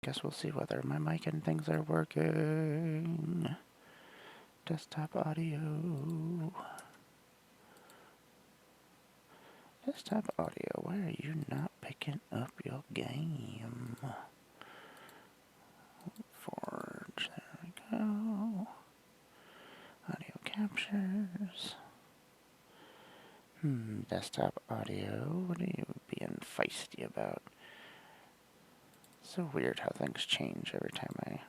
guess we'll see whether my mic and things are working. Desktop audio. Desktop audio, why are you not picking up your game? Forge, there we go. Audio captures. Desktop audio, what are you being feisty about? So weird how things change every time I...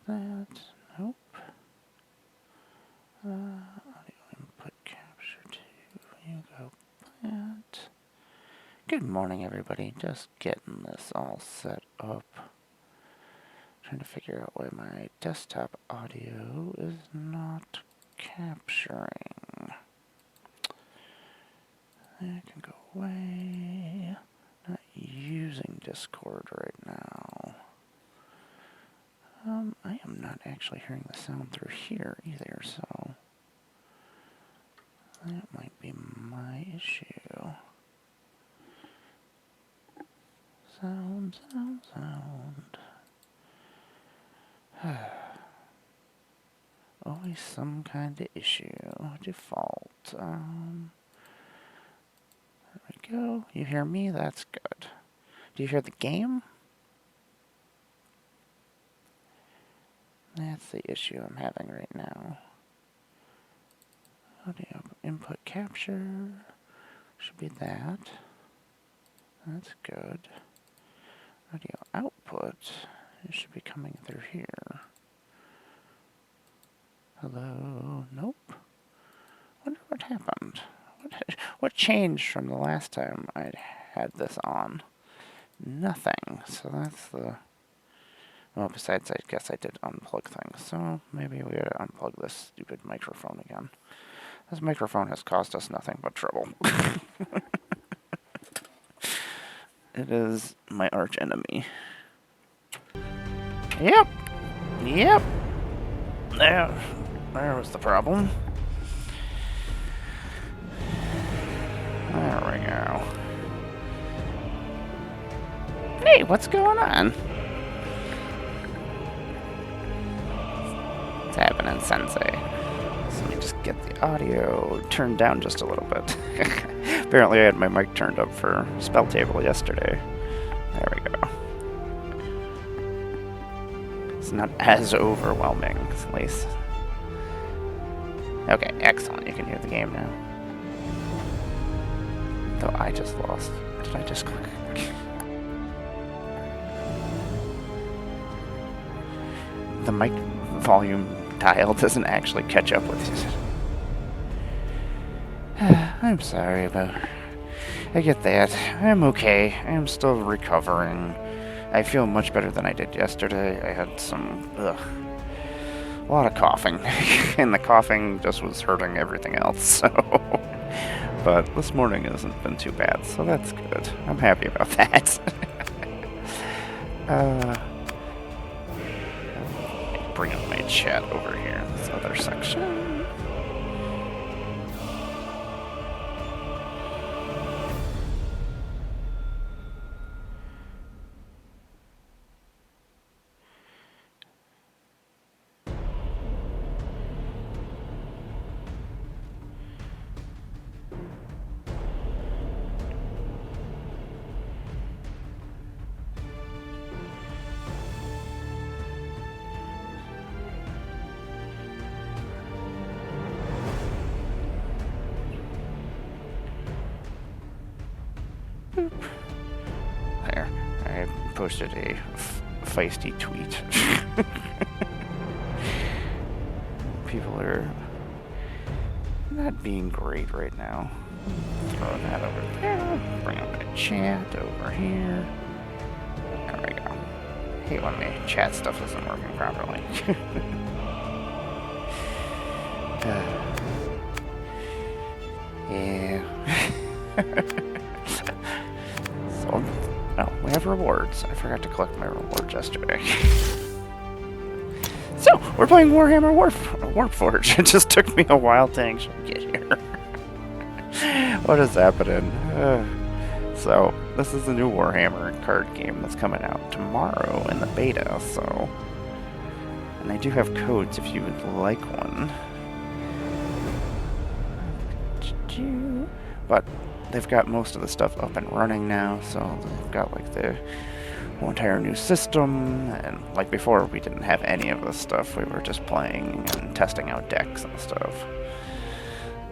That, nope. Audio input capture 2, you go that. Good morning, everybody. Just getting this all set up. Trying to figure out why my desktop audio is not capturing. That can go away. Not using Discord right now. I am not actually hearing the sound through here either, so that might be my issue. Sound. Always some kind of issue. Default. There we go. You hear me? That's good. Do you hear the game? That's the issue I'm having right now. Audio input capture. Should be that. That's good. Audio output. It should be coming through here. Hello? Nope. Wonder what happened. What changed from the last time I had this on? Nothing. So that's the... Well, besides, I guess I did unplug things, so maybe we gotta unplug this stupid microphone again. This microphone has caused us nothing but trouble. It is my arch enemy. Yep. There was the problem. There we go. Hey, what's going on? What's happening, Sensei? So let me just get the audio turned down just a little bit. Apparently I had my mic turned up for Spell Table yesterday. There we go. It's not as overwhelming, at least. Okay, excellent. You can hear the game now. Though I just lost. Did I just click? The mic volume dial doesn't actually catch up with you. I'm sorry about... I get that. I'm okay. I'm still recovering. I feel much better than I did yesterday. I had some... a lot of coughing. And the coughing just was hurting everything else, so... But this morning hasn't been too bad, so that's good. I'm happy about that. Bring up my chat over here in this other section. There, I posted a feisty tweet. People are not being great right now. Throw that over there. Bring up my chat over here. There we go. I hate when the chat stuff isn't working properly. Yeah. So, oh, we have rewards. I forgot to collect my rewards yesterday. So, we're playing Warhammer Warpforge. It just took me a while to actually get here. What is happening? So, this is the new Warhammer card game that's coming out tomorrow in the beta, so... And I do have codes if you would like one. But they've got most of the stuff up and running now, so they've got like the whole entire new system, and like before we didn't have any of this stuff. We were just playing and testing out decks and stuff.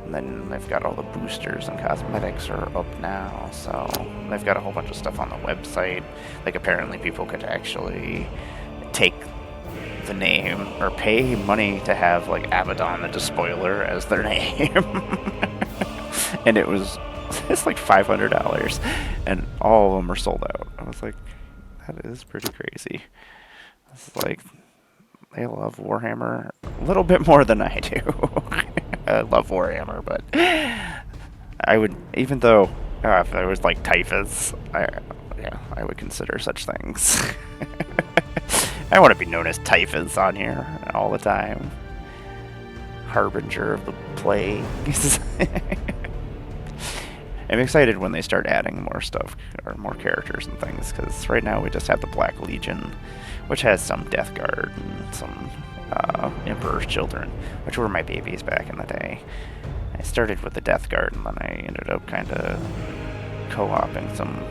And then they've got all the boosters and cosmetics are up now, so they've got a whole bunch of stuff on the website. Like apparently people could actually take the name or pay money to have like Abaddon the Despoiler as their name. And it's like $500 and all of them are sold out. I was like, that is pretty crazy. It's like they love Warhammer a little bit more than I do. I love Warhammer, but I would, even though if there was like typhus, I would consider such things. I want to be known as typhus on here all the time. Harbinger of the plague. I'm excited when they start adding more stuff, or more characters and things, because right now we just have the Black Legion, which has some Death Guard and some Emperor's Children, which were my babies back in the day. I started with the Death Guard, and then I ended up kind of co-oping some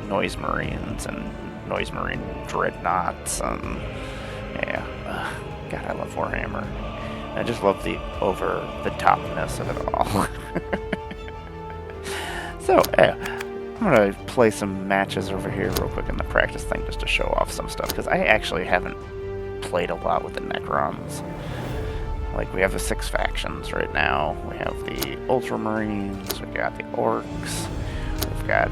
Noise Marines and Noise Marine Dreadnoughts, and yeah, God, I love Warhammer. I just love the over-the-topness of it all. So, yeah, I'm going to play some matches over here real quick in the practice thing just to show off some stuff, because I actually haven't played a lot with the Necrons. Like, we have the 6 factions right now. We have the Ultramarines, we got the Orcs, we've got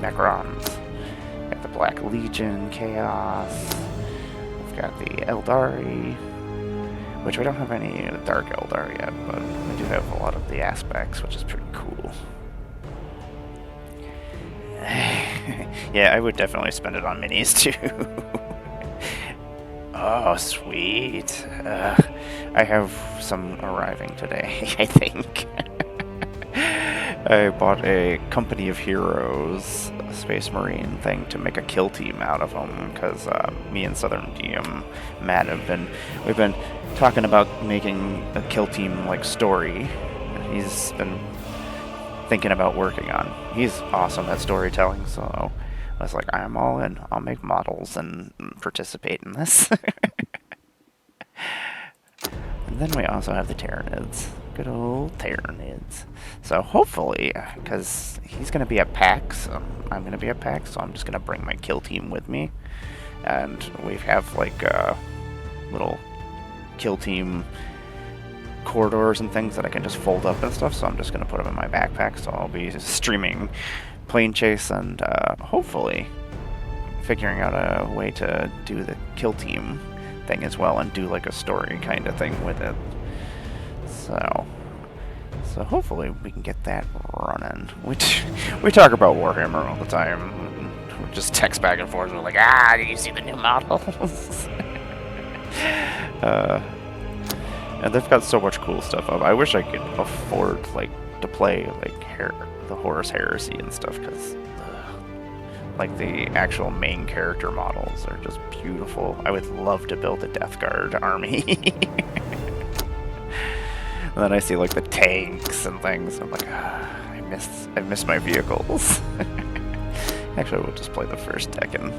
Necrons, we got the Black Legion, Chaos, we've got the Eldari, which we don't have any Dark Eldar yet, but we do have a lot of the aspects, which is pretty cool. Yeah, I would definitely spend it on minis too. Oh, sweet. I have some arriving today, I think. I bought a Company of Heroes, a Space Marine thing, to make a kill team out of them, because me and Southern DM Matt we've been talking about making a kill team like story. He's been thinking about working on. He's awesome at storytelling, so I was like, I'm all in. I'll make models and participate in this. And then we also have the Tyranids. Good old Tyranids. So hopefully, because he's going to be at PAX, I'm going to be at PAX, so I'm just going to bring my kill team with me. And we have like little kill team corridors and things that I can just fold up and stuff, so I'm just going to put them in my backpack, so I'll be streaming Plane Chase and hopefully figuring out a way to do the kill team thing as well and do like a story kind of thing with it. So hopefully we can get that running. We talk about Warhammer all the time. We just text back and forth. We're like, did you see the new models? And they've got so much cool stuff up. I wish I could afford like to play like the Horus Heresy and stuff, because like the actual main character models are just beautiful. I would love to build a Death Guard army. And then I see like the tanks and things. I'm like, I miss my vehicles. Actually, we'll just play the first Tekken.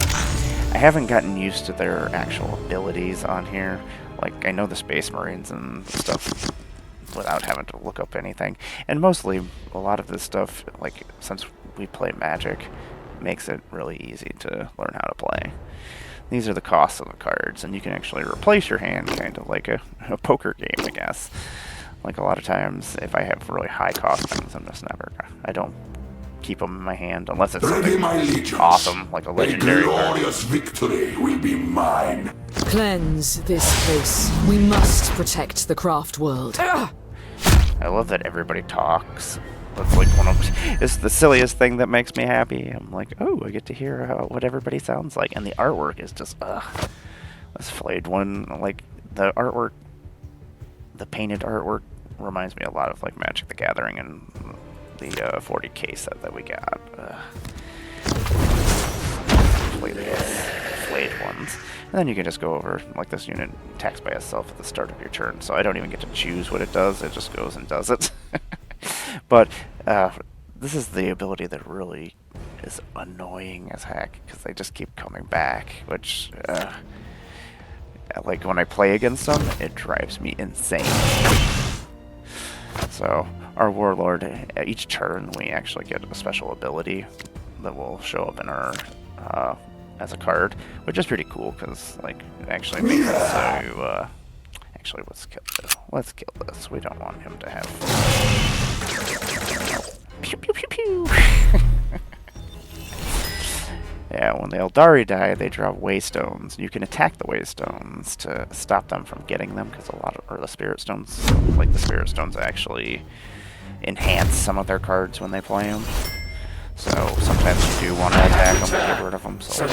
I haven't gotten used to their actual abilities on here. Like, I know the Space Marines and stuff without having to look up anything. And mostly, a lot of this stuff, like, since we play Magic, makes it really easy to learn how to play. These are the costs of the cards, and you can actually replace your hand, kind of like a poker game, I guess. Like, a lot of times, if I have really high cost things, I don't keep them in my hand unless it's something awesome, like a legendary card. Glorious victory will be mine. Cleanse this place. We must protect the craft world. I love that everybody talks. That's like it's the silliest thing that makes me happy. I'm like, oh, I get to hear what everybody sounds like, and the artwork is just this flayed one. Like the artwork, the painted artwork reminds me a lot of like Magic the Gathering and the 40k set that we got. especially these flayed ones. And then you can just go over, like this unit attacks by itself at the start of your turn, so I don't even get to choose what it does, it just goes and does it. But this is the ability that really is annoying as heck, because they just keep coming back, which, like when I play against them, it drives me insane. So, our Warlord, at each turn, we actually get a special ability that will show up in our, as a card, which is pretty cool, because, like, it actually makes it so, actually, let's kill this. Let's kill this. We don't want him to have... Pew, pew, pew, pew! Yeah, when the Eldari die, they drop Waystones. You can attack the Waystones to stop them from getting them, because a lot of, or the Spirit Stones, like the Spirit Stones actually enhance some of their cards when they play them. So sometimes you do want to attack them and get rid of them. So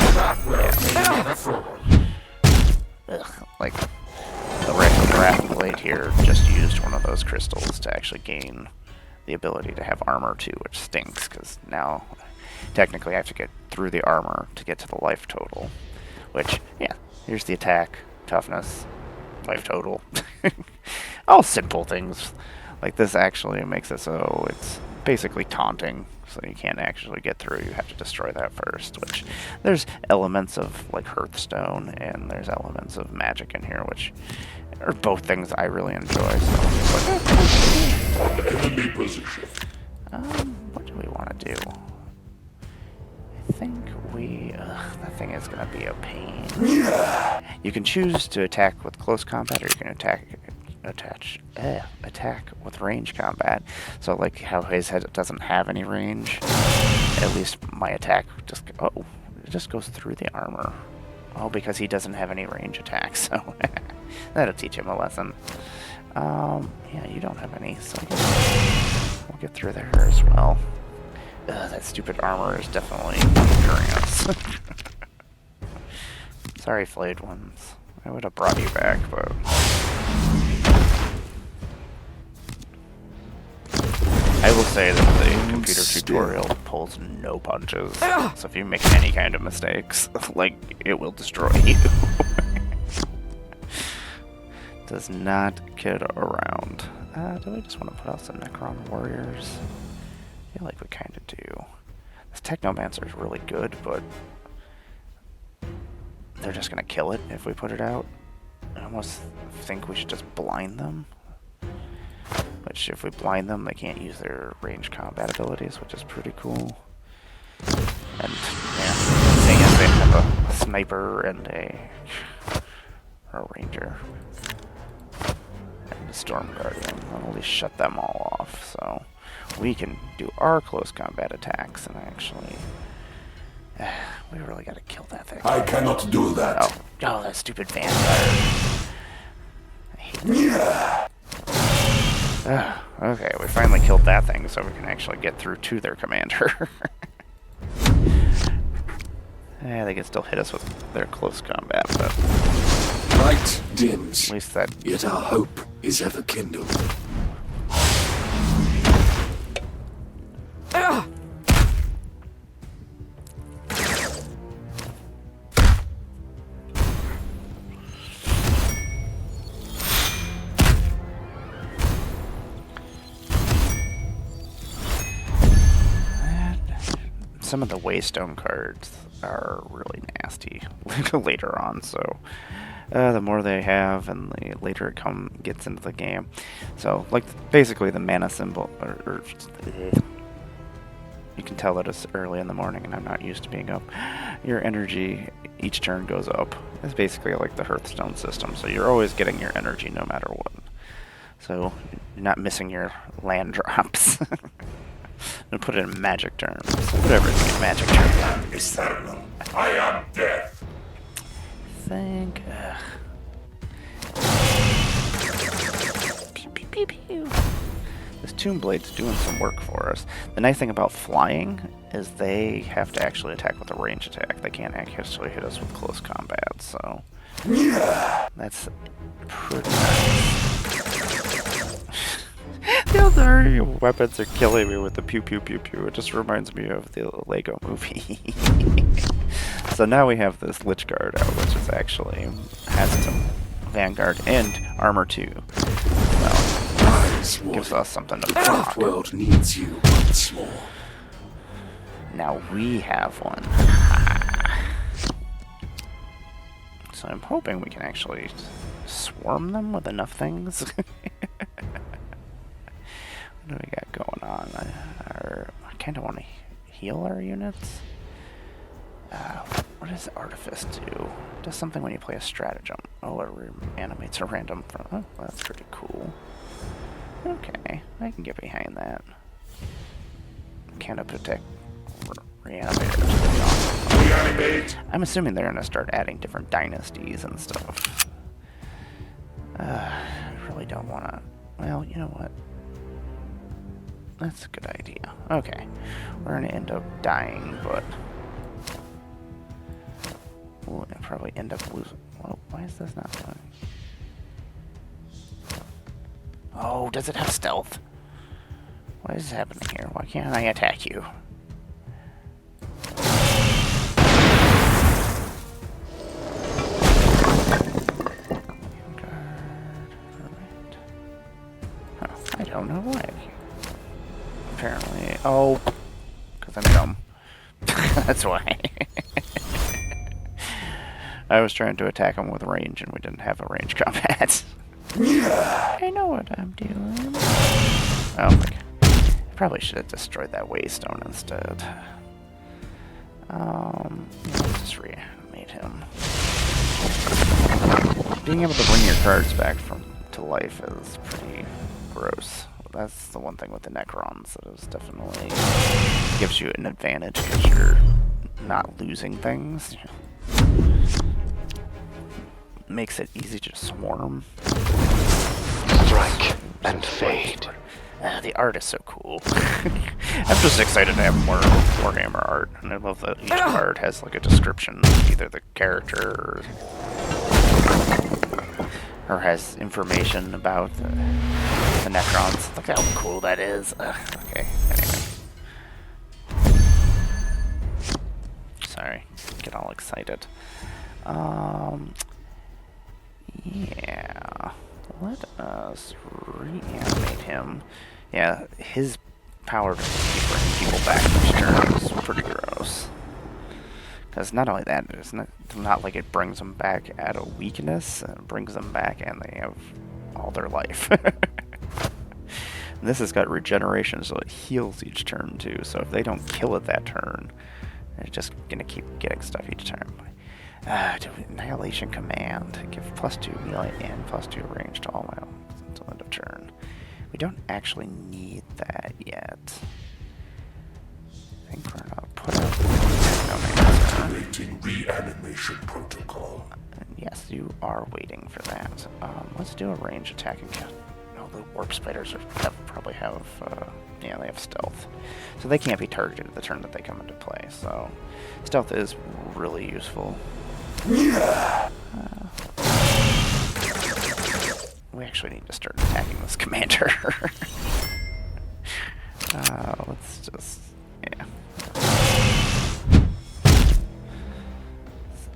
yeah. Like the Wrath Blade here just used one of those crystals to actually gain the ability to have armor too, which stinks because now technically I have to get through the armor to get to the life total. Which, yeah, here's the attack, toughness, life total. All simple things. Like this actually makes it so it's basically taunting, so you can't actually get through. You have to destroy that first, which there's elements of like Hearthstone and there's elements of magic in here, which are both things I really enjoy. So, what do we want to do? I think we... that thing is going to be a pain. You can choose to attack with close combat, or you can attack with range combat. So like how his head doesn't have any range, at least my attack just... Oh, it just goes through the armor. Oh, because he doesn't have any range attacks, so that'll teach him a lesson. Yeah, you don't have any, so we'll get through there as well. That stupid armor is definitely injuring us. Sorry, flayed ones. I would have brought you back, but... I will say that the computer tutorial pulls no punches, so if you make any kind of mistakes, like, it will destroy you. Does not kid around. Do we just want to put out some Necron Warriors? I feel like we kind of do. This Technomancer is really good, but they're just going to kill it if we put it out. I almost think we should just blind them. Which, if we blind them, they can't use their range combat abilities, which is pretty cool. And, yeah, seeing as they have a sniper and a ranger and a storm guardian, that'll at least shut them all off, so we can do our close combat attacks, and actually, we really gotta kill that thing. I cannot do that. Oh, that stupid vampire. I hate that. Okay, we finally killed that thing, so we can actually get through to their commander. Yeah, they can still hit us with their close combat, but... Light dims, at least that... yet our hope is ever kindled. Some of the Waystone cards are really nasty later on, so the more they have and the later it gets into the game. So, like, basically the mana symbol, or you can tell that it's early in the morning and I'm not used to being up. Your energy each turn goes up. It's basically like the Hearthstone system, so you're always getting your energy no matter what. So, you're not missing your land drops. And put it in magic terms. Whatever it's in magic terms. Eternal. I am death. Think. Pew, pew, pew, pew. This Tomb Blade's doing some work for us. The nice thing about flying is they have to actually attack with a range attack. They can't actually hit us with close combat, so that's pretty nice. The other weapons are killing me with the pew pew pew pew. It just reminds me of the Lego movie. So now we have this Lich Guard out, which is actually has some Vanguard and Armor 2. So gives us something to block. The world needs you once more. Now we have one. So I'm hoping we can actually swarm them with enough things. What do we got going on? I kind of want to heal our units. What does Artifice do? It does something when you play a stratagem. Oh, it animates a random... Oh, that's pretty cool. Okay, I can get behind that. Can it protect... Reanimate. I'm assuming they're going to start adding different dynasties and stuff. I really don't want to... Well, you know what? That's a good idea. Okay. We're going to end up dying, but... We'll probably end up losing... Whoa, why is this not going? Oh, does it have stealth? What is happening here? Why can't I attack you? I don't know why. Apparently... Oh, because I'm dumb. That's why. I was trying to attack him with range, and we didn't have a range combat. I know what I'm doing. Oh my god. I probably should have destroyed that waystone instead. Let's just reanimate him. Being able to bring your cards back to life is pretty gross. That's the one thing with the Necrons that is definitely gives you an advantage because you're not losing things. Makes it easy to swarm. Strike and fade. The art is so cool. I'm just excited to have more Warhammer art, and I love that each card has like a description of either the character or has information about the Necrons. Look how cool that is. Okay, anyway. Sorry, get all excited. Yeah, let us reanimate him. Yeah, his power to keep bringing people back each turn is pretty gross. Because not only that, it's not like it brings them back at a weakness, it brings them back and they have all their life. This has got regeneration, so it heals each turn too. So if they don't kill it that turn, they're just gonna keep getting stuff each turn. Annihilation command. Give +2 melee and +2 range to all my elements until end of turn. We don't actually need that yet. I think we're gonna put out Activating reanimation protocol. Yes, you are waiting for that. Let's do a range attack again. Oh, the warp spiders probably have, yeah, they have stealth. So they can't be targeted the turn that they come into play, so stealth is really useful. We actually need to start attacking this commander. Let's just, yeah.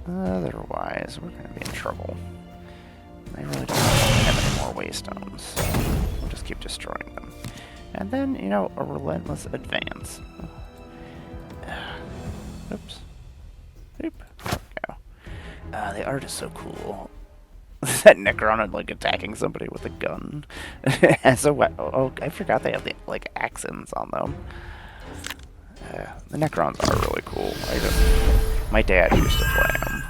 Otherwise, we're going to be in trouble. I really don't have any more waystones, so we'll just keep destroying them. And then, you know, a relentless advance. Oops. Oop. There we go. The art is so cool. That Necron like attacking somebody with a gun. Oh, I forgot they have the like accents on them. The Necrons are really cool. My dad used to play them.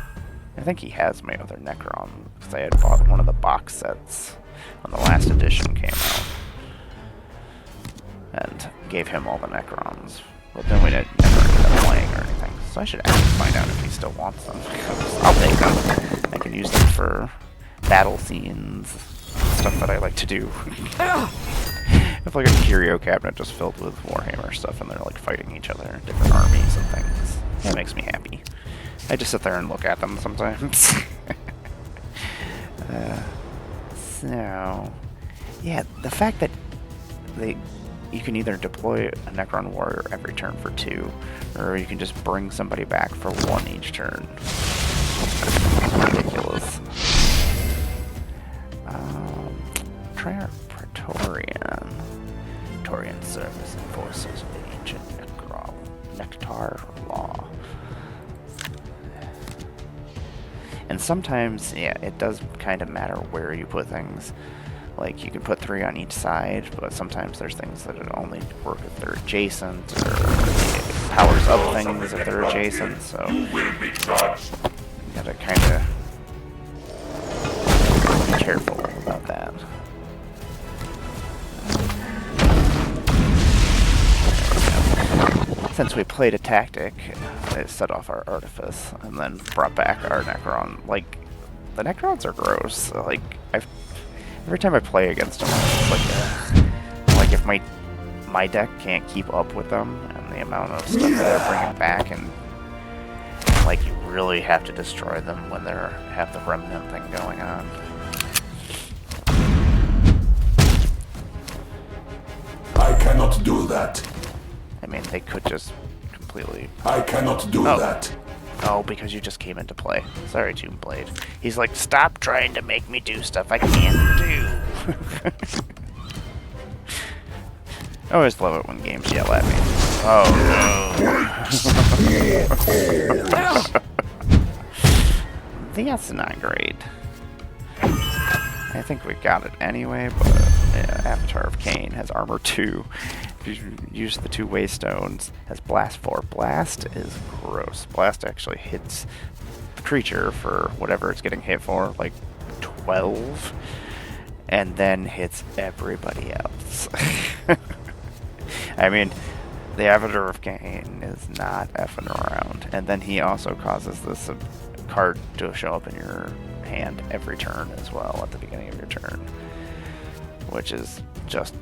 I think he has my other Necron because I had bought one of the box sets when the last edition came out, and gave him all the Necrons. But then we never ended up playing or anything. So I should actually find out if he still wants them. I'll take them. I can use them for battle scenes, stuff that I like to do. I have like a curio cabinet just filled with Warhammer stuff, and they're like fighting each other in different armies and things. That makes me happy. I just sit there and look at them sometimes. So, yeah, the fact that you can either deploy a Necron warrior every turn for 2, or you can just bring somebody back for 1 each turn. Ridiculous. Try our Praetorian. Praetorian service enforces the ancient Nectar law. And sometimes, yeah, it does kind of matter where you put things. Like, you can put 3 on each side, but sometimes there's things that only work if they're adjacent, or it powers up things if they're adjacent, so you gotta kind of be careful about that. Since we played a tactic, it set off our Artifice, and then brought back our Necron. Like, the Necrons are gross. Like, every time I play against them, it's like if my deck can't keep up with them, and the amount of stuff that they're bringing back, and like, you really have to destroy them when they have the remnant thing going on. I cannot do that. I mean, they could just completely... I cannot do that. Oh, because you just came into play. Sorry, Toonblade. He's like, stop trying to make me do stuff I can't do. I always love it when games yell at me. Oh, no. That's not great. I think we got it anyway, but Avatar of Cain has armor 2. If you use the 2 Waystones, has Blast 4. Blast is gross. Blast actually hits the creature for whatever it's getting hit for, like 12, and then hits everybody else. I mean, the Avatar of Cain is not effing around. And then he also causes this card to show up in your hand every turn as well at the beginning of your turn, which is just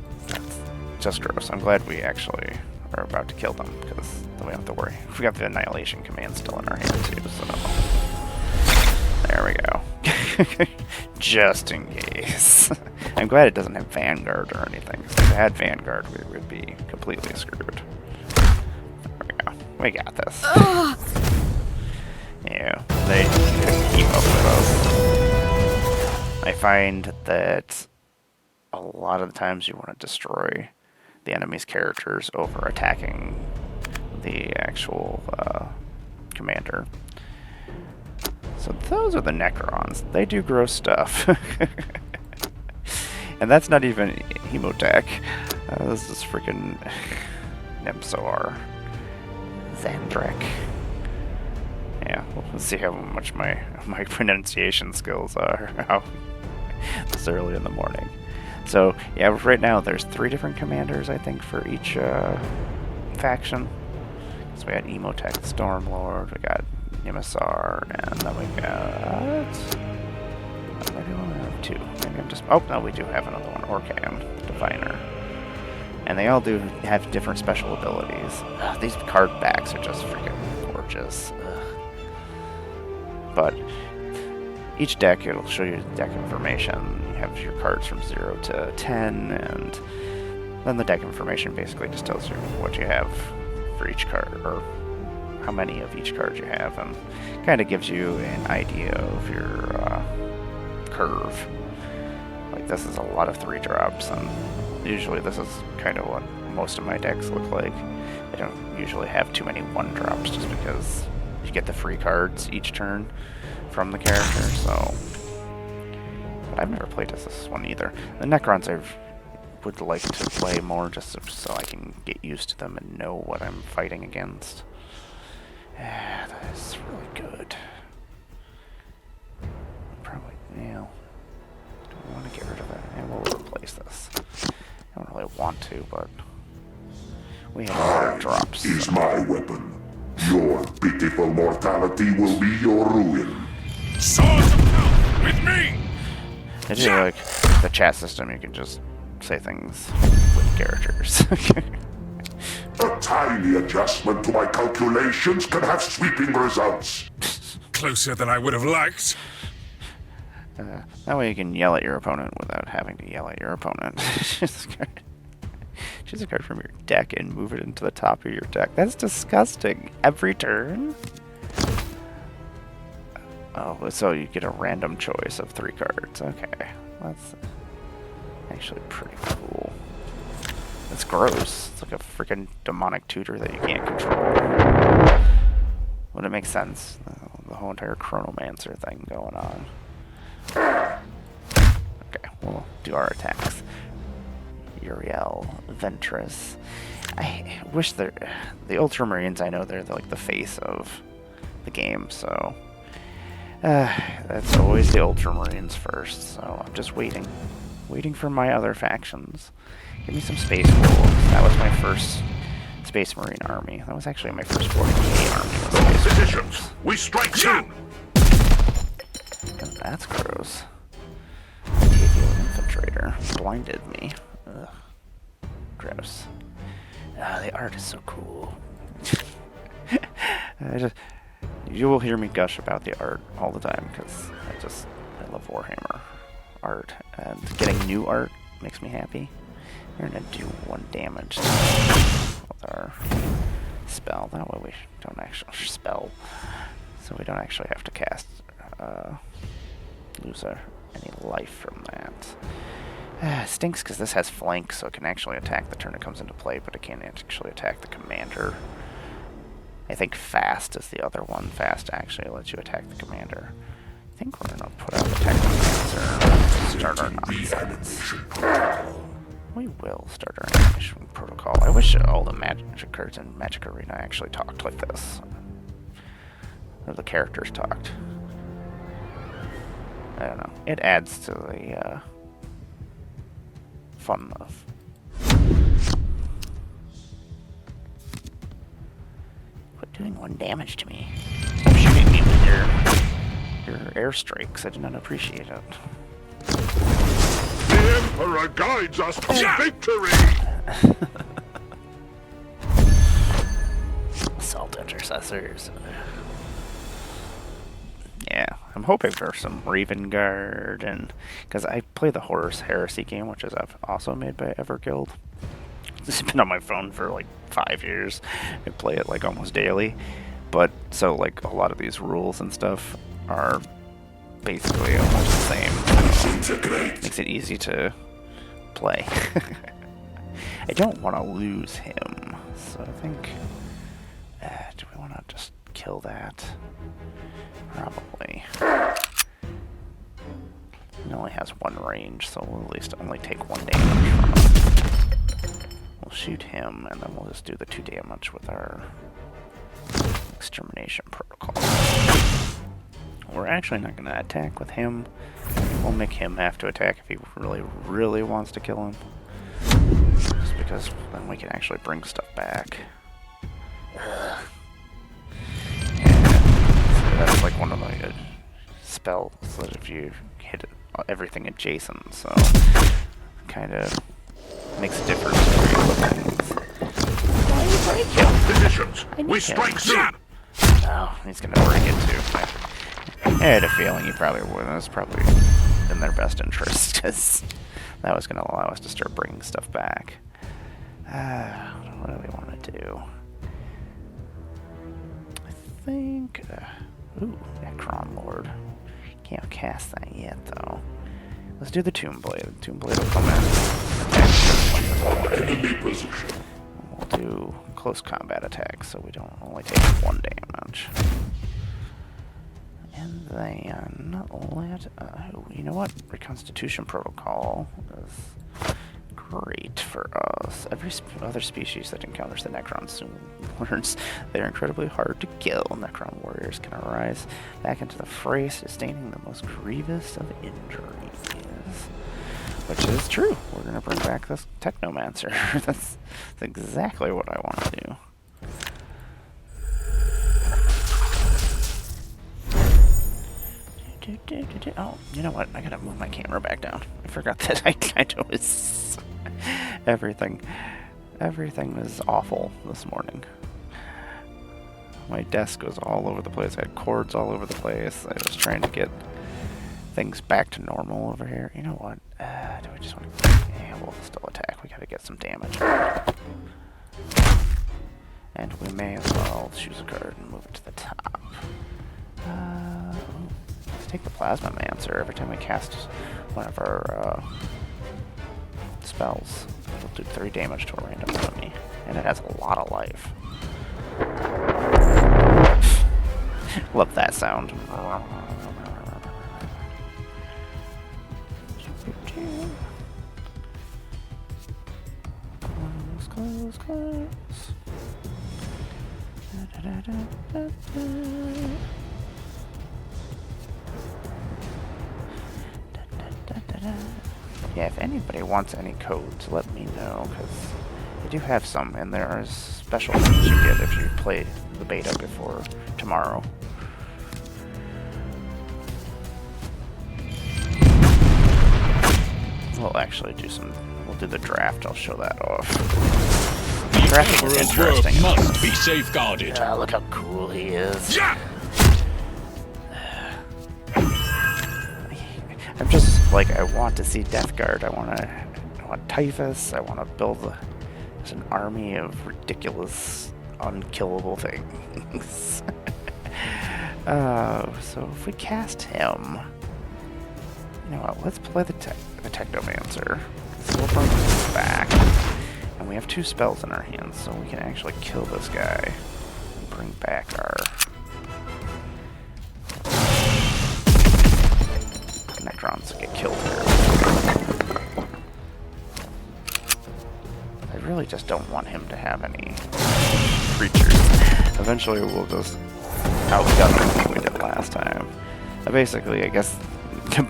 gross. I'm glad we actually are about to kill them, because then we don't have to worry. We got the Annihilation command still in our hand too, so there we go. Just in case. I'm glad it doesn't have Vanguard or anything. If it had Vanguard, we would be completely screwed. There we go. We got this. Yeah, they couldn't keep up with us. I find that a lot of the times you want to destroy the enemy's characters over attacking the actual commander. So those are the Necrons. They do gross stuff. And that's not even Hemotech. This is freaking Nemsor. Zandrek. Yeah, let's see how much my pronunciation skills are this early in the morning. So, yeah, right now there's 3 different commanders, I think, for each faction. So we got Emotech, Stormlord, we got Nimisar, and then we got... Why do we have 2? Maybe I'm just... Oh, no, we do have another one, Orcan, the Diviner. And they all do have different special abilities. These card backs are just freaking gorgeous. But each deck, it'll show you the deck information. You have your cards from 0 to 10, and then the deck information basically just tells you what you have for each card, or how many of each card you have, and kind of gives you an idea of your curve. Like, this is a lot of 3-drops, and usually this is kind of what most of my decks look like. They don't usually have too many 1-drops, just because you get the free cards each turn from the character, so... But I've never played as this one either. The Necrons I would like to play more, just so I can get used to them and know what I'm fighting against. Yeah, that is really good. Probably, yeah. Do we want to get rid of that? Yeah, we'll replace this. I don't really want to, but... we have other drops. Is so. My weapon. Your pitiful mortality will be your ruin. Swords of power with me! I do like the chat system, you can just say things with characters. A tiny adjustment to my calculations can have sweeping results. Closer than I would have liked. That way you can yell at your opponent without having to yell at your opponent. choose a card from your deck and move it into the top of your deck. That's disgusting. Every turn? Oh, so you get a random choice of 3 cards. Okay. That's actually pretty cool. It's gross. It's like a freaking demonic tutor that you can't control. Would it make sense? The whole entire Chronomancer thing going on. Okay, we'll do our attacks. Uriel, Ventress. I wish the Ultramarines, I know they're like the face of the game, so that's always the Ultramarines first, so I'm just waiting for my other factions. Give me some Space Wolves. That was my first Space Marine army. That was actually my first 40k army. Positions, we strike soon! And that's gross. Infiltrator blinded me. Ugh. Gross. The art is so cool. You will hear me gush about the art all the time because I love Warhammer art, and getting new art makes me happy. We're gonna do 1 damage with our spell. That way we don't actually spell, so we don't actually have to cast lose any life from that. Stinks because this has flank, so it can actually attack the turn it comes into play, but it can't actually attack the commander. I think fast is the other one. Fast actually lets you attack the commander. I think we're gonna put out the Technomancer and start our nonsense. We will start our animation protocol. I wish all the magic cards in Magic Arena actually talked like this. Or the characters talked. I don't know. It adds to the fun of. Quit doing 1 damage to me. Stop shooting me with your airstrikes. I did not appreciate it. The Emperor guides us to victory! Assault intercessors. Yeah, I'm hoping for some Raven Guard, and because I play the Horus Heresy game, which is also made by Everguild. It's been on my phone for like 5 years. I play it like almost daily, but so like a lot of these rules and stuff are basically almost the same. Makes it easy to play. I don't want to lose him, so I think. Do we want to just kill that? Probably. He only has 1 range, so we'll at least only take 1 damage from him. We'll shoot him, and then we'll just do the 2 damage with our extermination protocol. We're actually not going to attack with him. We'll make him have to attack if he really, really wants to kill him. Just because then we can actually bring stuff back. That's like one of the spells that if you hit everything adjacent, so kind of makes a difference for you. Why you break him? Positions, we strike soon! Oh, he's gonna break it too. I had a feeling he probably would. It was probably in their best interest because that was gonna allow us to start bringing stuff back. What do we want to do? I think. Ooh, Necron Lord. Can't cast that yet, though. Let's do the Tomb Blade. The Tomb Blade will come in. Enemy position. We'll do close combat attacks, so we don't only take 1 damage. And then let. You know what? Reconstitution Protocol is great for us. Every other species that encounters the Necron soon learns they're incredibly hard to kill. Necron warriors can arise back into the fray, sustaining the most grievous of injuries. Which is true. We're going to bring back this Technomancer. That's exactly what I want to do. Oh, you know what? I gotta move my camera back down. I forgot that I kind of was... Everything was awful this morning. My desk was all over the place. I had cords all over the place. I was trying to get things back to normal over here. You know what? Do I just want to... Yeah, we'll still attack. We gotta get some damage. And we may as well choose a card and move it to the top. Let's take the Plasma Mancer. Every time we cast one of our spells, it'll do 3 damage to a random enemy. And it has a lot of life. Love that sound. Close, close. Yeah, if anybody wants any codes, let me know, because I do have some, and there are special things you get if you play the beta before tomorrow. We'll actually do we'll do the draft, I'll show that off. Drafting is interesting. Must be safeguarded. Look how cool he is. Yeah! I'm just like, I want to see Death Guard. I want Typhus. I want to build an army of ridiculous, unkillable things. So if we cast him, you know what? Let's play the Technomancer. So we'll bring this back, and we have 2 spells in our hands, so we can actually kill this guy and bring back our Necrons get killed here. I really just don't want him to have any creatures. Eventually we'll just outgun him like we did last time. Basically, I guess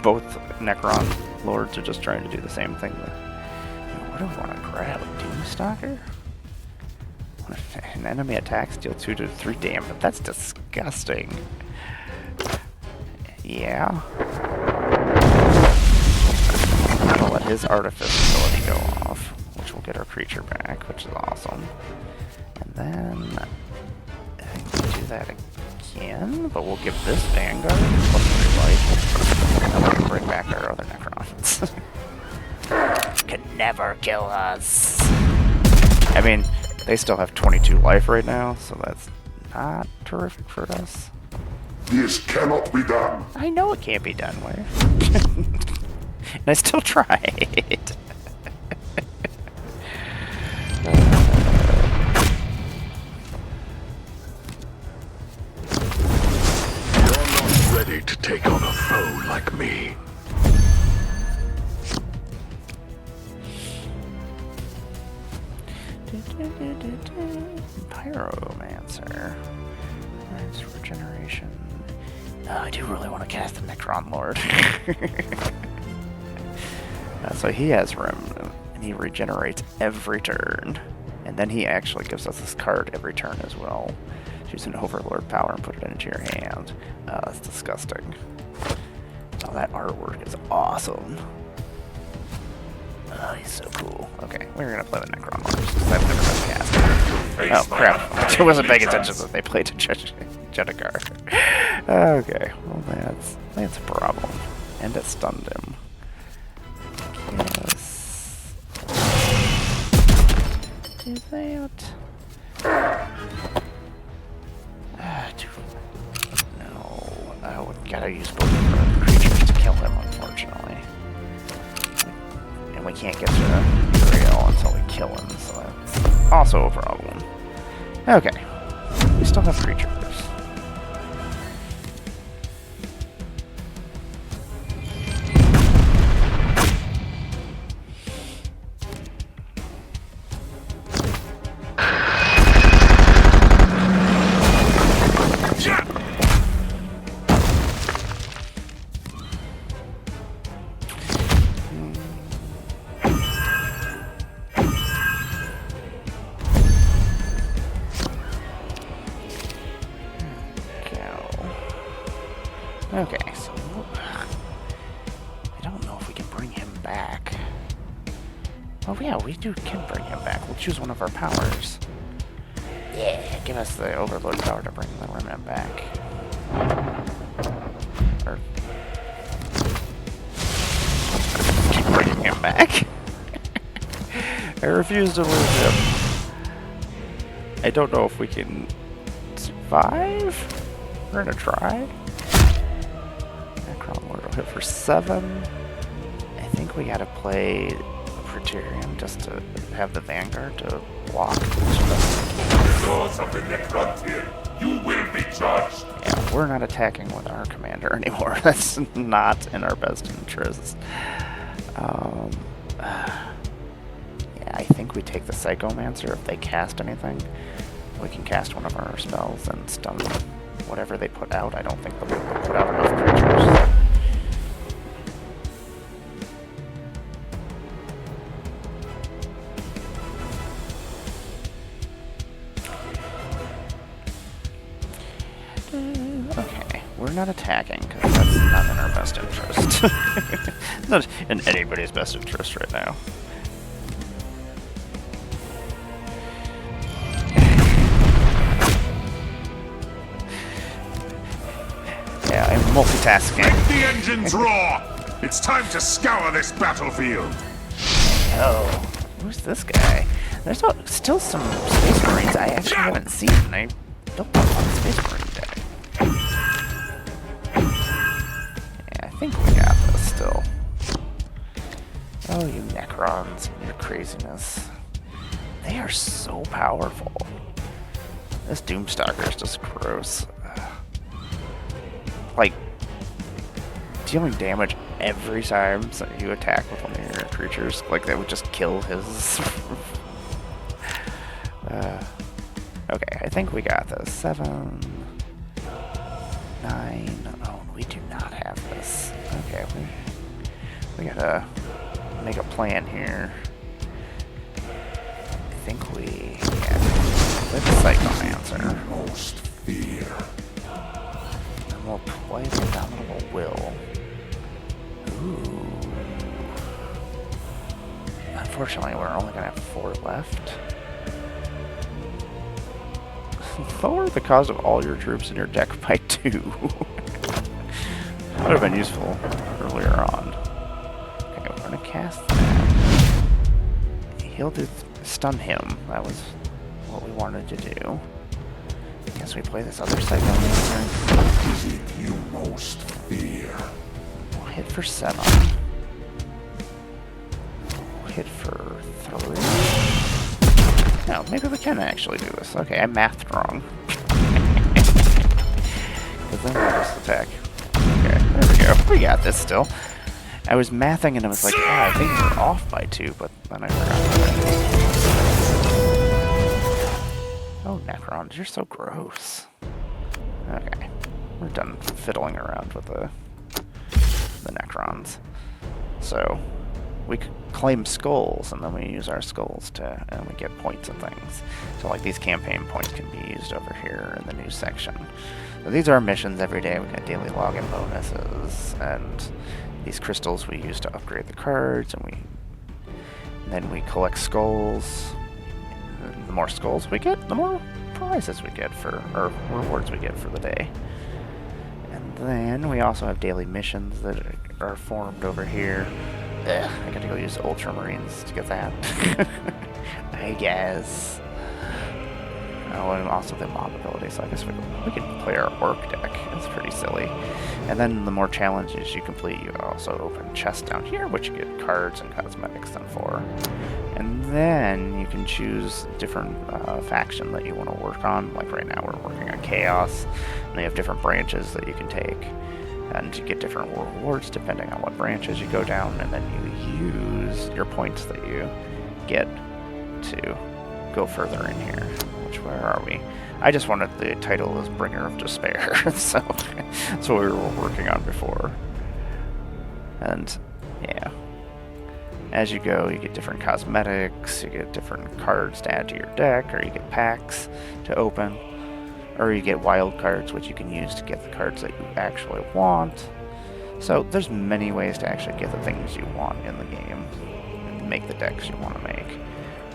both Necron Lords are just trying to do the same thing. What do we want to grab? A Doomstalker? An enemy attacks deal 2 to 3 damage. That's disgusting. Yeah. We'll let his Artifice ability go off, which will get our creature back, which is awesome. And then I think we'll do that again, but we'll give this Vanguard +3 life, and we'll bring back our other Necrons. Could never kill us. I mean, they still have 22 life right now, so that's not terrific for us. This cannot be done. I know it can't be done, Wave. And I still tried. You're not ready to take on a foe like me. Pyromancer. That's regeneration. I do really want to cast the Necron Lord. So he has Remnant, and he regenerates every turn. And then he actually gives us this card every turn as well. Choose an Overlord power and put it into your hand. That's disgusting. Oh, that artwork is awesome. Oh, he's so cool. Okay, we're gonna play the Necron Lords, because I've never been casting. Oh, crap. I wasn't paying attention that they played Jedikar. Okay, well that's a problem. And it stunned him. Yes. Do that. No. We gotta use both of our creatures to kill him, unfortunately. And we can't get to Uriel until we kill him, so that's also a problem. Okay. We still have creatures. Okay, so I don't know if we can bring him back. Oh yeah, we can bring him back. We'll choose one of our powers. Yeah, give us the Overlord power to bring the Remnant back. Or keep bringing him back. I refuse to lose him. I don't know if we can survive. We're gonna try. Necron Lord will hit for 7. I think we gotta play Praetorian just to have the Vanguard to block each of us. Lords of the Necrontyr, you will be judged. Yeah, we're not attacking with our commander anymore. That's not in our best interest. Yeah, I think we take the Psychomancer. If they cast anything, we can cast one of our spells and stun whatever they put out. I don't think they'll be able to put out enough creatures. Okay, we're not attacking because that's not in our best interest. Not in anybody's best interest right now. Yeah, I'm multitasking. Make the engines roar! It's time to scour this battlefield! Oh, who's this guy? There's still some Space Marines I actually haven't seen. I don't know about the Space Marine deck. Yeah, I think we got this still. Oh, you Necrons and your craziness. They are so powerful. This Doomstalker is just gross. Like, dealing damage every time you attack with one of your creatures, like that would just kill his... Okay, I think we got this. 7, 9. Oh, we do not have this. Okay, we gotta make a plan here. I think we with the Psychomancer. Most fear. And we'll play the Indomitable Will. Ooh. Unfortunately, we're only gonna have 4 left. Lower the cost of all your troops in your deck by 2. Would have been useful earlier on. Okay, we're gonna cast that. He'll stun him. That was what we wanted to do. I guess we play this other Psychomancer. Is it you most fear? We'll hit for 7. We'll hit for 3. No, maybe we can actually do this. Okay, I mathed wrong. Because then we'll just attack. Okay, there we go. We got this still. I was mathing and I was like, oh, I think we're off by 2, but then I forgot. Oh, Necrons, you're so gross. Okay, we're done fiddling around with the Necrons. So, we could claim skulls, and then we use our skulls and we get points and things. So like these campaign points can be used over here in the news section. So these are our missions every day. We got daily login bonuses, and these crystals we use to upgrade the cards, and then we collect skulls. And the more skulls we get, the more prizes we get or rewards we get for the day. And then we also have daily missions that are formed over here. Ugh, I got to go use Ultramarines to get that. I guess. Oh, and also the mob ability, so I guess we can play our Orc deck. It's pretty silly. And then the more challenges you complete, you also open chests down here, which you get cards and cosmetics then for. And then you can choose different faction that you want to work on. Like right now we're working on Chaos, and they have different branches that you can take. And you get different rewards depending on what branches you go down, and then you use your points that you get to go further in here. Which, where are we? I just wanted the title as Bringer of Despair, so that's what we were working on before. And, yeah. As you go, you get different cosmetics, you get different cards to add to your deck, or you get packs to open. Or you get wild cards, which you can use to get the cards that you actually want. So there's many ways to actually get the things you want in the game and make the decks you want to make.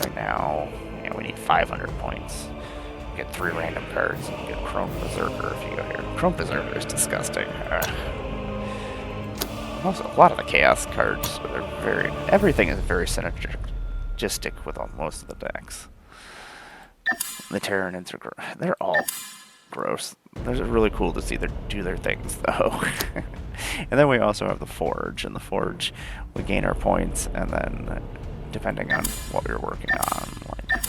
Right now, we need 500 points. You get 3 random cards, and you get Chrome Berserker if you go here. Chrome Berserker is disgusting. Also, a lot of the Chaos cards are everything is very synergistic just stick with most of the decks. The Tyranids are they're all gross. They're really cool to see do their things, though. And then we also have the Forge. And the Forge, we gain our points, and then depending on what we were working on, like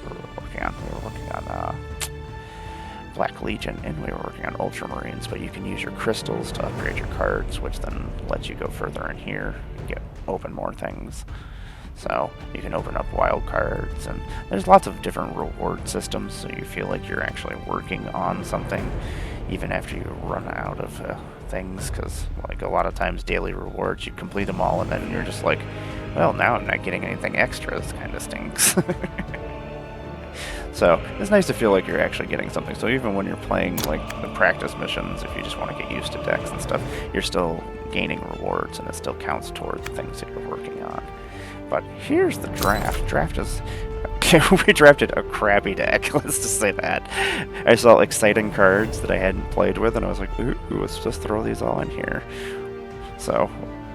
what we were working on Black Legion, and we were working on Ultramarines. But you can use your crystals to upgrade your cards, which then lets you go further in here and open more things. So you can open up wild cards, and there's lots of different reward systems, so you feel like you're actually working on something even after you run out of things, because like a lot of times daily rewards, you complete them all and then you're just like, well, now I'm not getting anything extra. This kind of stinks. So it's nice to feel like you're actually getting something. So even when you're playing like the practice missions, if you just want to get used to decks and stuff, you're still gaining rewards, and it still counts toward the things that you're working on. But here's the draft. Draft is... we drafted a crappy deck, let's just say that. I saw exciting cards that I hadn't played with, and I was like, ooh, let's just throw these all in here. So,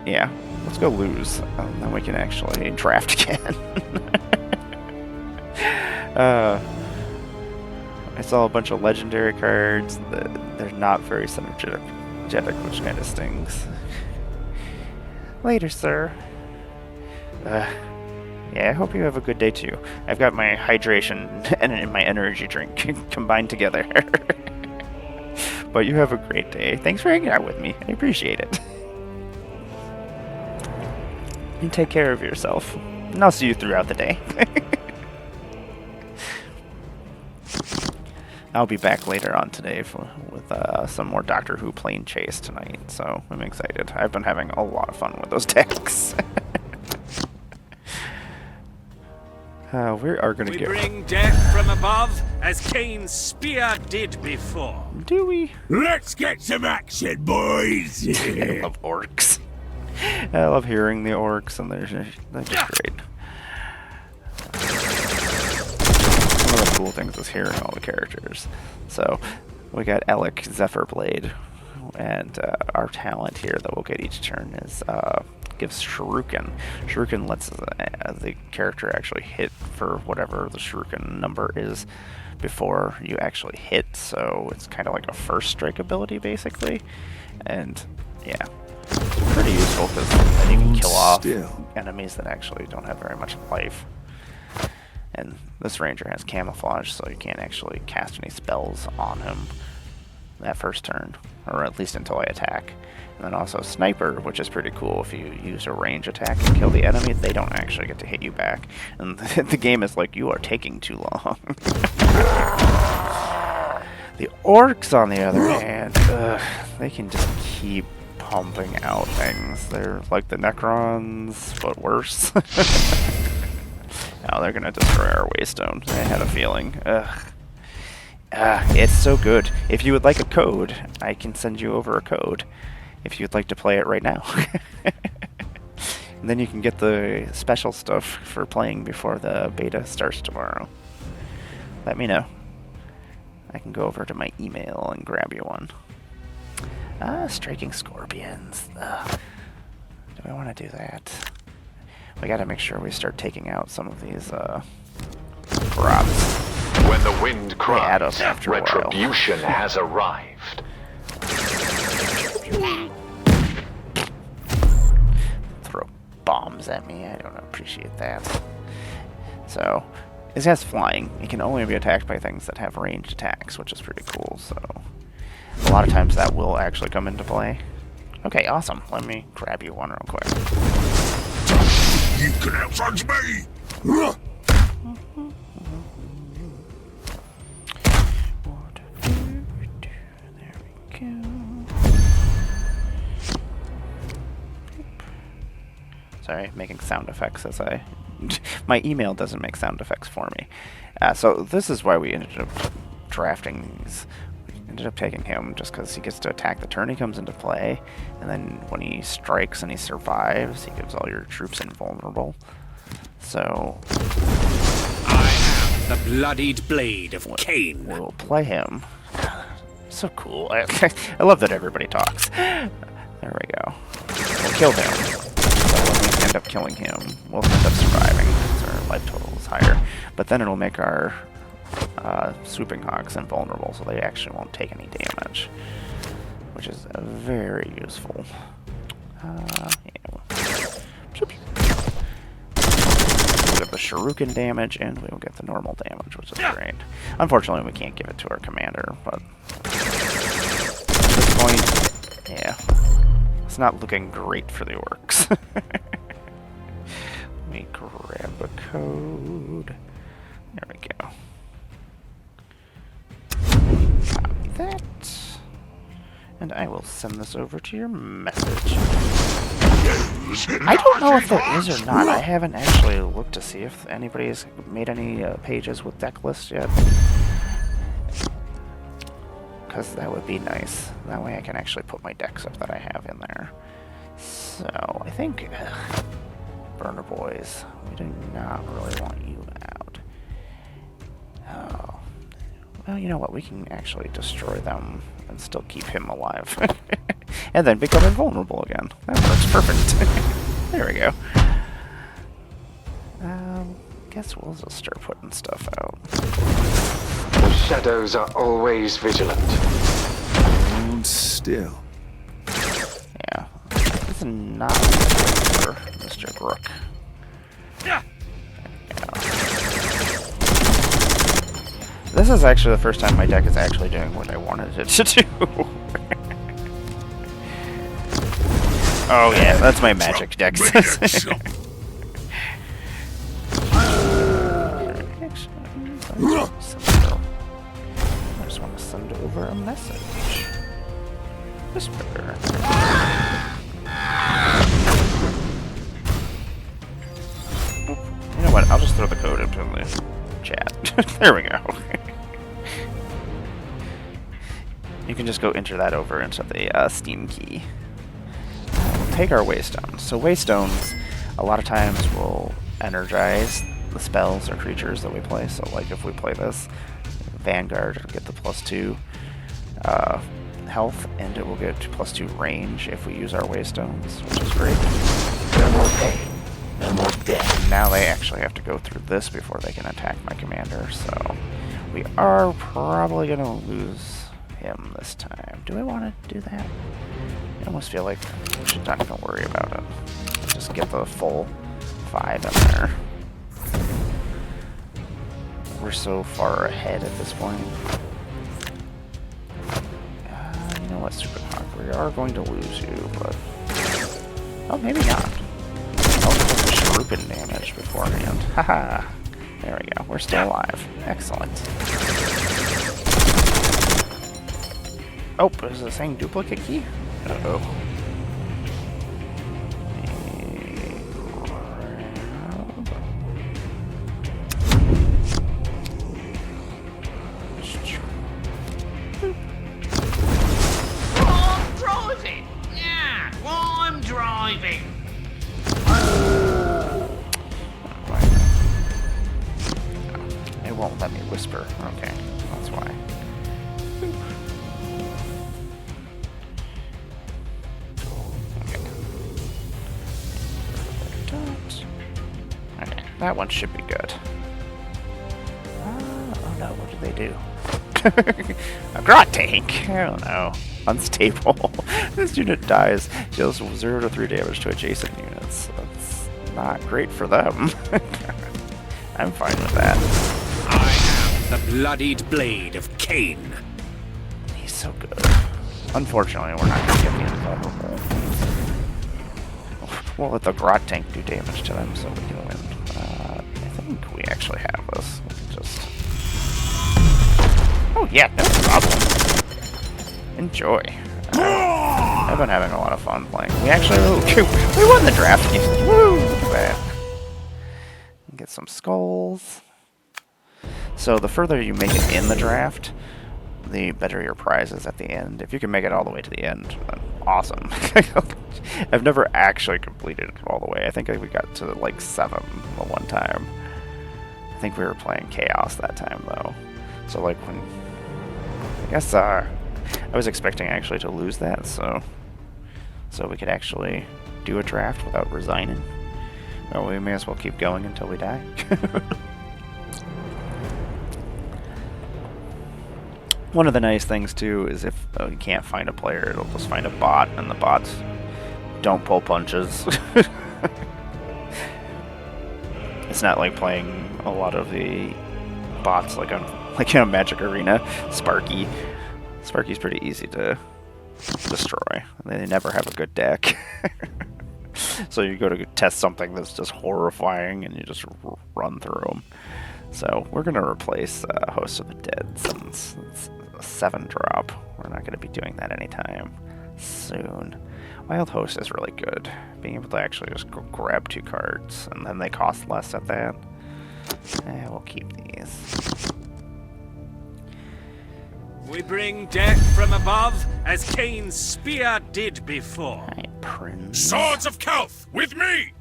yeah, let's go lose, and then we can actually draft again. I saw a bunch of legendary cards. They're not very synergetic, which kind of stings. Later, sir. Yeah, I hope you have a good day too. I've got my hydration and my energy drink combined together. But you have a great day. Thanks for hanging out with me. I appreciate it. And take care of yourself. And I'll see you throughout the day. I'll be back later on today with some more Doctor Who plane chase tonight, so I'm excited. I've been having a lot of fun with those decks. We are going to get... We bring death from above, as Cain's spear did before. Do we? Let's get some action, boys! I love orcs. I love hearing the orcs, and they're just great. One of the cool things is hearing all the characters. So, we got Alec Zephyrblade, and our talent here that we'll get each turn is... gives Shuriken. Shuriken lets the character actually hit for whatever the Shuriken number is before you actually hit, so it's kind of like a first strike ability, basically. And, yeah, pretty useful, because then you can kill off enemies that actually don't have very much life. And this ranger has camouflage, so you can't actually cast any spells on him that first turn, or at least until I attack. And then also Sniper, which is pretty cool. If you use a range attack and kill the enemy, they don't actually get to hit you back. And the game is like, you are taking too long. The orcs, on the other hand, they can just keep pumping out things. They're like the Necrons, but worse. Now they're going to destroy our Waystone. I had a feeling. It's so good. If you would like a code, I can send you over a code. If you'd like to play it right now. And then you can get the special stuff for playing before the beta starts tomorrow. Let me know. I can go over to my email and grab you one. Striking Scorpions. Do I want to do that? We gotta make sure we start taking out some of these props. When the wind cries, after retribution has arrived. Throw bombs at me. I don't appreciate that. So, this has flying. It can only be attacked by things that have ranged attacks, which is pretty cool. So, a lot of times that will actually come into play. Okay, awesome. Let me grab you one real quick. You can outrun me! There we go. Sorry, making sound effects as I... My email doesn't make sound effects for me. So this is why we ended up drafting these. We ended up taking him just because he gets to attack the turn he comes into play, and then when he strikes and he survives, he gives all your troops invulnerable. So... I am the bloodied blade of Cain. We'll play him. So cool. I love that everybody talks. There we go. We'll kill him. So when we can end up killing him, we'll end up surviving because our life total is higher. But then it'll make our swooping hogs invulnerable, so they actually won't take any damage, which is very useful. We'll get the shuriken damage, and we will get the normal damage, which is great. Unfortunately, we can't give it to our commander, but at this point, yeah, it's not looking great for the orcs. Let me grab a code. There we go. Copy that. And I will send this over to your message. I don't know if there is or not. I haven't actually looked to see if anybody's made any pages with deck lists yet. Because that would be nice. That way I can actually put my decks up that I have in there. So, I think... Burner Boys, we do not really want you out. Oh. Well, you know what? We can actually destroy them and still keep him alive. And then become invulnerable again. That works perfect. There we go. Guess we'll just start putting stuff out. The shadows are always vigilant. Hold still. Yeah. This is not for Mr. Grook. Yeah. This is actually the first time my deck is actually doing what I wanted it to do. Oh yeah, that's my magic deck. I just want to send over a message. Whisper. You know what? I'll just throw the code into the chat. There we go. You can just go enter that over into the Steam key. We'll take our Waystones. So Waystones, a lot of times, will energize the spells or creatures that we play. So like if we play this, Vanguard will get the +2 health, and it will get +2 range if we use our Waystones, which is great. No more pain. No more death. Now they actually have to go through this before they can attack my commander, so we are probably going to lose him this time. Do I want to do that? I almost feel like we should not even worry about it. Just get the full 5 in there. We're so far ahead at this point. You know what, Super Hawk? We are going to lose you, but... Oh, maybe not. Oh, get the shuriken damage beforehand. Haha! There we go. We're still alive. Excellent. Oh, is it saying duplicate key? Uh-oh. I'm driving! Yeah, I'm driving! It won't let me whisper. Okay, that's why. Okay, that one should be good. Oh no, what do they do? A grot tank! I don't know. Unstable. This unit dies, deals 0 to 3 damage to adjacent units. That's not great for them. I'm fine with that. I am the bloodied blade of Cain. He's so good. Unfortunately, we're not going to get the invulnerable. We'll let the grot tank do damage to them so we can win. I think we actually have this. We can just... Oh yeah, no problem. Enjoy. I've been having a lot of fun playing. We actually... we won the draft. Woo! Look at that. Get some skulls. So the further you make it in the draft, the better your prize is at the end. If you can make it all the way to the end, then awesome. I've never actually completed it all the way. I think we got to like 7 the one time. I think we were playing Chaos that time though. So like when... I guess I was expecting actually to lose that, so we could actually do a draft without resigning. Well, we may as well keep going until we die. One of the nice things, too, is if you can't find a player, it'll just find a bot, and the bots don't pull punches. It's not like playing a lot of the bots like in a Magic Arena. Sparky's pretty easy to destroy. They never have a good deck. So you go to test something that's just horrifying, and you just run through them. So we're going to replace Host of the Dead since it's a 7-drop. We're not going to be doing that anytime soon. Wild Host is really good. Being able to actually just grab 2 cards, and then they cost less at that. We'll keep these. We bring death from above, as Cain's spear did before. Hi, Prince. Swords of Kelth, with me!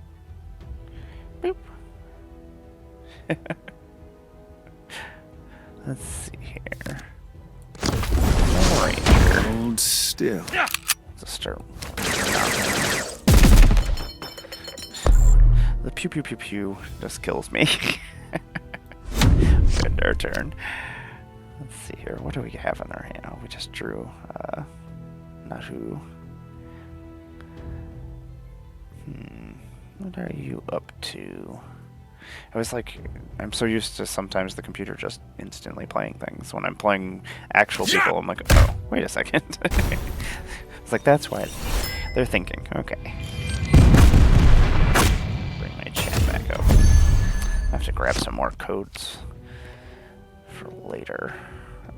Boop. Let's see here. Ranger. Hold still. Let's start. The pew pew pew pew just kills me. Good, our turn. Let's see here. What do we have in our hand? Oh, we just drew Nahu. What are you up to? I was like, I'm so used to sometimes the computer just instantly playing things. When I'm playing actual people, I'm like, oh, wait a second. It's like, that's why they're thinking. Okay. Bring my chat back up. I have to grab some more codes for later.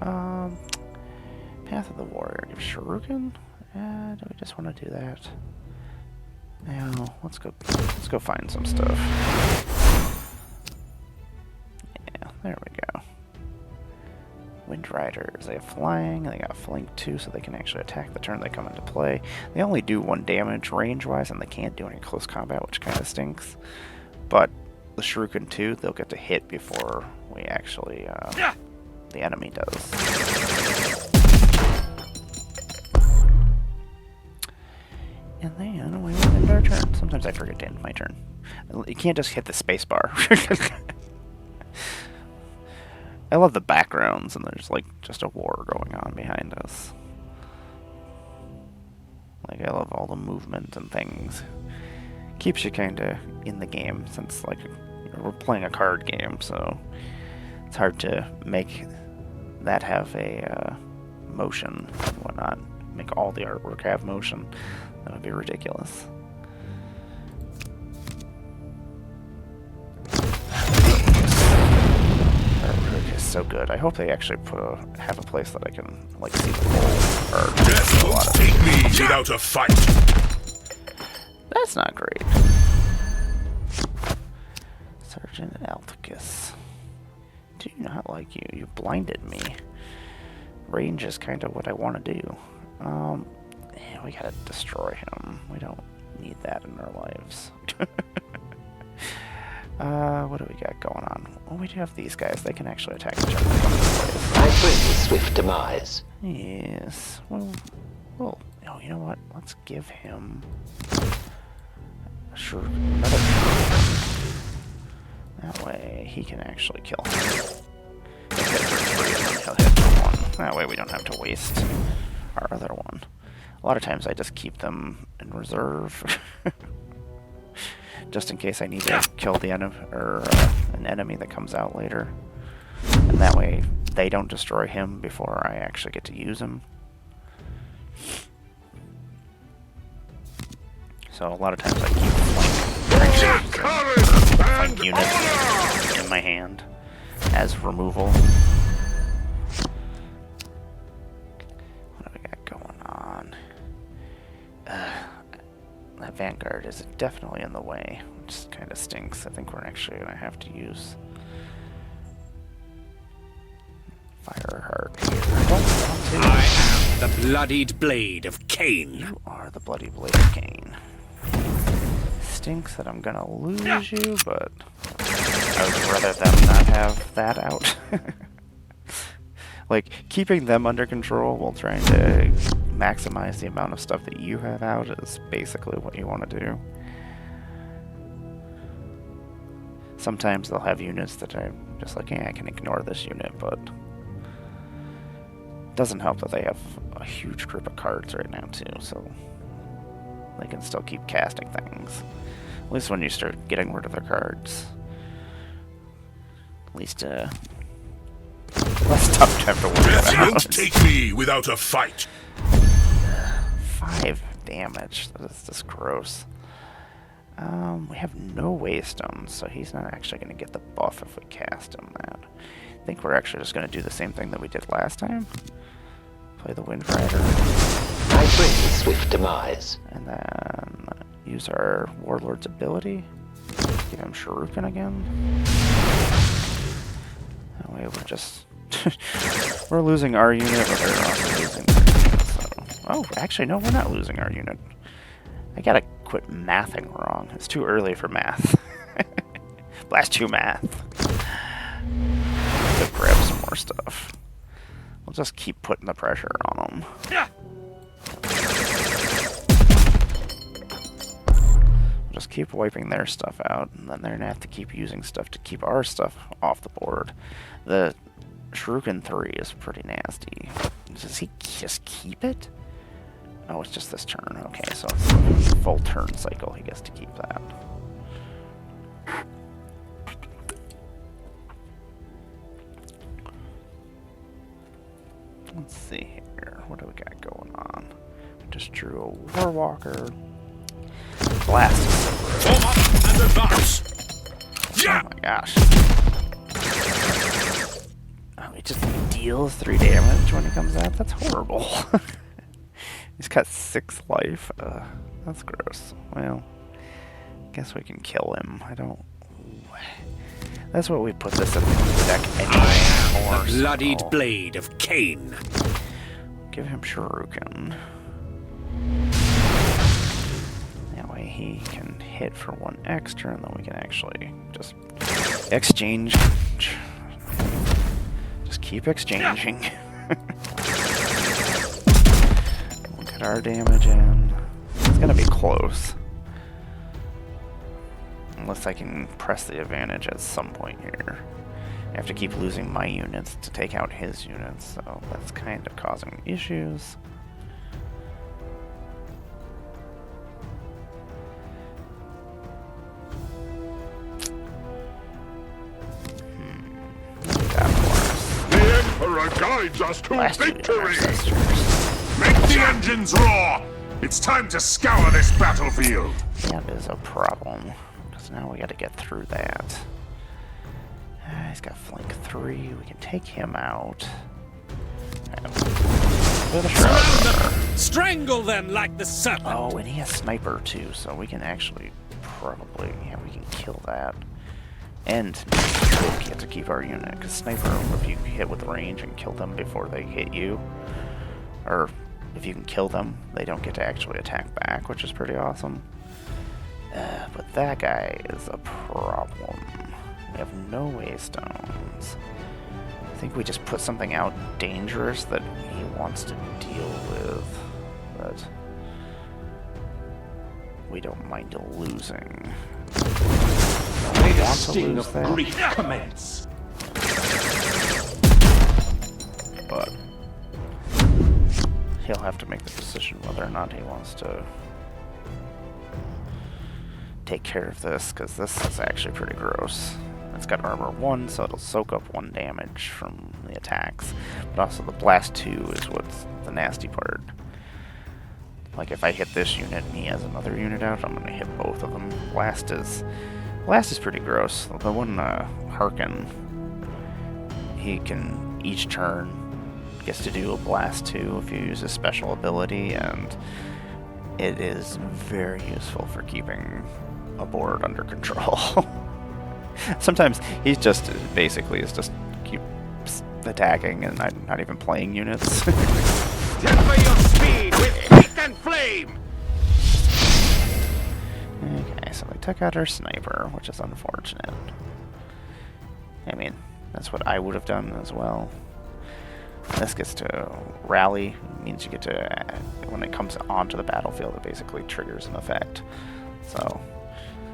Path of the Warrior. Shuriken? Do we just want to do that? No, let's go find some stuff. Yeah, there we go. Wind Riders, they have flying, they got flank too, so they can actually attack the turn they come into play. They only do 1 damage range-wise, and they can't do any close combat, which kind of stinks. But the Shuriken too, they'll get to hit before we actually, the enemy does. And then we will end our turn. Sometimes I forget to end my turn. You can't just hit the space bar. I love the backgrounds, and there's like just a war going on behind us. Like, I love all the movement and things. Keeps you kind of in the game, since like we're playing a card game, so it's hard to make that have a motion and whatnot. Make all the artwork have motion. That would be ridiculous. Artwork is so good. I hope they actually have a place that I can like see the whole art. Death won't take me without a fight. That's not great. Sergeant Alticus. Do not like you. You blinded me. Range is kind of what I want to do. Yeah, we gotta destroy him. We don't need that in our lives. What do we got going on? Well, we do have these guys. They can actually attack the turn. I bring the swift demise. Yes. Well, oh, you know what? Let's give him another. That way he can actually kill him. He'll hit for 3 and then he'll hit for 1. That way we don't have to waste our other one. A lot of times I just keep them in reserve. Just in case I need to kill the enemy or an enemy that comes out later. And that way they don't destroy him before I actually get to use him. So a lot of times I keep flank units in my hand as removal. What do we got going on? That Vanguard is definitely in the way, which kind of stinks. I think we're actually going to have to use Fireheart here. I am the bloodied blade of Cain. You are the bloody blade of Cain. Stinks that I'm going to lose you, but I would rather them not have that out. Like, keeping them under control while trying to maximize the amount of stuff that you have out is basically what you want to do. Sometimes they'll have units that I'm just like, yeah, I can ignore this unit, but it doesn't help that they have a huge group of cards right now too, so they can still keep casting things. At least when you start getting rid of their cards. At least, less stuff to have to worry Death about. won't take me without a fight. 5 damage. That is just gross. We have no Waystone, so he's not actually going to get the buff if we cast him that. I think we're actually just going to do the same thing that we did last time. Play the Wind Rider. I bring the swift demise. And then use our Warlord's ability. Give him Shuriken again. That way we're just... we're losing our unit, but they're also losing their unit, so... Oh, actually, no, we're not losing our unit. I gotta quit mathing wrong. It's too early for math. Blast 2 math. Let's go grab some more stuff. We'll just keep putting the pressure on them. We'll just keep wiping their stuff out, and then they're gonna have to keep using stuff to keep our stuff off the board. The Shuriken 3 is pretty nasty. Does he just keep it? Oh, it's just this turn. Okay, so it's a full turn cycle. He gets to keep that. Let's see here. What do we got going on? We just drew a Warwalker. Blast. Form up and advance. Oh my gosh. Oh, he just deals 3 damage when he comes out? That's horrible. He's got 6 life. That's gross. Well, guess we can kill him. I don't... That's what we put this in the deck anyway. The bloodied blade of Cain. Give him Shuriken. That way he can hit for 1 extra, and then we can actually just exchange. Just keep exchanging. We'll get our damage in. It's gonna be close. Unless I can press the advantage at some point here. I have to keep losing my units to take out his units, so that's kind of causing issues. What do we got for us? The Emperor guides us to Last two victory! ancestors. Make the engines roar. It's time to scour this battlefield. That is a problem. Because now we got to get through that. He's got flank 3. We can take him out. Strangle them like the serpent. Oh, and he has sniper too, so we can actually probably, yeah, we can kill that. And we get to keep our unit, because sniper, if you hit with range and kill them before they hit you, or if you can kill them, they don't get to actually attack back, which is pretty awesome. But that guy is a problem. We have no Waystones. I think we just put something out dangerous that he wants to deal with, but we don't mind losing. May the sting of grief Commence. But he'll have to make the decision whether or not he wants to take care of this, because this is actually pretty gross. It's got armor 1, so it'll soak up 1 damage from the attacks. But also the blast 2 is what's the nasty part. Like if I hit this unit and he has another unit out, I'm gonna hit both of them. Blast is pretty gross. The one Harkin, he can each turn gets to do a blast 2 if you use a special ability, and it is very useful for keeping a board under control. Sometimes he's just basically is just keeps attacking and not even playing units. Temper your speed with heat and flame. Okay, so they took out our sniper, which is unfortunate. I mean, that's what I would have done as well. This gets to rally, it means you get to, when it comes onto the battlefield, it basically triggers an effect. So,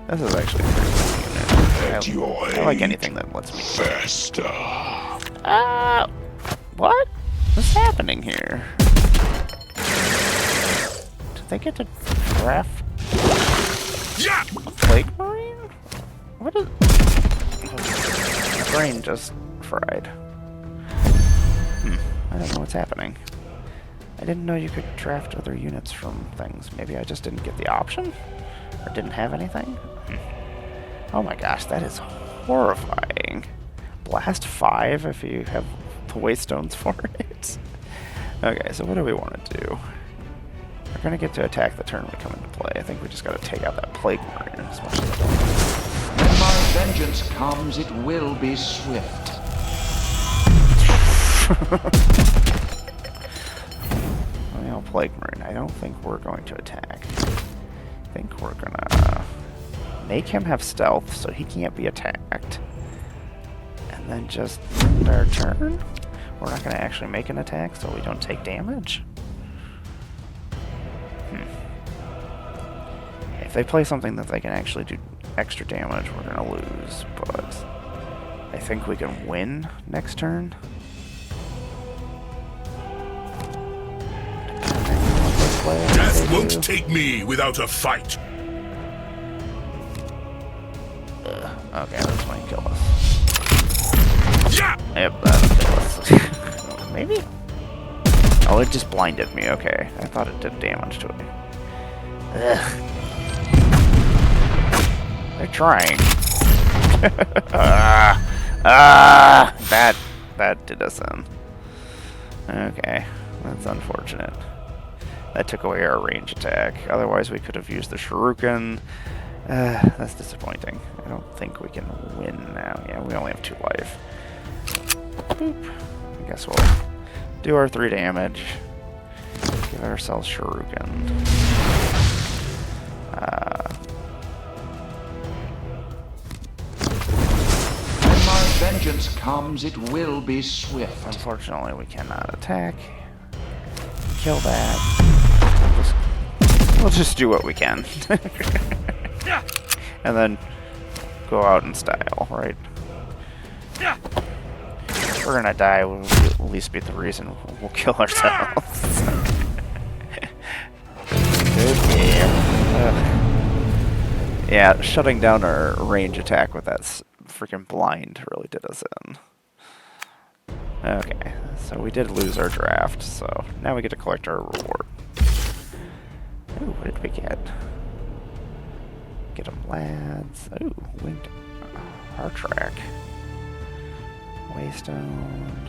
this is actually a pretty good unit. It I like anything that lets me. Faster. What? What's happening here? Did they get to draft Yeah! a Plague Marine? What is... My brain just fried. I don't know what's happening. I didn't know you could draft other units from things. Maybe I just didn't get the option? Or didn't have anything? Oh my gosh, that is horrifying. Blast 5 if you have the waystones for it. Okay, so what do we want to do? We're going to get to attack the turn we come into play. I think we just got to take out that Plague Marine as much as I don't. When my vengeance comes, it will be swift. You know, Plague Marine, I don't think we're going to attack. I think we're going to make him have stealth so he can't be attacked. And then just end our turn. We're not going to actually make an attack so we don't take damage. If they play something that they can actually do extra damage, we're going to lose. But I think we can win next turn. Death won't take me without a fight. Okay, that's going to kill us. Yeah! Yep, that'll kill us. Maybe? Oh, it just blinded me. Okay, I thought it did damage to it. Ugh. They're trying. That did us in. Okay, that's unfortunate. That took away our range attack. Otherwise, we could have used the Shuriken. That's disappointing. I don't think we can win now. Yeah, we only have 2 life. Boop. I guess we'll do our 3 damage. Give ourselves Shuriken. When my vengeance comes, it will be swift. Unfortunately, we cannot attack. Kill that. We'll just do what we can. And then go out in style, right? If we're gonna die, we'll at least be the reason we'll kill ourselves. Good game. Yeah, shutting down our range attack with that freaking blind really did us in. Okay, so we did lose our draft, so now we get to collect our reward. Ooh, what did we get? Get them lads. Ooh, winged our track. Waystone.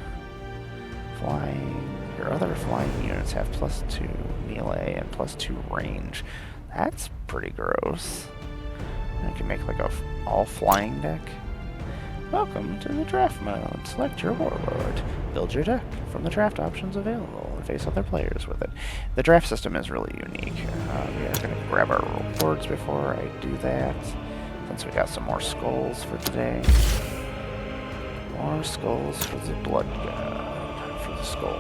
Flying. Your other flying units have +2 melee and +2 range. That's pretty gross. I can make like a all flying deck. Welcome to the draft mode. Select your warlord. Build your deck from the draft options available and face other players with it. The draft system is really unique. We are going to grab our rewards before I do that, since we got some more skulls for today. More skulls for the blood god, for the skull.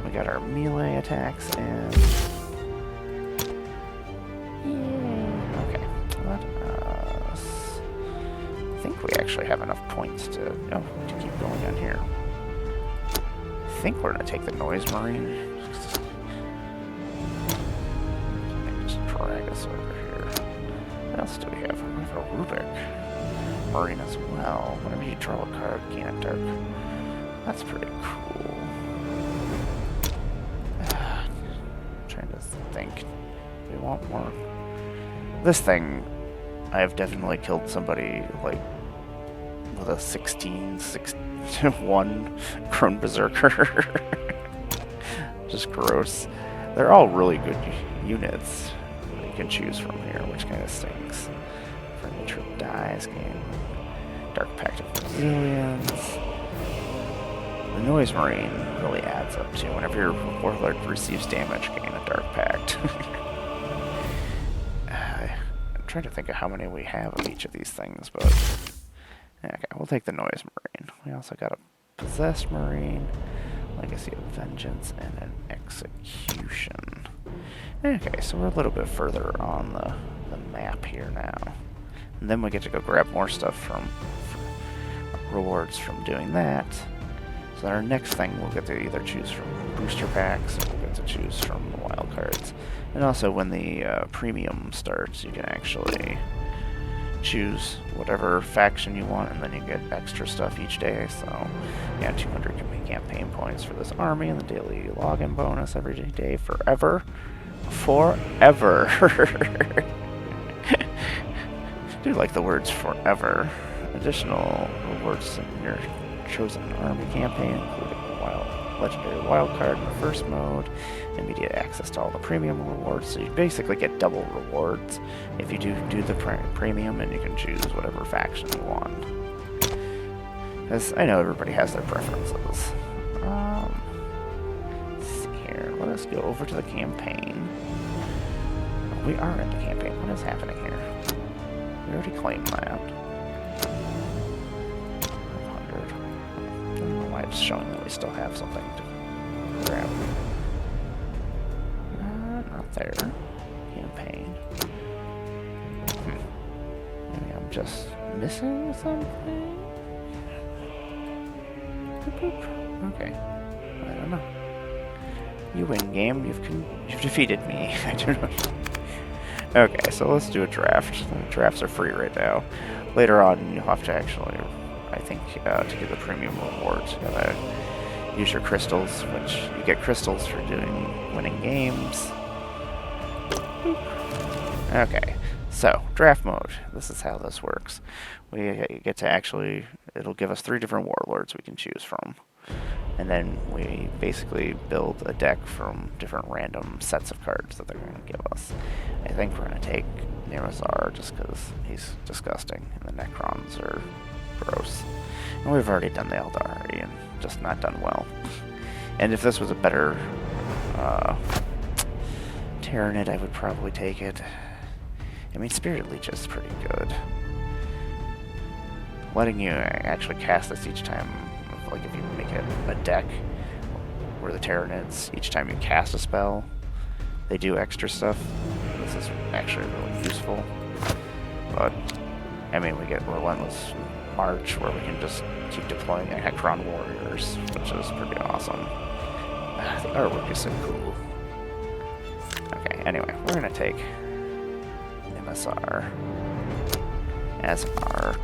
We got our melee attacks and... yeah, okay. Let us... I think we actually have enough points to keep going on here. I think we're going to take the Noise Marine. Maybe just drag us over here. What else do we have? We have a Rubik Marine as well. Whenever you draw a card, gain a dark. That's pretty cool. I'm trying to think. Do we want more? This thing, I have definitely killed somebody like with a 16-1 Crone Berserker. Just gross. They're all really good units that you can choose from here, which kind of stinks. Furniture dies, gain Dark Pact of Resilience. The Noise Marine really adds up to whenever your warlord receives damage, gain a Dark Pact. I'm trying to think of how many we have of each of these things, but okay, we'll take the Noise Marine. We also got a Possessed Marine, Legacy of Vengeance, and an Execution. Okay, so we're a little bit further on the map here now. And then we get to go grab more stuff from rewards from doing that. So our next thing we'll get to either choose from booster packs, or we'll get to choose from the wild cards. And also when the premium starts, you can actually choose whatever faction you want, and then you get extra stuff each day. So yeah, 200 campaign points for this army, and the daily login bonus every day forever. Forever. I do like the words forever. Additional rewards in your chosen army campaign, including a legendary wild card in the first mode, immediate access to all the premium rewards. So you basically get double rewards if you do the premium, and you can choose whatever faction you want. Because I know everybody has their preferences. Let's see here. Let us go over to the campaign. We are in the campaign. What is happening here? We already claimed that. 500. I don't know why it's showing that we still have something to grab. Not there. Campaign. Maybe I'm just missing something? Okay. I don't know. You win, game. You've defeated me. I don't know. Okay, so let's do a draft. The drafts are free right now. Later on, you'll have to actually, I think, to get the premium rewards, you gotta use your crystals, which you get crystals for winning games. Okay, so draft mode. This is how this works. We get to actually, it'll give us 3 different warlords we can choose from. And then we basically build a deck from different random sets of cards that they're going to give us. I think we're going to take Nerazar just because he's disgusting, and the Necrons are gross. And we've already done the Eldari and just not done well. And if this was a better Tyranid, I would probably take it. I mean, Spirit Leech is pretty good. Letting you actually cast this each time, like if you make it a deck where the Tyranids, each time you cast a spell, they do extra stuff. This is actually really useful. But, I mean, we get Relentless March where we can just keep deploying Necron Warriors, which is pretty awesome. The artwork is so cool. Okay, anyway, we're going to take MSR as our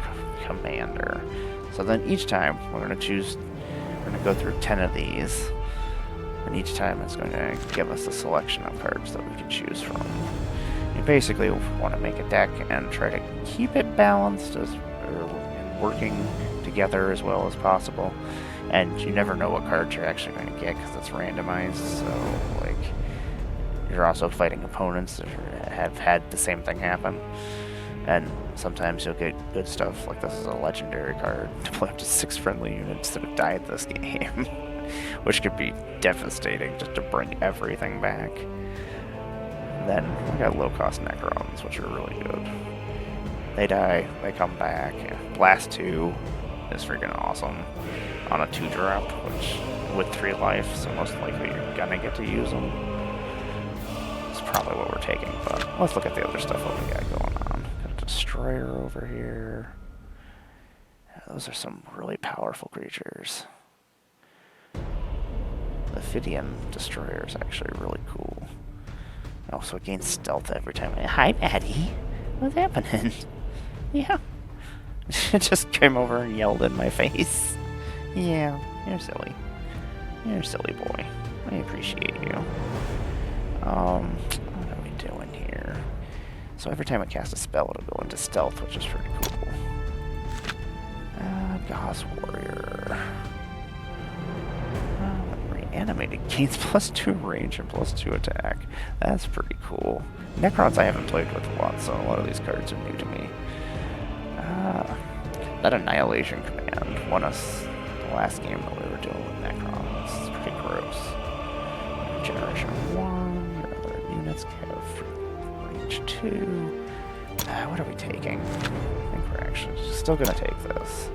commander. So then each time we're going to go through 10 of these, and each time it's going to give us a selection of cards that we can choose from. You basically want to make a deck and try to keep it balanced and working together as well as possible. And you never know what cards you're actually going to get because it's randomized. So, like, you're also fighting opponents that have had the same thing happen. And sometimes you'll get good stuff, like this is a legendary card. Deploy up to 6 friendly units that have died this game. Which could be devastating just to bring everything back. Then we got low-cost Necrons, which are really good. They die, they come back. Blast 2 is freaking awesome. On a 2-drop, which with 3 life, so most likely you're gonna get to use them. That's probably what we're taking, but let's look at the other stuff what we got going on. Got a Destroyer over here. Yeah, those are some really powerful creatures. The Phidian Destroyer is actually really cool. Also, it gains stealth every time. Hi, Maddie. What's happening? Yeah. It just came over and yelled in my face. Yeah, you're silly. You're a silly boy. I appreciate you. What are we doing here? So every time I cast a spell, it'll go into stealth, which is pretty cool. Gauss Warrior. Reanimated gains +2 range and +2 attack. That's pretty cool. Necrons I haven't played with a lot, so a lot of these cards are new to me. That Annihilation command won us the last game that we were doing with Necrons. It's pretty gross. Generation 1, your other units have range 2. What are we taking? I think we're actually still gonna take this.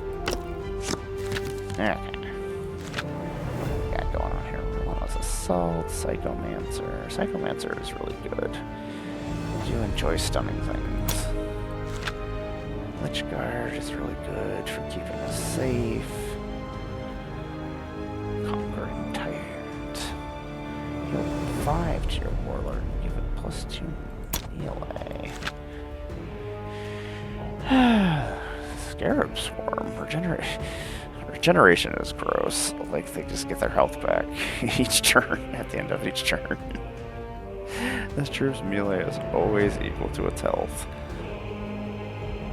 Okay. What do we got going on here? Relentless Assault, Psychomancer. Psychomancer is really good. I do enjoy stunning things. Lich Guard is really good for keeping us safe. Conquering Tyrant. Heal 5 to your Warlord and give it +2 melee. Scarab Swarm. Regeneration is gross. Like, they just get their health back each turn, at the end of each turn. This troop's melee is always equal to its health.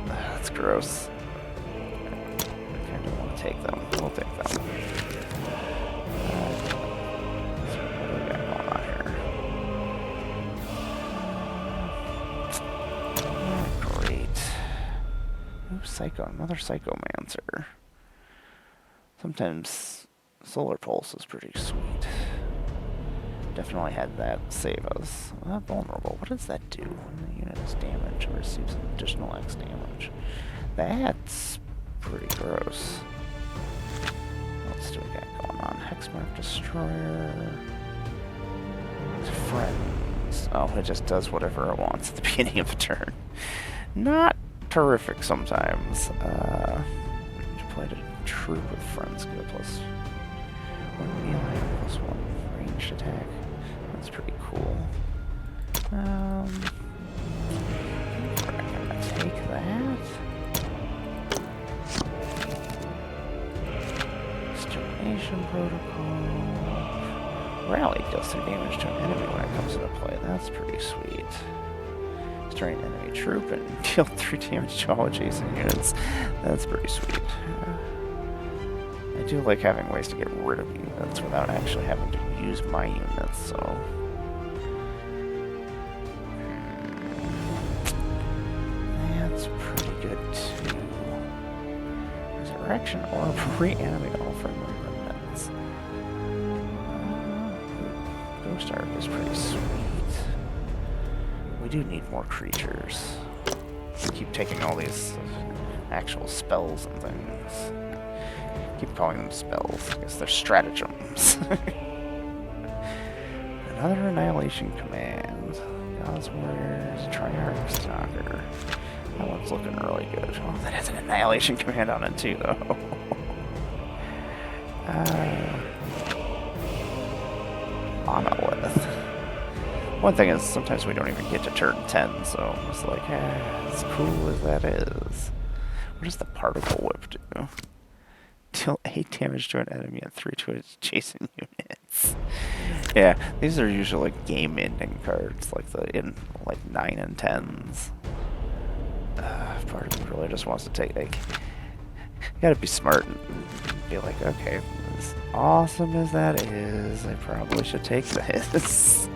That's gross. I kind of want to take them. We'll take them. So what do we got going on here? Great. Ooh, another Psychomancer. Sometimes Solar Pulse is pretty sweet. Definitely had that save us. Vulnerable. What does that do? When the unit is damaged or receives an additional X damage. That's pretty gross. What else do we got going on? Hexmark Destroyer. Friends. Oh, it just does whatever it wants at the beginning of the turn. Not terrific sometimes. Deployed a troop with friends. Get a +1 melee, +1 ranged attack. That's pretty cool. We're gonna take that. Extermination Protocol. Rally deals 3 damage to an enemy when it comes into play. That's pretty sweet. Destroy an enemy troop and deal 3 damage to all adjacent units. That's pretty sweet. I do like having ways to get rid of units without actually having to use my units, so... That's pretty good too. Resurrection or reanimate all friendly remnants. Ghost Arc is pretty sweet. We do need more creatures. We keep taking all these actual spells and things. Keep calling them spells. I guess they're stratagems. Another Annihilation Command. God's Warriors, Triarch Stalker. That one's looking really good. Oh, that has an Annihilation Command on it too, though. Monolith. One thing is, sometimes we don't even get to turn 10, so it's like, as cool as that is. What does the Particle Whip do? Deal 8 damage to an enemy and 3 to adjacent units. Yeah, these are usually like game-ending cards, like in 9 and 10s. Part of me really just wants to take, like, you gotta be smart and be like, okay, as awesome as that is, I probably should take this.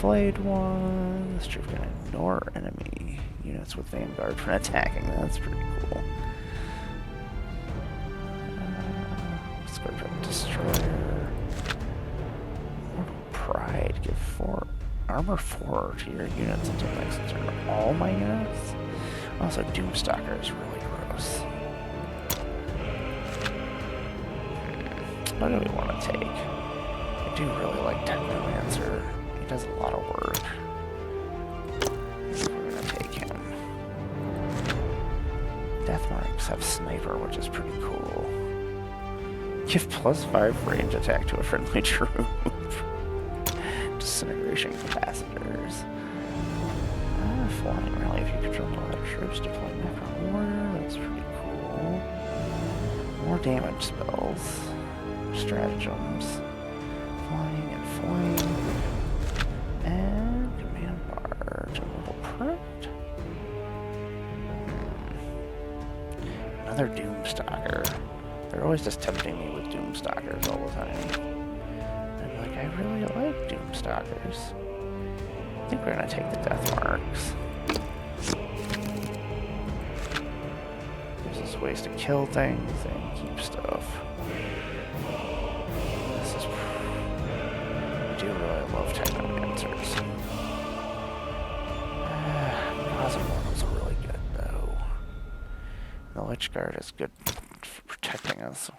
Flayed one. This troop can ignore enemy units with Vanguard for attacking. That's pretty cool. Scorpion Destroyer. Mortal Pride. Give 4 armor 4 to your units until next turn. All my units? Also, Doomstalker is really gross. What do we want to take? I do really like Technomancer. He does a lot of work. We're gonna take him. Deathmarks have Sniper, which is pretty cool. Give +5 range attack to a friendly troop. Disintegration Capacitors. Flying Rally. If you control no other troops, deploy Necron Warrior. That's pretty cool. More damage spells. Stratagems. Flying and flying. And Command Barge. Mortal Pride. Another Doomstalker. They're always just tempting me with Doomstalkers all the time. I'm like, I really like Doomstalkers. I think we're gonna take the Deathmarks. Gives us ways to kill things and keep stuff. This is... I do really love Technomancers. Immortals are really good, though. The Lich Guard is good for protecting us. A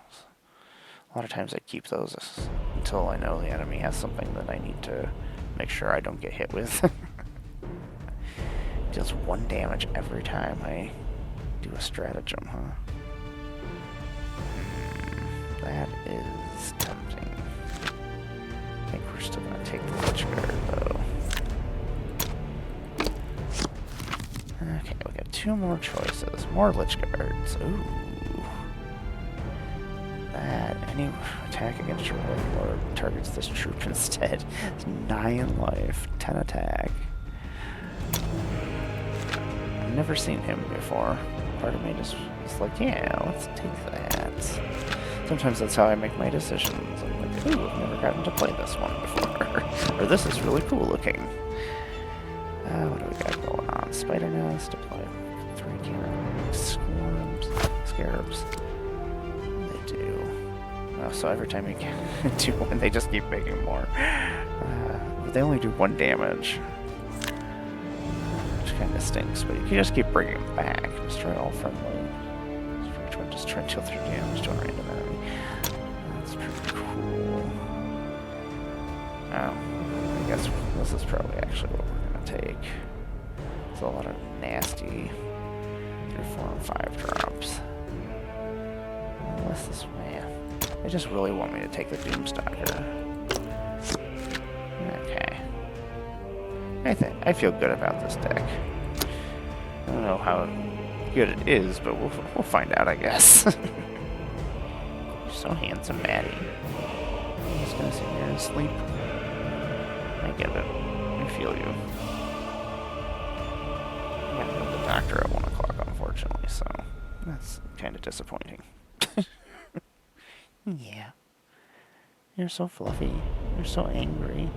lot of times I keep those until I know the enemy has something that I need to make sure I don't get hit with. Deals 1 damage every time I do a stratagem, huh? That is tempting. I think we're still gonna take the Lich Guard, though. Okay, we got 2 more choices. More Lich Guards. Ooh. That, any attack against your Warlord targets this troop instead. It's 9 life, 10 attack. I've never seen him before. Part of me just is like, yeah, let's take that. Sometimes that's how I make my decisions. I'm like, ooh, I've never gotten to play this one before. Or this is really cool looking. What do we got going on? Spider Nest, apply 3 camera scarabs. They do. Oh, so every time you do one, they just keep making more. But they only do 1 damage. Which kind of stinks, but you can just keep bringing them back. Destroy all friendly. Just try to deal 3 damage to a random enemy. That's pretty cool. Oh, I guess this is probably actually what we're gonna take. It's a lot of nasty 3, 4, and 5 drops. Unless this man, they just really want me to take the Doomstalker. Okay. I feel good about this deck. I don't know how good it is, but we'll find out, I guess. You're so handsome, Maddie. I'm just gonna sit here and sleep. I get it. I feel you. I gotta go to the doctor at 1 o'clock, unfortunately, so that's kind of disappointing. Yeah. You're so fluffy. You're so angry.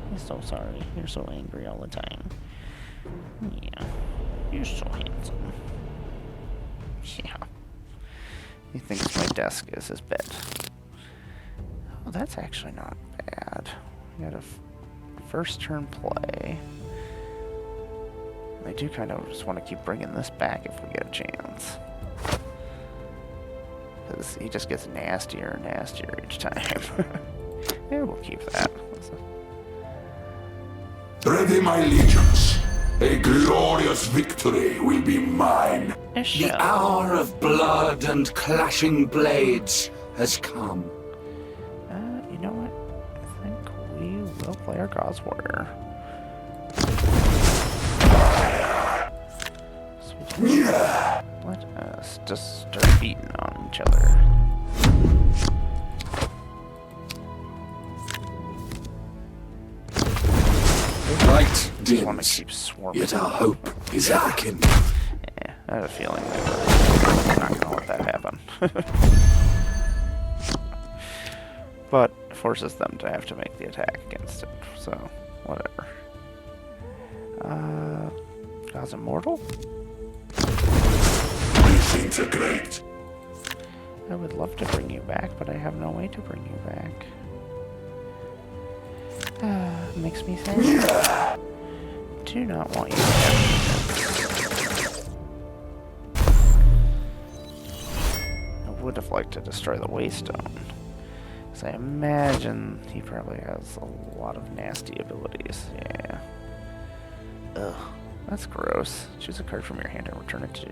I'm so sorry. You're so angry all the time. Yeah. You're so handsome. Yeah. He thinks my desk is his bed. Oh, that's actually not bad. We got a first turn play. I do kind of just want to keep bringing this back if we get a chance. Because he just gets nastier and nastier each time. Yeah, we'll keep that. Ready, my legions. A glorious victory will be mine. The hour of blood and clashing blades has come. You know what? I think we will play our God's Warrior. Let us just start beating on each other. Light I want to dims, keep swarming. yet our hope is ever kindled. Yeah, I have a feeling they're not going to let that happen. But it forces them to have to make the attack against it, so whatever. God's Immortal? Disintegrate. I would love to bring you back, but I have no way to bring you back. Makes me sad. Do not want you to have. I would have liked to destroy the Waystone. Because I imagine he probably has a lot of nasty abilities. Yeah. Ugh. That's gross. Choose a card from your hand and return it to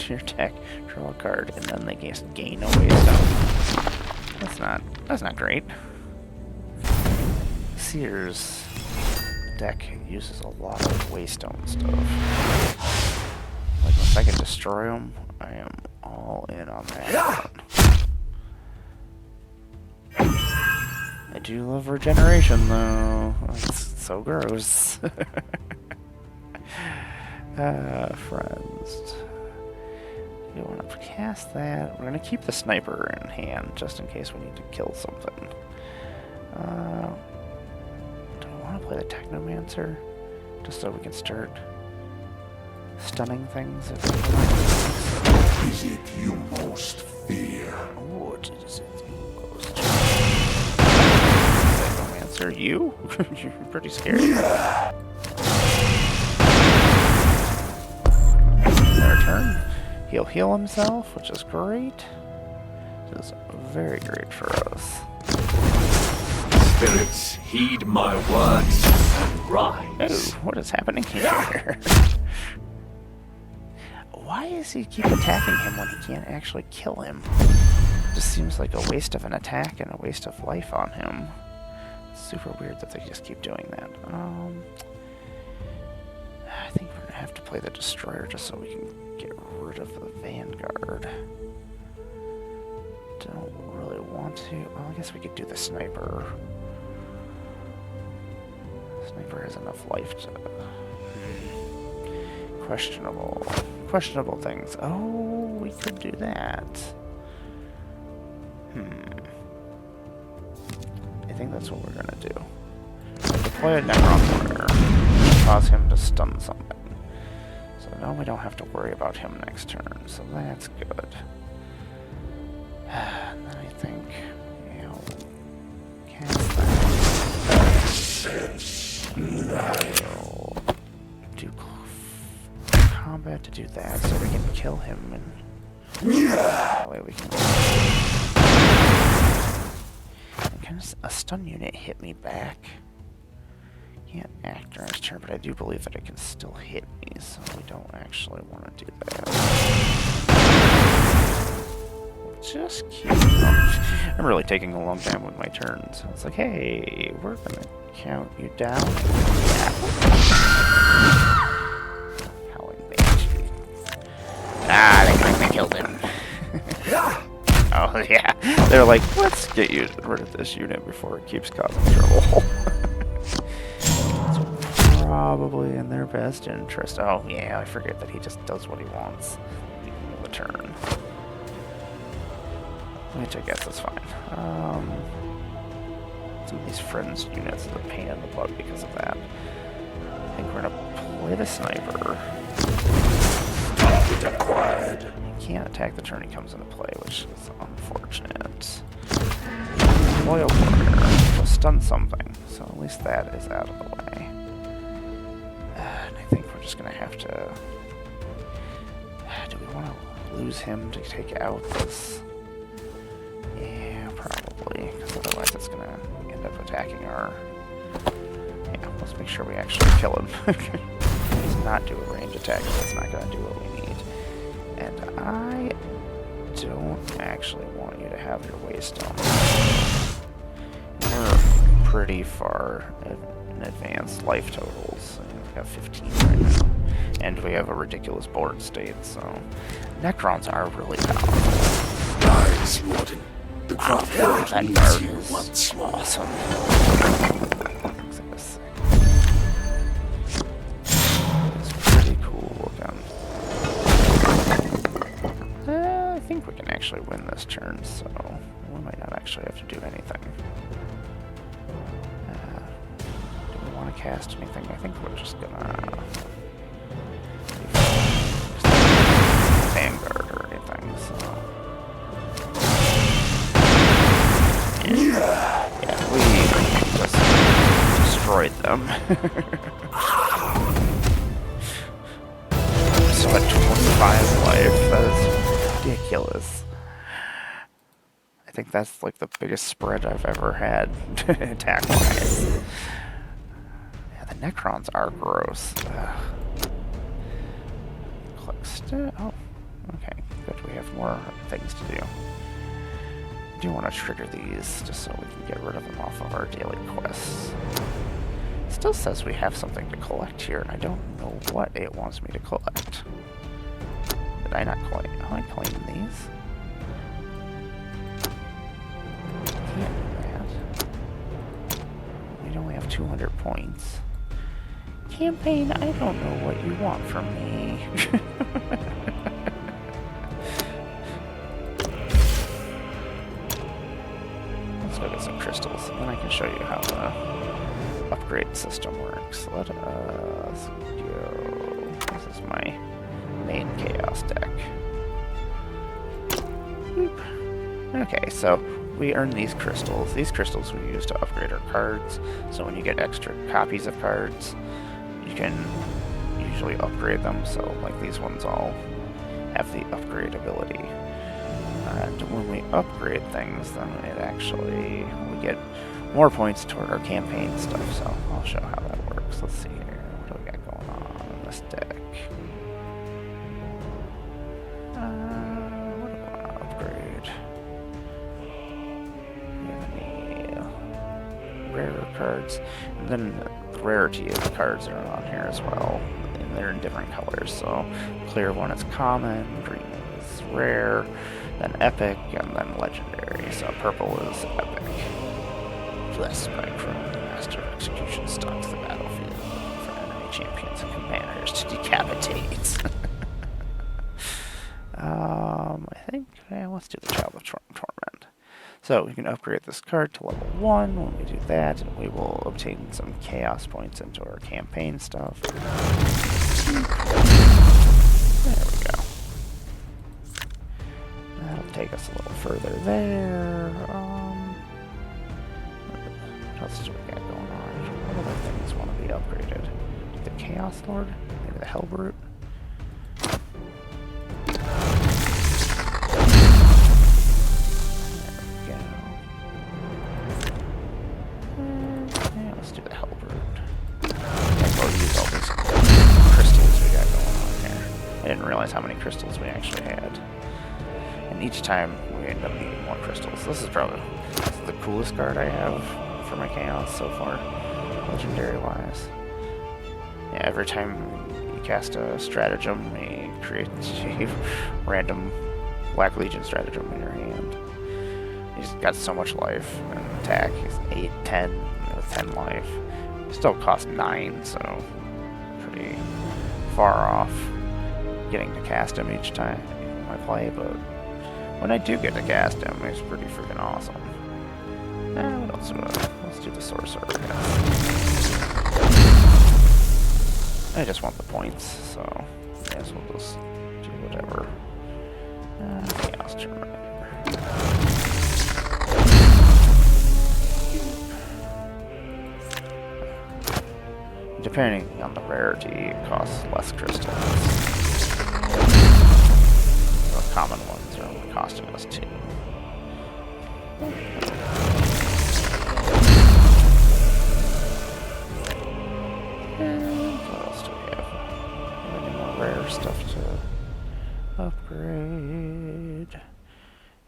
your deck. Draw a card, and then they gain a Waystone. That's not great. Sears deck uses a lot of Waystone stuff. Like, if I can destroy them, I am all in on that one. I do love regeneration, though. It's so gross. Friends. We want to cast that. We're going to keep the sniper in hand, just in case we need to kill something. Do I want to play the Technomancer? Just so we can start stunning things? What is it you most fear? What is it you most Technomancer? You? You're pretty scary. Their turn. He'll heal himself, which is great. This is very great for us. Spirits, heed my words and rise. Oh, what is happening here? Why does he keep attacking him when he can't actually kill him? Just seems like a waste of an attack and a waste of life on him. Super weird that they just keep doing that. I think we're gonna have to play the Destroyer just so we can get rid of the Vanguard. Don't really want to. Well, I guess we could do the Sniper. Sniper has enough life to... Questionable things. Oh, we could do that. I think that's what we're gonna do. Deploy a Necron Warrior. Cause him to stun something. So now we don't have to worry about him next turn. So that's good. And then I think, you know, cast that. We'll do combat to do that, so we can kill him, and that way we can. Can a stun unit hit me back? Can't act during his turn, but I do believe that it can still hit me, so we don't actually want to do that. Just keep I'm really taking a long time with my turns. So it's like, hey, we're gonna count you down. Howling Banshee. Ah, they finally killed him. Oh yeah, they're like, let's get you rid of this unit before it keeps causing trouble. It's probably in their best interest. Oh yeah, I forget that he just does what he wants. Even with the turn. Which I guess is fine. Some of these friends units is a pain in the butt because of that. I think we're gonna play the Sniper. Target acquired. He can't attack the turn he comes into play, which is unfortunate. Loyal Warrior will stun something, so at least that is out of the way. And I think we're just gonna have to... Do we want to lose him to take out this? Yeah, probably, because otherwise it's going to end up attacking our... Yeah, let's make sure we actually kill him. He's not do a range attack, so it's not going to do what we need. And I don't actually want you to have your waystone. We're pretty far in advanced life totals. We have 15 right now. And we have a ridiculous board state, so... Necrons are really powerful. Nice, Warden. The craft world That needs guard you is once more. awesome. It's pretty cool looking. I think we can actually win this turn, so we might not actually have to do anything. Do we want to cast anything? I think we're just gonna... Vanguard or anything, so... Yeah, we just destroyed them. So at 25 life, that is ridiculous. I think that's like the biggest spread I've ever had, attack-wise. Yeah, the Necrons are gross. Oh, okay, good, we have more things to do. I do want to trigger these just so we can get rid of them off of our daily quests. It still says we have something to collect here, and I don't know what it wants me to collect. Did I not claim? Oh, I claimed these. Can't do that. We only have 200 points. Campaign, I don't know what you want from me. Let's go get some crystals, and then I can show you how the upgrade system works. Let us go. This is my main chaos deck. Boop. Okay, so we earn these crystals. These crystals we use to upgrade our cards. So when you get extra copies of cards, you can usually upgrade them. So like these ones all have the upgrade ability. And when we upgrade things, then it actually, we get more points toward our campaign stuff. So I'll show how that works. Let's see here. What do we got going on in this deck? cards. And then the rarity of the cards are on here as well. And they're in different colors. So clear one is common, green is rare, then epic, and then legendary. So purple is epic. Blessed by Chrome, the master of execution stalks the battlefield for enemy champions and commanders to decapitate. I think, yeah, let's do the Child of Torment. So we can upgrade this card to level 1. When we do that, we will obtain some chaos points into our campaign stuff. There we go. That'll take us a little further there. What else do we got going on? What other things want to be upgraded? The Chaos Lord? Maybe the Hellbrute? Yeah, let's do the Hellbrute. Yeah, we'll use all these crystals we got going on here. I didn't realize how many crystals we actually had. And each time we end up needing more crystals. This is probably the coolest card I have for my chaos so far, legendary wise. Yeah, every time you cast a stratagem, it creates a random Black Legion stratagem in your hand. He's got so much life and attack. He's 8, 10 with 10 life. He still costs 9, so pretty far off getting to cast him each time I play, but when I do get to cast him, he's pretty freaking awesome. What else do we have? Let's do the Sorcerer, I guess. I just want the points, so I guess we'll just do whatever. Chaos Terminator. Depending on the rarity, it costs less crystals. The common ones are only costing us 2. And what else do we have? Any more rare stuff to upgrade?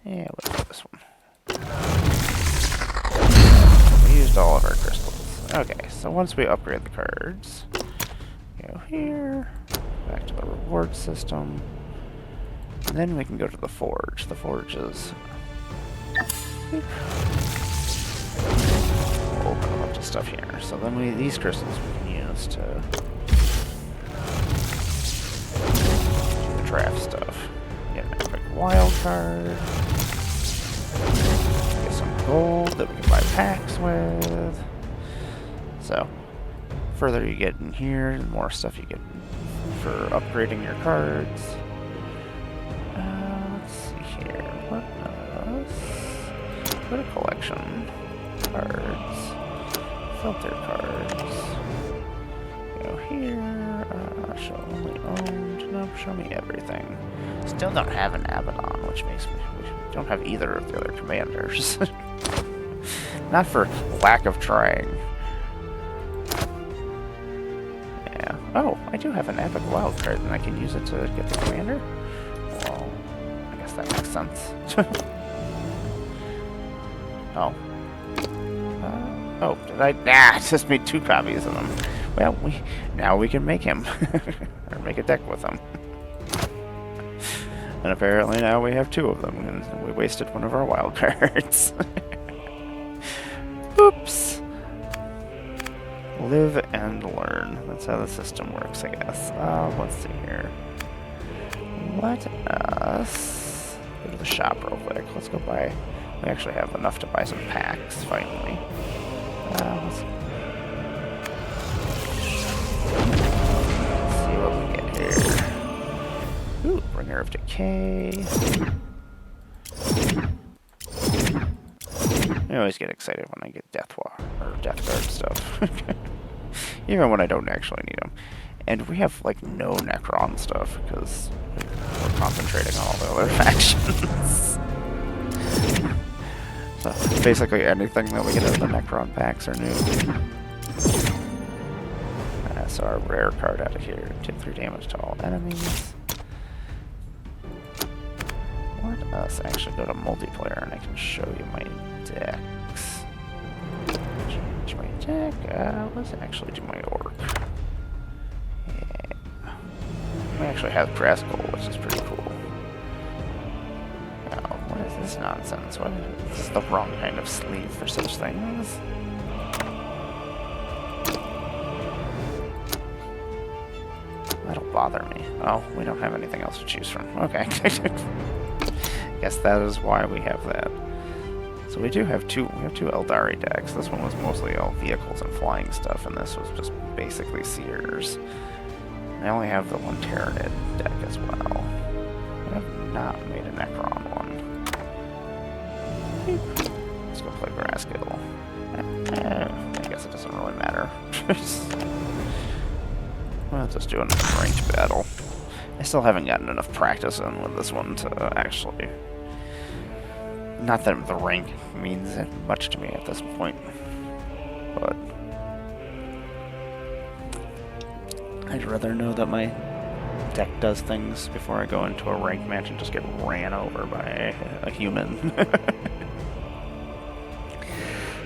Yeah, let's do this one. We used all of our crystals. Okay, so once we upgrade the cards, go here, back to the reward system, and then we can go to the Forge. The Forge is... We'll open a bunch of stuff here. So then these crystals we can use to do the draft stuff. Get an epic wild card. Get some gold that we can buy packs with. So, further you get in here, the more stuff you get for upgrading your cards. Let's see here. What else? Go to collection. Cards. Filter cards. Go here. Show only owned. Nope, show me everything. Still don't have an Abaddon, which makes me... We don't have either of the other commanders. Not for lack of trying. Oh, I do have an epic wild card, and I can use it to get the commander? Well, I guess that makes sense. Oh. Oh, did I? Nah, I just made 2 copies of him. Well, now we can make him. Or make a deck with him. And apparently now we have 2 of them, and we wasted one of our wild cards. Oops. Live and learn. That's how the system works, I guess. Let's see here. Let us go to the shop real quick. Let's go buy... We actually have enough to buy some packs, finally. Let's see what we get here. Ooh, Bringer of Decay. I always get excited when I get Death Guard stuff. Even when I don't actually need them. And we have, like, no Necron stuff, because we're concentrating on all the other factions. So, basically anything that we get out of the Necron packs are new. So our rare card out of here. Take 3 damage to all enemies. Let us actually go to multiplayer, and I can show you my decks. Change my attack. Let's actually do my orc. Yeah. I actually have grass gold, which is pretty cool. Oh, what is this nonsense? What is this? The wrong kind of sleeve for such things. That'll bother me. Oh, we don't have anything else to choose from. Okay. Guess that is why we have that. So we have two Eldari decks. This one was mostly all vehicles and flying stuff, and this was just basically Seers. I only have the one Tyranid deck as well. I have not made a Necron one. Let's go play Graskill. I guess it doesn't really matter. We'll just do a ranked battle. I still haven't gotten enough practice in with this one to actually... Not that the rank means much to me at this point, but... I'd rather know that my deck does things before I go into a ranked match and just get ran over by a human.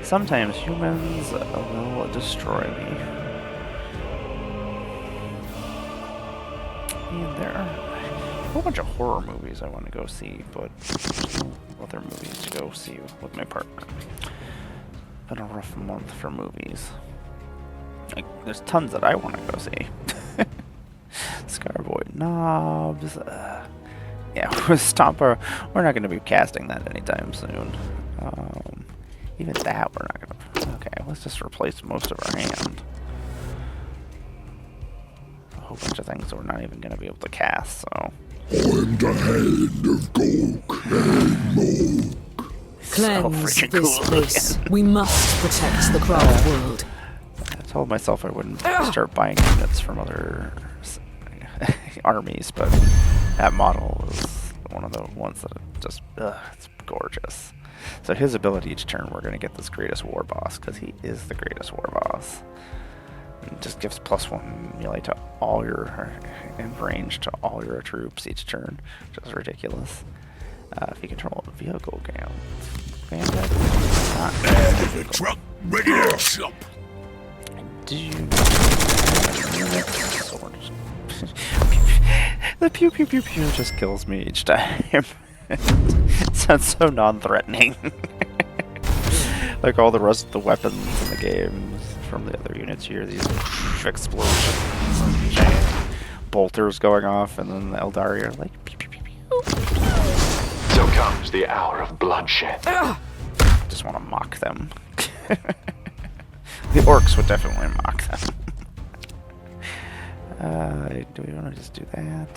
Sometimes humans will destroy me. And there are a whole bunch of horror movies I want to go see, but there's no other movies to go see with my partner. Been a rough month for movies. Like, there's tons that I want to go see. Scarboy Knobs. Yeah, with Stomper, we're not going to be casting that anytime soon. Even that, we're not going to. Okay, let's just replace most of our hand. A whole bunch of things that we're not even going to be able to cast, so. I'm the hand of Gok and Mog. Cleanse freaking this cool place. looking. We must protect the craft world. I told myself I wouldn't start buying units from other armies, but that model is one of the ones that just, it's gorgeous. So his ability each turn, we're going to get this greatest war boss, because he is the greatest war boss. And just gives +1 melee to all your, and range to all your troops each turn, which is ridiculous. If you control a vehicle, The truck ready to shop. Do you the pew pew pew pew just kills me each time. It sounds so non-threatening. Like all the rest of the weapons in the games from the other units, you hear these explosions and giant bolters going off, and then the Eldari are like pew pew pew pew. So comes the hour of bloodshed. Just want to mock them. The orcs would definitely mock them. Do we want to just do that?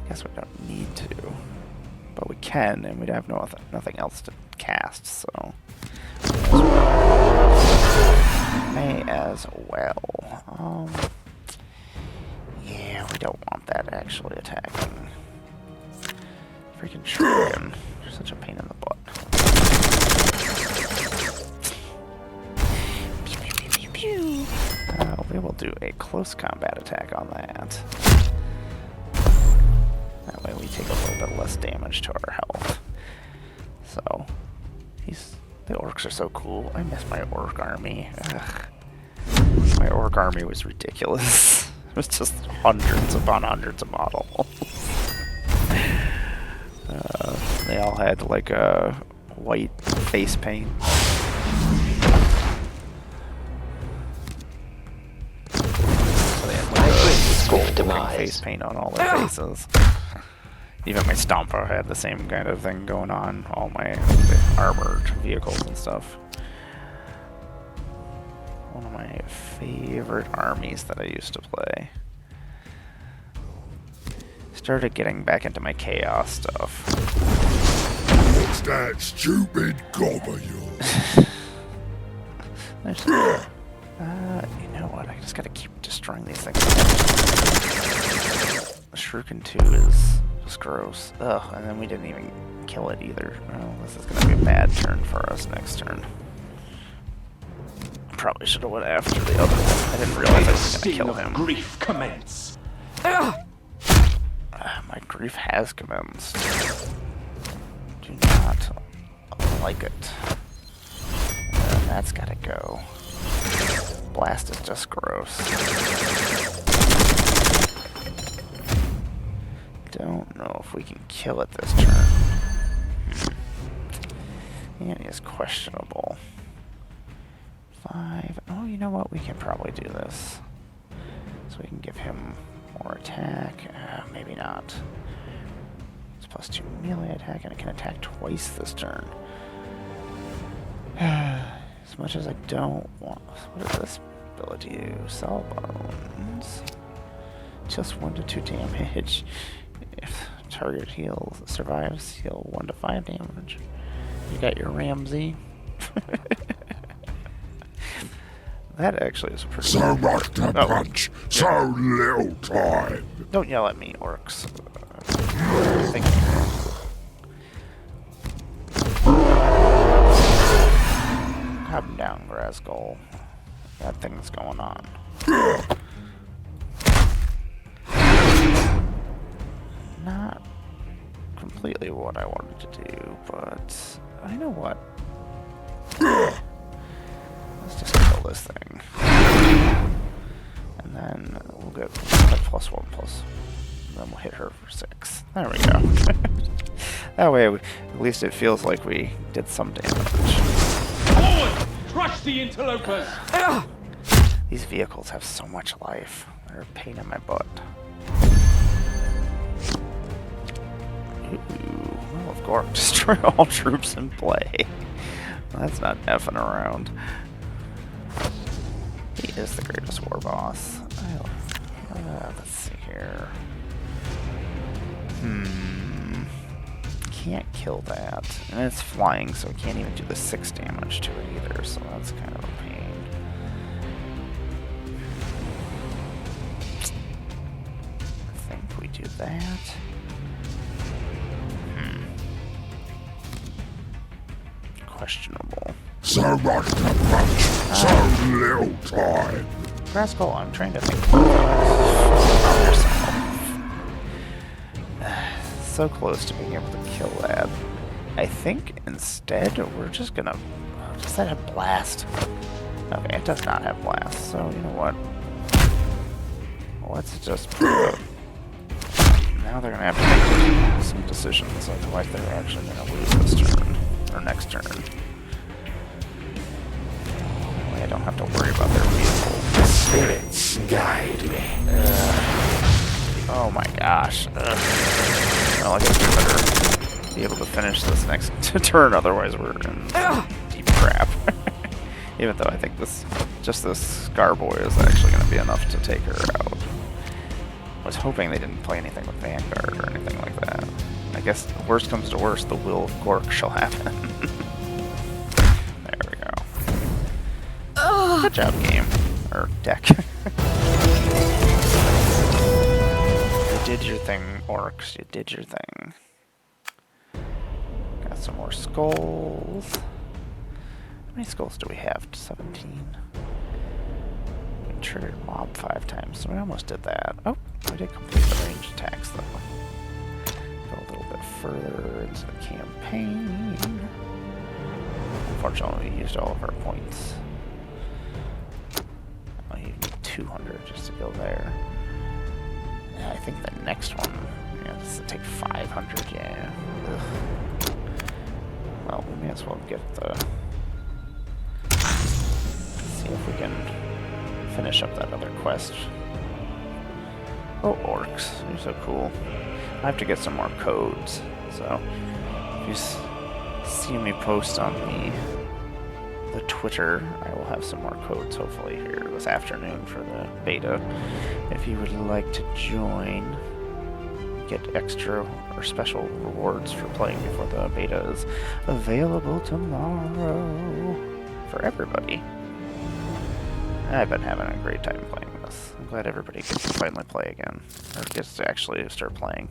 I guess we don't need to, but we can, and we'd have nothing else to cast, so may as well. Yeah, we don't want that actually attacking. Freaking Shuriken. You're such a pain in the butt. We will do a close combat attack on that. That way we take a little bit less damage to our health. So, the orcs are so cool. I miss my orc army. Ugh. My orc army was ridiculous. It was just hundreds upon hundreds of models. They all had like a white face paint. Face paint on all their faces. Even my Stomper had the same kind of thing going on. All my armored vehicles and stuff. One of my favorite armies that I used to play. Started getting back into my chaos stuff. What's that stupid gob of yours? You know what? I just gotta keep destroying these things. Shuriken 2 is just gross. Ugh, and then we didn't even kill it either. Oh, this is gonna be a bad turn for us next turn. Probably should have went after the other one. I didn't realize I was gonna kill him. Grief commence. My grief has commenced. Do not like it. That's gotta go. Blast is just gross. Don't know if we can kill it this turn. And he is questionable. 5. Oh, you know what? We can probably do this. So we can give him more attack. Maybe not. It's +2 melee attack, and it can attack twice this turn. As much as I don't want... What does this ability do? Cell bones. Just 1 to 2 damage. If target survives, heal 1 to 5 damage. You got your Ramsey. That actually is pretty So much to punch, so little time. Don't yell at me, orcs. Thank you. Calm down, Grasgoal. That thing's going on. Not completely what I wanted to do, but I know what. Let's just kill this thing. And then we'll get a +1+. And then we'll hit her for 6. There we go. That way, at least it feels like we did some damage. Forward! Crush the interlopers! These vehicles have so much life. They're a pain in my butt. Ooh, well, of course, destroy all troops in play. Well, that's not effing around. He is the greatest war boss. Let's see here. Can't kill that. And it's flying, so it can't even do the 6 damage to it either, so that's kind of a pain. I think we do that. Questionable. So much to punch, so little time. Rascal, I'm trying to think. So close to being able to kill that. I think instead we're just gonna. Does that have blast? Okay, it does not have blast. So you know what? Let's just. Now they're gonna have to make some decisions. Otherwise, they're actually gonna lose this turn or next turn. I don't have to worry about their vehicle. Spirits guide me. Oh my gosh. Well, I guess we better be able to finish this next turn, otherwise we're in deep crap. Even though I think just this Scarboy is actually going to be enough to take her out. I was hoping they didn't play anything with Vanguard or anything like that. I guess worst comes to worst, the will of Gork shall happen. There we go. Good job, game. Or deck. You did your thing, orcs. You did your thing. Got some more skulls. How many skulls do we have? 17. We triggered mob 5 times, so we almost did that. Oh, we did complete the ranged attacks, though. Go a little bit further into the campaign. Unfortunately, we used all of our points. You need 200 just to go there. Yeah, I think the next one, this will take 500, yeah. Ugh. Well, we may as well get the... see if we can finish up that other quest. Oh, orcs. You're so cool. I have to get some more codes, so if you see me post on the Twitter, I will have some more codes hopefully here this afternoon for the beta. If you would like to join, get extra or special rewards for playing before the beta is available tomorrow for everybody. I've been having a great time playing this. I'm glad everybody gets to finally play again, or gets to actually start playing.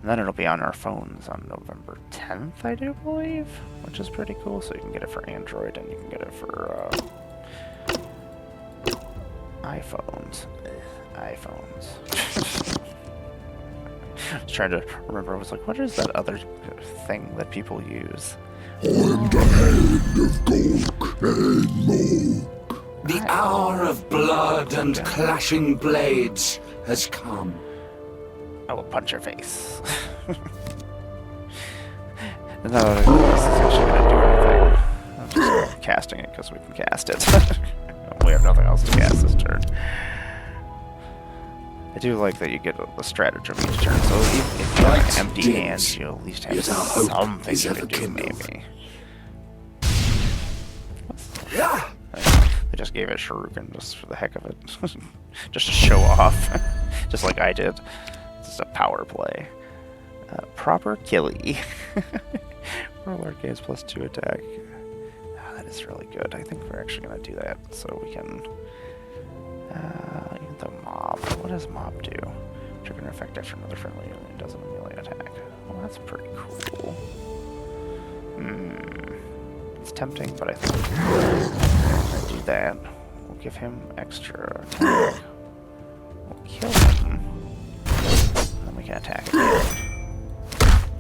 And then it'll be on our phones on November 10th, I do believe, which is pretty cool. So you can get it for Android and you can get it for iPhones. iPhones. I was trying to remember. I was like, what is that other thing that people use? I'm the hand of Gork and Morg. The hour of blood and clashing blades has come. I will punch your face. No, this is actually going to do anything. I'm just casting it because we can cast it. We have nothing else to cast this turn. I do like that you get a stratagem each turn, so if you have an empty hand, you at least have something you can do, maybe. They just gave it Shuriken just for the heck of it. Just to show off. Just like I did. It's just a power play. Proper killie. Roll our gaze +2 attack. Oh, that is really good. I think we're actually going to do that so we can... the mob. What does mob do? Trigger an effect after another friendly alien does a melee attack. Well, that's pretty cool. It's tempting, but I think we're going to do that. We'll give him extra attack. We'll kill him. Then we can attack again.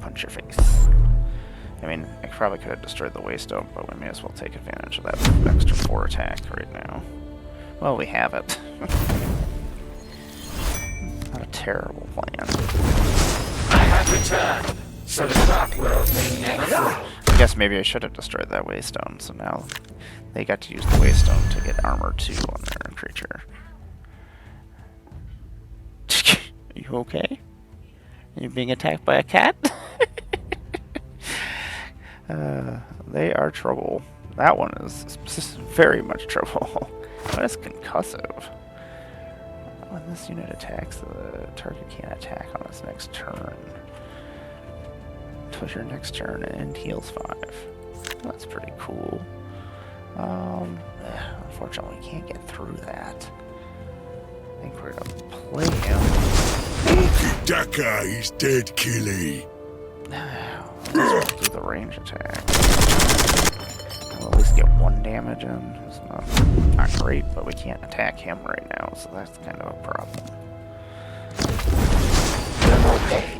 Punch your face. I mean, I probably could have destroyed the Waystone, but we may as well take advantage of that extra 4 attack right now. Well, we have it. Not a terrible plan. I have returned, so the dark world may never fall. I guess maybe I should have destroyed that Waystone, so now they got to use the Waystone to get armor 2 on their creature. Are you okay? Are you being attacked by a cat? They are trouble. That one is very much trouble. What is concussive? When this unit attacks, the target can't attack on its next turn. Until your next turn and heals 5. That's pretty cool. Unfortunately, we can't get through that. I think we're gonna play him. Daka is dead, Killy. Let's do the range attack. We'll at least get 1 damage in. It's not great, but we can't attack him right now, so that's kind of a problem.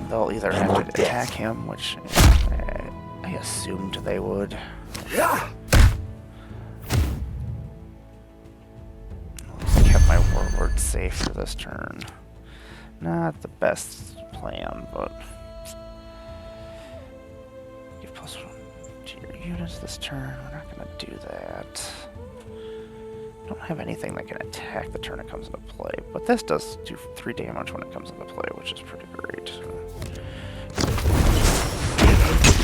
They'll either have to attack him, which I assumed they would. Just kept my warlord safe for this turn. Not the best plan, but give +1 to your units this turn. We're not going to do that. Don't have anything that can attack the turn it comes into play, but this does do 3 damage when it comes into play, which is pretty great.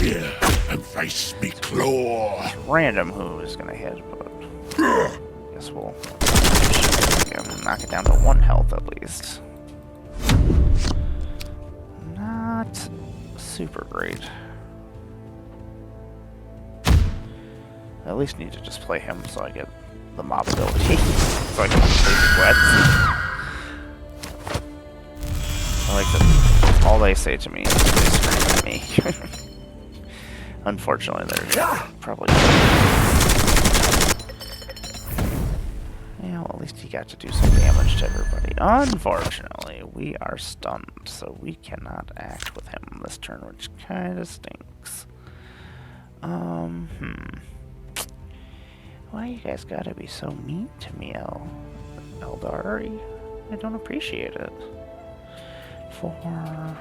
Here and face me claw. It's random who is going to hit, but I guess we'll knock it down to 1 health at least. Not super great. I at least need to just play him so I get the mob ability. So I can play the I like that all they say to me is they scream at me. Unfortunately, they're probably... Yeah, well, at least he got to do some damage to everybody. Unfortunately, we are stunned, so we cannot act with him this turn, which kind of stinks. Why you guys gotta be so mean to me, Eldari? I don't appreciate it. I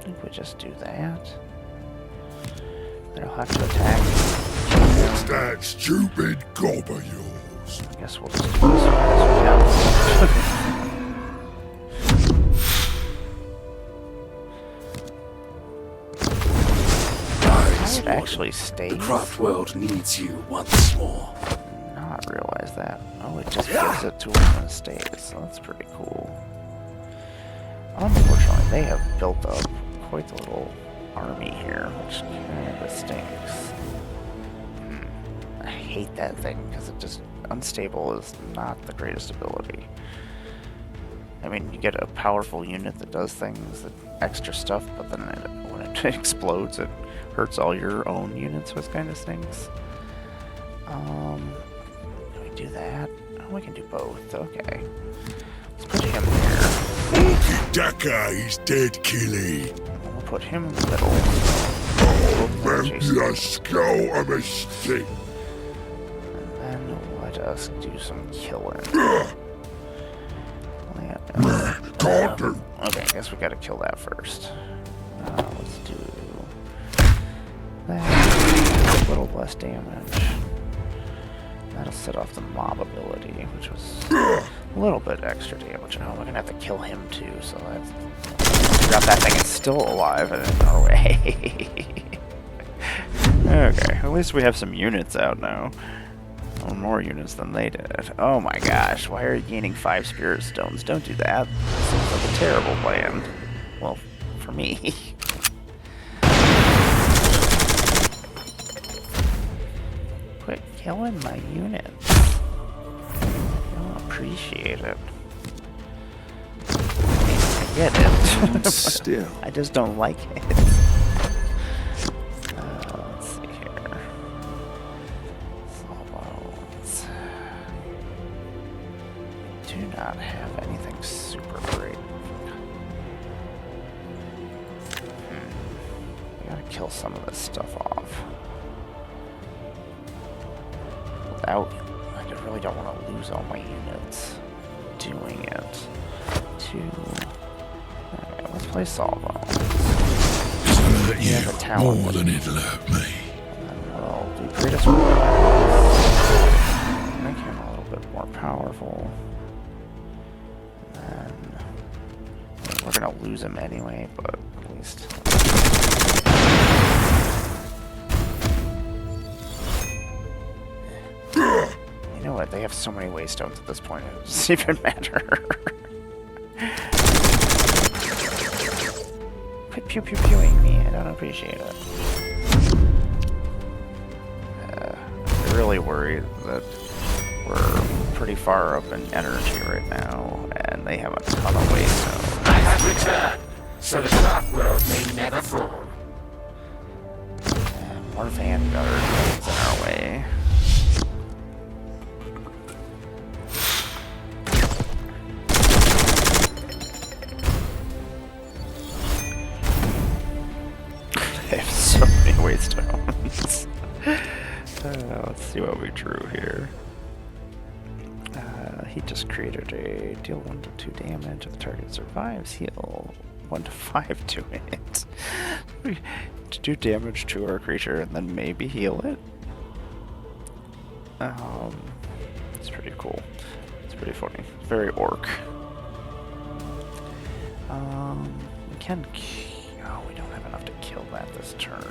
think we just do that. They'll have to attack. What's that stupid gob of yours? I guess we'll just do this as we can. It actually stays. The craft world needs you once more. Not realize that. Oh, it just gives it to him and it stays. So that's pretty cool. Unfortunately, they have built up quite the little army here, which kind of stinks. I hate that thing because it just unstable is not the greatest ability. I mean, you get a powerful unit that does things, that extra stuff, but then when it explodes, it hurts all your own units, which kind of stinks. Can we do that? Oh, we can do both. Okay. Let's put him here. Daka is dead, Killy. We'll put him in the middle. Oh, maybe a skull of a stick. Let us do some killing. Okay, I guess we gotta kill that first. Let's do that. A little less damage. That'll set off the mob ability, which was a little bit extra damage. Oh, we're gonna have to kill him too, so let's figure out that thing is still alive and in our way. Okay, at least we have some units out now. Well, more units than they did. Oh my gosh, why are you gaining 5 spirit stones? Don't do that. Seems like a terrible plan. Well, for me. Quit killing my units. I don't appreciate it. I get it. Still. I just don't like it. Let's see here. Salvos. Do not have anything super great. We gotta kill some of this stuff off. I just really don't want to lose all my units doing it. Alright, let's play Salvo. More than it'll hurt me. And we'll do greatest reward. Make him a little bit more powerful. And then we're gonna lose him anyway, but at least. You know what? They have so many waystones at this point. It doesn't even matter. Quit pew pew pewing me. I don't appreciate it. I'm really worried that we're pretty far up in energy right now, and they have a ton of waystones. I have returned, so the craft world may never fall. And more Vanguard things in our way. They have so many waystones. Let's see what we drew here. He just created a deal 1 to 2 damage if the target survives. Heal 1 to 5 to it. To do damage to our creature and then maybe heal it. It's pretty cool. It's pretty funny. Very orc. We can. Oh, we don't have enough to kill that this turn.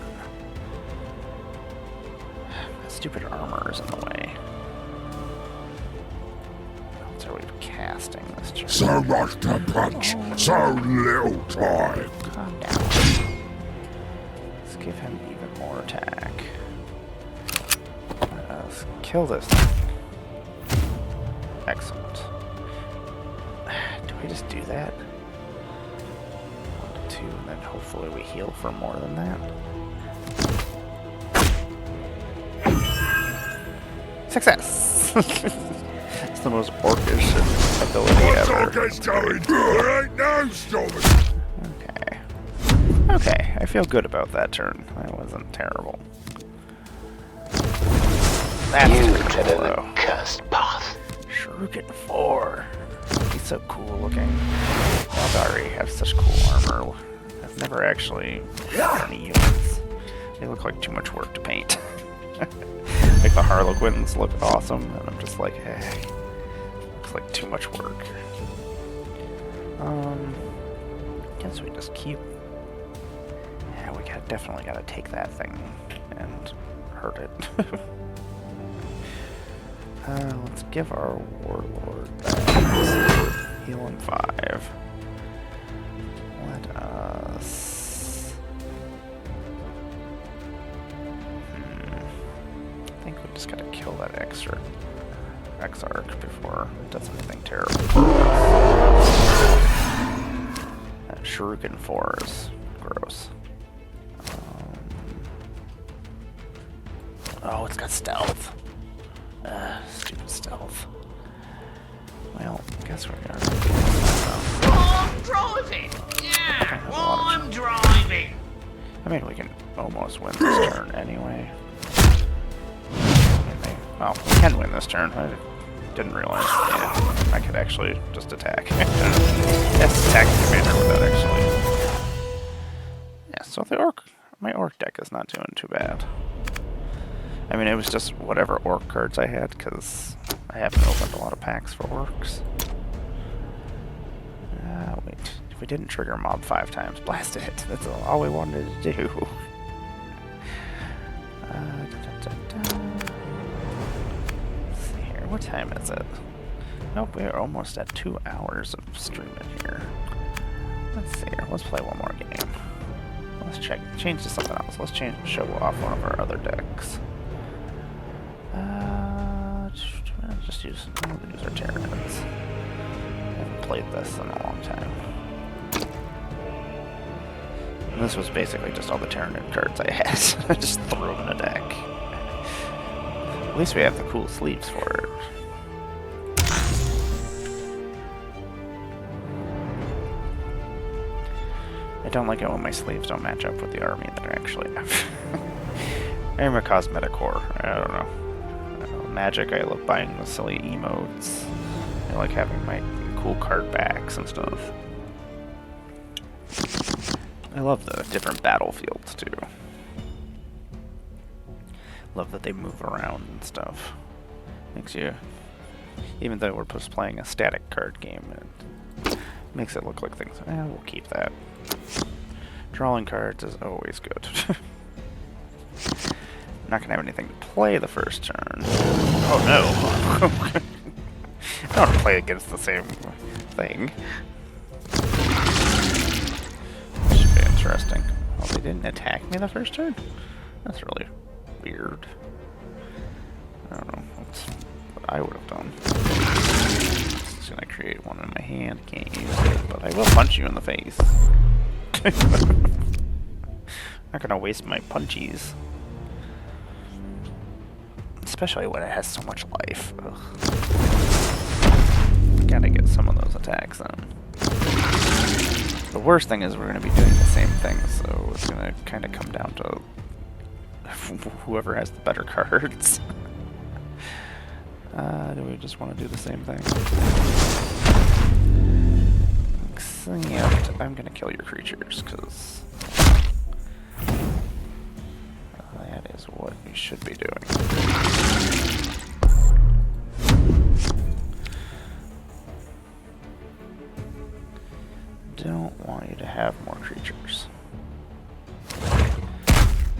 That stupid armor is in the way. What else are we casting this turn? So much to punch, so little time. Calm down. Let's give him even more attack. Let's kill this thing. Excellent. Do we just do that? 1 to 2, and then hopefully we heal for more than that. Success! It's the most orcish ability ever. Gets going. There ain't no stopping. Okay. Okay, I feel good about that turn. That wasn't terrible. That's You pretty treaded cool, the though. cursed path. Shuriken 4. He's so cool looking. Eldari have such cool armor. I've never actually had any units. They look like too much work to paint. Like the Harlequins look awesome, and I'm just like, hey, looks like too much work. Guess we just keep. Yeah, we definitely gotta take that thing and hurt it. Let's give our warlord that. Heal him 5. Let us. I think we just gotta kill that Exarch before it does anything terrible. That Shuriken 4 is gross. Oh, it's got stealth. Stupid stealth. Well, I guess we're gonna. I'm driving! Yeah, I'm driving! I mean, we can almost win this turn anyway. I mean, Well, we can win this turn. I didn't realize. Yeah, I could actually just attack. Yes, attack the commander without actually. Yeah, so my orc deck is not doing too bad. I mean, it was just whatever orc cards I had, because I haven't opened a lot of packs for orcs. Wait. If we didn't trigger mob 5 times, blast it. That's all we wanted to do. Let's see here. What time is it? Nope, we're almost at 2 hours of streaming here. Let's see here. Let's play one more game. Let's change to something else. Let's show off one of our other decks. Just use our Tyranids. I haven't played this in a long time. And this was basically just all the Tyranid cards I had. I just threw them in a deck. At least we have the cool sleeves for it. I don't like it when my sleeves don't match up with the army that I actually have. I'm a cosmetic whore. I don't know. Magic, I love buying the silly emotes. I like having my cool card backs and stuff. I love the different battlefields too. Love that they move around and stuff. Makes you, even though we're just playing a static card game, it makes it look like things. We'll keep that. Drawing cards is always good. I'm not gonna have anything to play the first turn. Oh no! I don't want to play against the same thing. Should be interesting. Oh, they didn't attack me the first turn? That's really weird. I don't know. That's what I would have done. Just gonna create one in my hand. Can't use it, but I will punch you in the face. Not gonna waste my punchies. Especially when it has so much life. Ugh. Gotta get some of those attacks in. The worst thing is we're gonna be doing the same thing, so it's gonna kind of come down to whoever has the better cards. Do we just want to do the same thing? Except I'm gonna kill your creatures, because that is what we should be doing. Don't want you to have more creatures.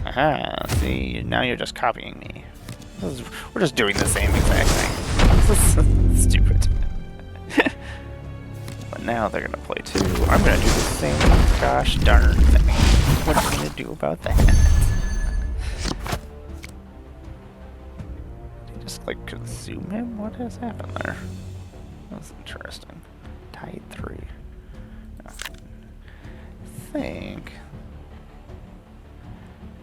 Aha, see, now you're just copying me. We're just doing the same exact thing. This is stupid. But now they're gonna play too. I'm gonna do the same gosh darn thing. What are you gonna do about that? Did you just like consume him? What has happened there? That's interesting. Tide 3. I think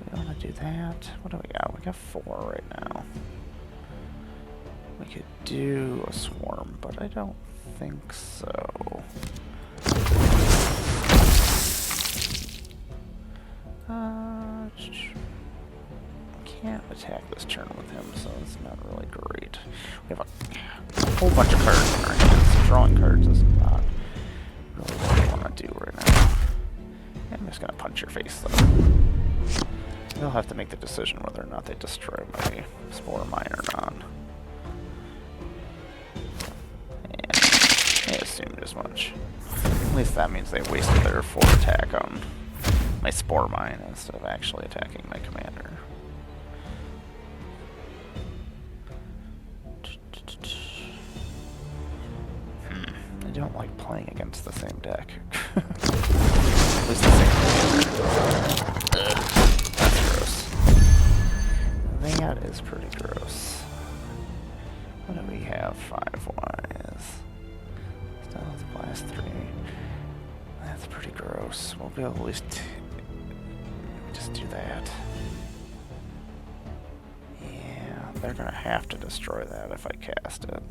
we want to do that. What do we got? We got 4 right now. We could do a swarm, but I don't think so. Can't attack this turn with him, so it's not really great. We have a whole bunch of cards in our hands. Drawing cards is not really what we want to do right now. I'm just gonna punch your face though. They'll have to make the decision whether or not they destroy my spore mine or not. And I assumed as much. At least that means they wasted their 4 attack on my spore mine instead of actually attacking my commander. I don't like playing against the same deck. At least the same commander. That's gross. That is pretty gross. What do we have 5-wise? Still has the blast 3. That's pretty gross. We'll be able to at least just do that. Yeah, they're gonna have to destroy that if I cast it.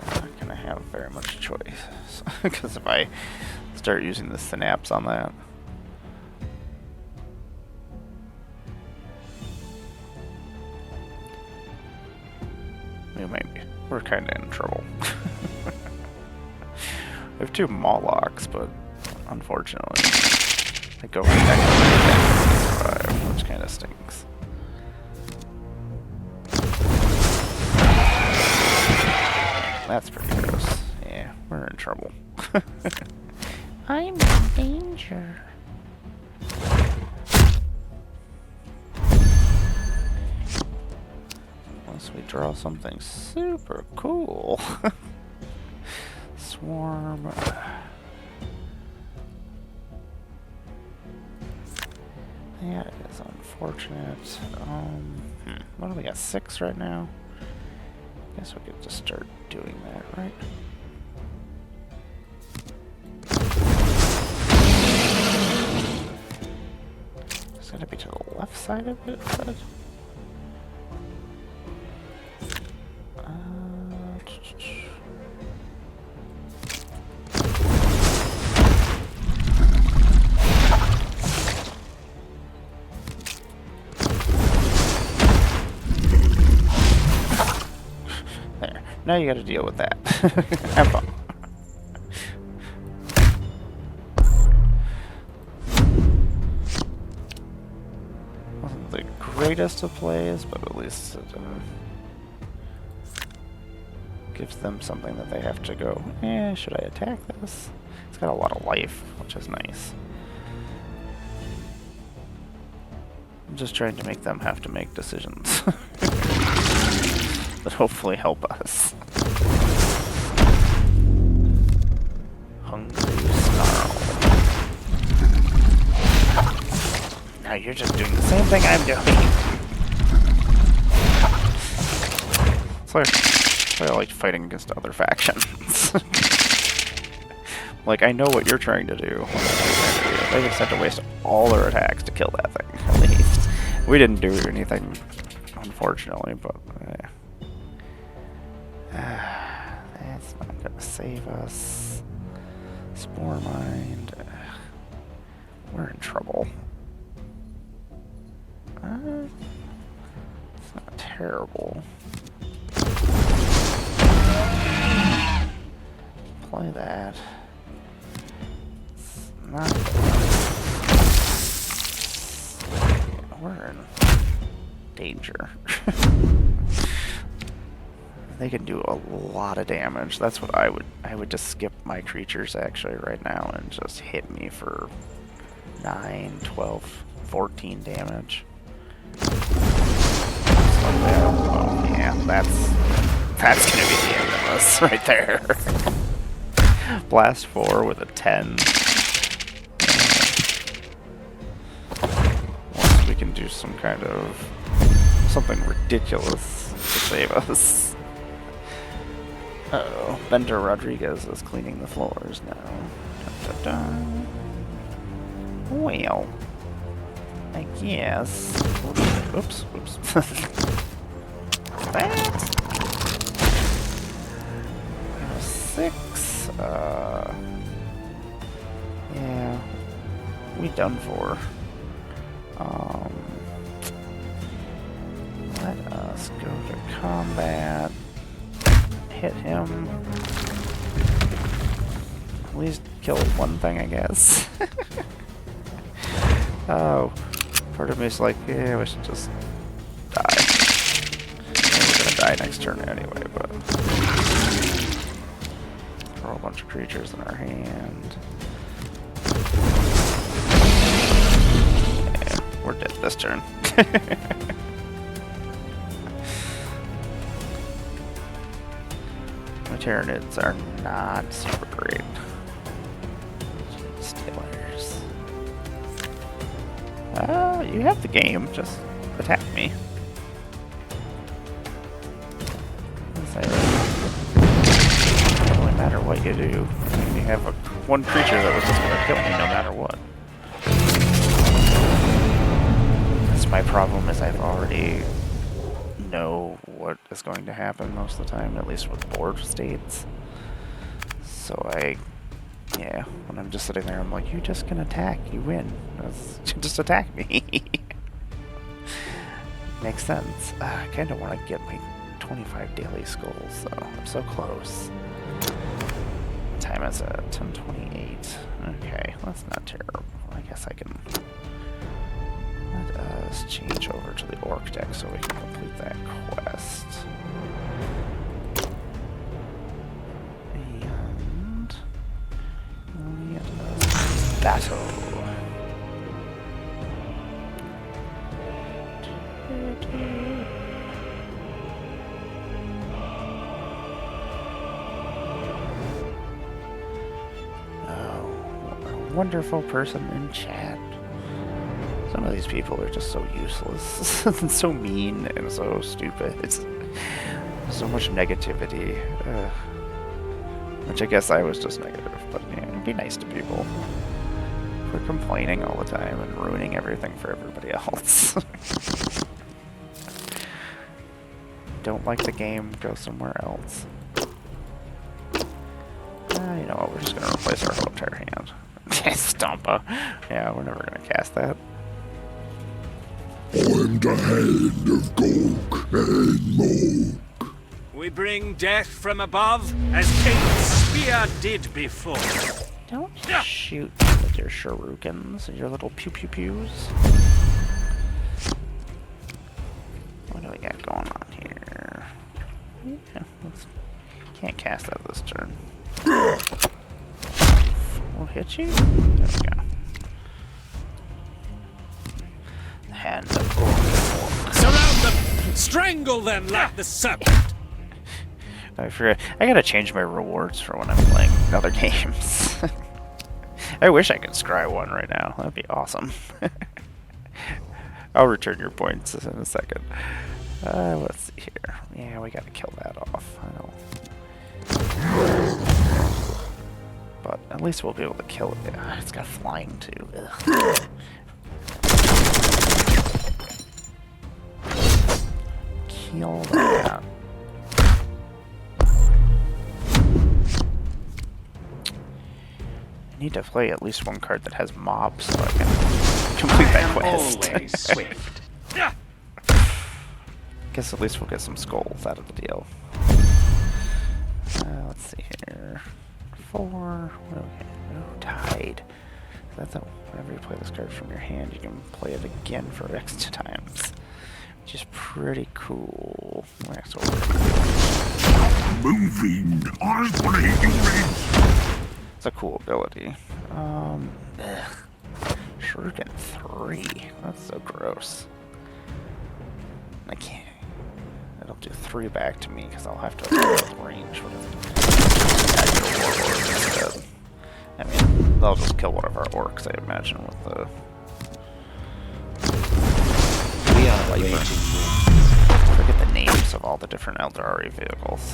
I'm not gonna have very much choice because if I Start using the synapse on that. We might be. We're kind of in trouble. We have 2 Molochs, but unfortunately, they go right back to 5, which kind of stinks. That's pretty gross. Yeah, we're in trouble. I'm in danger. Unless we draw something super cool. Swarm. That is unfortunate. What do we got? 6 right now? Guess we could just start doing that, right? It's gonna be to the left side of it, but there. Now you gotta deal with that. Have fun. Wasn't the greatest of plays, but at least it gives them something that they have to go, should I attack this? It's got a lot of life, which is nice. I'm just trying to make them have to make decisions. That hopefully help us. Hungry Snarl. Now you're just doing the same thing I'm doing. It's like I like fighting against other factions. Like, I know what you're trying to do. They just had to waste all their attacks to kill that thing, at least. We didn't do anything, unfortunately, but that's not gonna save us. Spore Mind. We're in trouble. It's not terrible. Play that. It's not. We're in danger. They can do a lot of damage. That's what I would just skip my creatures actually right now and just hit me for 9, 12, 14 damage. Oh, yeah, that's gonna be the end of us right there. Blast 4 with a 10. Once we can do some kind of something ridiculous to save us. Uh-oh, Bender Rodriguez is cleaning the floors now. Dun, dun, dun. Well, I guess. Oops. That. 6. Yeah, we done for. Let us go to combat. Hit him. At least kill one thing, I guess. Oh, part of me is like, yeah, we should just die. We're gonna die next turn anyway, but throw a bunch of creatures in our hand. Yeah, we're dead this turn. Tyranids are not super great. Steelers. You have the game, just attack me. It doesn't really matter what you do. You have one creature that was just going to kill me no matter what. That's my problem, is I've already know what is going to happen most of the time, at least with board states. So I Yeah, when I'm just sitting there, I'm like, you just can attack, you win. Just attack me. Makes sense. I kind of want to get my 25 daily skulls, though. I'm so close. What time is it? 10:28. Okay, that's not terrible. I guess I can... Let us change over to the orc deck so we can complete that quest. And... let us battle. Wonderful person in chat. Some of these people are just so useless and so mean and so stupid. It's so much negativity. Which I guess I was just negative, but yeah, it'd be nice to people. We're complaining all the time and ruining everything for everybody else. Don't like the game, go somewhere else. You know what, we're just gonna replace our Hoptire hand. Stompa. Yeah, we're never gonna cast that. I'm the hand of Gog and Mog. We bring death from above, as Cain's spear did before. Don't shoot with your shurikens and your little pew-pew-pews. What do we got going on here? Yeah, can't cast that this turn. We'll hit you? There we go. Hand of Orc. Surround them! Strangle them like the serpent! I forget. I gotta change my rewards for when I'm playing other games. I wish I could scry one right now. That'd be awesome. I'll return your points in a second. Let's see here. Yeah, we gotta kill that off. I know. But at least we'll be able to kill it. It's got flying too. Ugh. Kill that. I need to play at least one card that has mobs so I can complete that quest. Always swift. Guess at least we'll get some skulls out of the deal. Let's see here. 4. What do we get? Oh, Tide. That's whenever you play this card from your hand, you can play it again for X times, which is pretty cool. Next over. Moving. I want to hit you red. It's a cool ability. Shuriken 3. That's so gross. I can't. It'll do 3 back to me because I'll have to with range. What if instead? I mean, they'll just kill one of our orcs, I imagine, with the. We are waiting. Forget the names of all the different Eldari vehicles.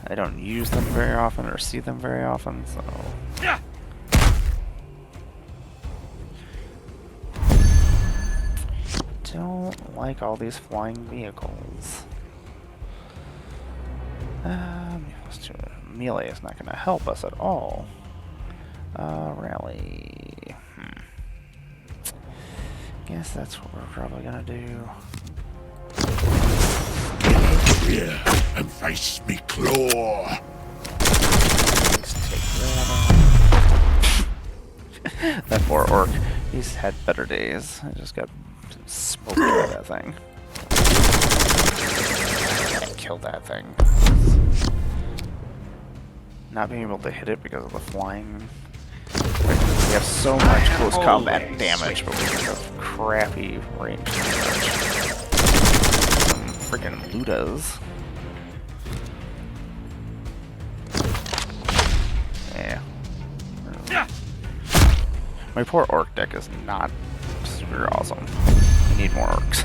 I don't use them very often or see them very often, so. Don't like all these flying vehicles. Melee is not going to help us at all. Rally. Guess that's what we're probably going to do. Here and face me claw. Let's take that off. That poor orc. He's had better days. I just got smoked by that thing. I killed that thing. Not being able to hit it because of the flying. We have so much close combat damage, but we have crappy range damage. Some freaking Ludas. Yeah. My poor orc deck is not super awesome. I need more orcs.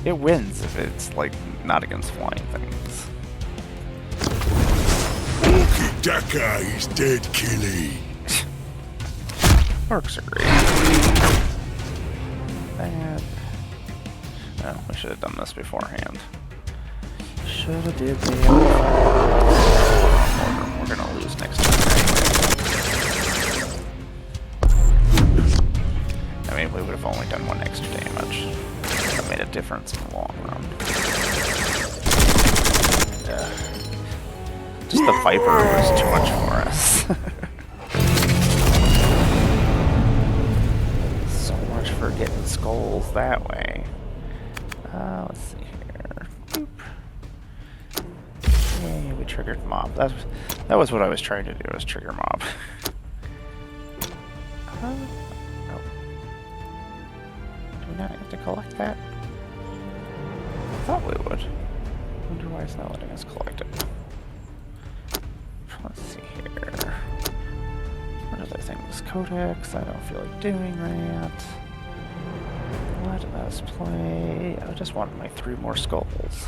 It wins if it's like not against flying things. Orky Daka is dead, Killy. Orcs are great. Bad. Oh, we should have done this beforehand. Should Shoulda did that. We're gonna lose next turn anyway. I mean, we would have only done 1 extra damage. That made a difference in the long run. Just the Viper was too much for us. So much for getting skulls that way. Let's see here. Boop. Yay, we triggered mob. That was what I was trying to do, was trigger mob. Oh. Do we not have to collect that? I thought we would. I wonder why it's not letting us collect it. Let's see here. What other things? Codex. I don't feel like doing that. Let us play. I just want my 3 more skulls.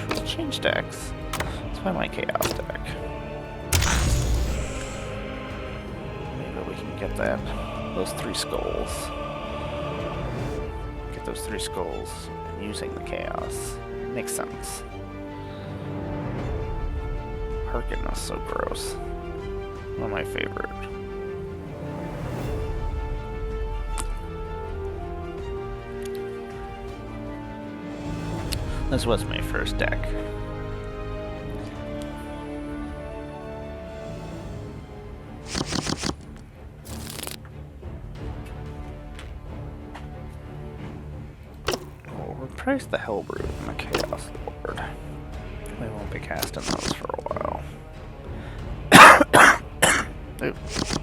Let's change decks. Let's play my Chaos deck. Maybe we can get that. Those 3 skulls. Get those 3 skulls using the Chaos. Makes sense. Harkin is so gross. One of my favorite. This was my first deck. We'll replace the Hellbrood and the Chaos Lord. We won't be casting those for a while. Oops.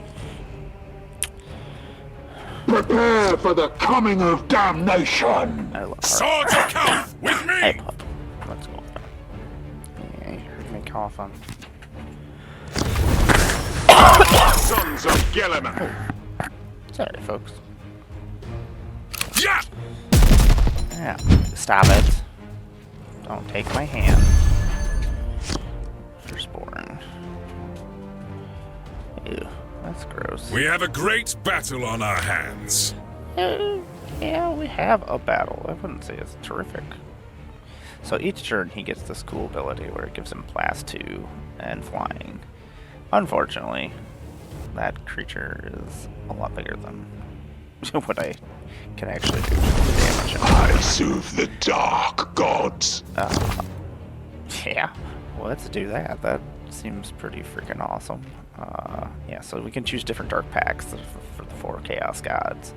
Prepare for the coming of damnation! Swords of Count, with Hey, me! pup. Let's go. Yeah, you heard me coughing. Sons of Gilliman! Sorry, folks. Yeah! Yeah, stop it. Don't take my hand. Firstborn. Ew, that's gross. We have a great battle on our hands. Yeah, we have a battle. I wouldn't say it's terrific. So each turn he gets this cool ability where it gives him Blast 2 and flying. Unfortunately, that creature is a lot bigger than what I can actually do damage him. I soothe the dark gods. Yeah, well, let's do that. That seems pretty freaking awesome. Yeah, so we can choose different dark packs for the 4 Chaos Gods.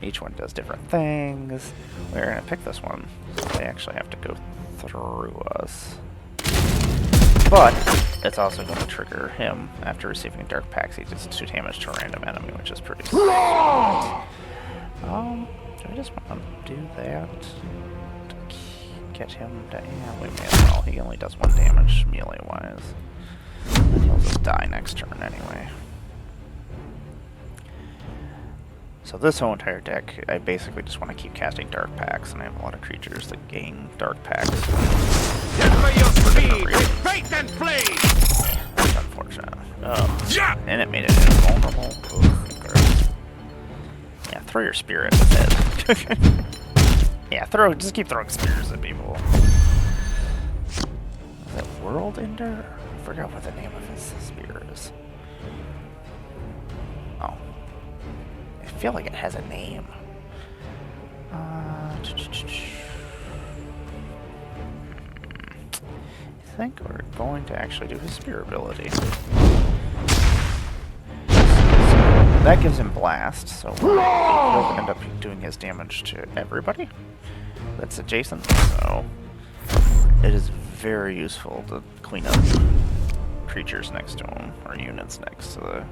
Each one does different things. We're going to pick this one. They actually have to go through us. But it's also going to trigger him. After receiving dark packs, he does 2 damage to a random enemy, which is pretty sweet. Do I just want to do that? To get him to... Yeah, we may as well. He only does 1 damage melee-wise. And he'll just die next turn anyway. So this whole entire deck, I basically just want to keep casting dark packs, and I have a lot of creatures that gain dark packs. For your speed, with faith and flame! That's unfortunate. Yeah! And it made it invulnerable. Ugh, gross. Yeah, throw your spear at his head. Yeah, just keep throwing spears at people. Is that World Ender? I forgot what the name of his spear is. Oh. I feel like it has a name. I think we're going to actually do his spear ability. That gives him blast, so we'll end up doing his damage to everybody that's adjacent. So it is very useful to clean up creatures next to him, or units next to the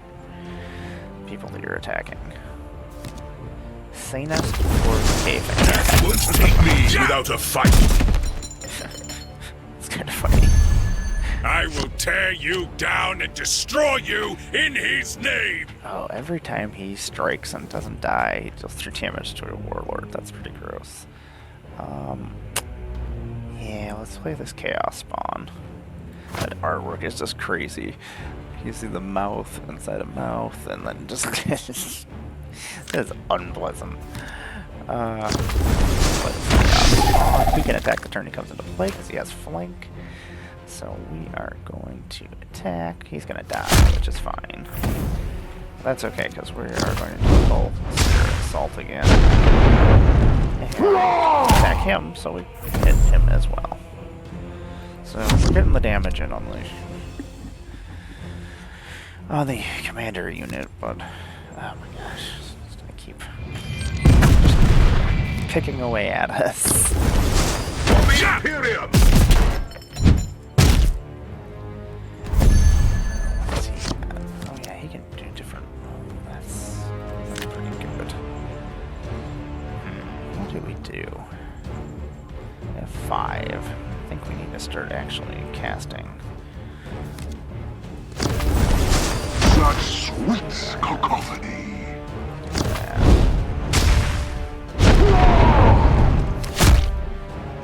people that you're attacking. Sanest or Cave. Won't take me without a fight. It's kind of funny. I will tear you down and destroy you in his name. Oh, every time he strikes and doesn't die, he deals 3 damage to a warlord. That's pretty gross. Yeah, let's play this Chaos Spawn. That artwork is just crazy. You see the mouth inside a mouth, and then just it's unpleasant. Let's He can attack the turn he comes into play because he has flank. So we are going to attack. He's going to die, which is fine. That's okay because we are going to do a full Spirit Assault again. And attack him, so we hit him as well. So we're getting the damage in on the commander unit, but oh my gosh, it's gonna keep picking away at us. Imperium! Let's see. Oh yeah, he can do different. That's pretty good. What do we do? We have 5. I think we need to start actually casting. Such sweet cacophony.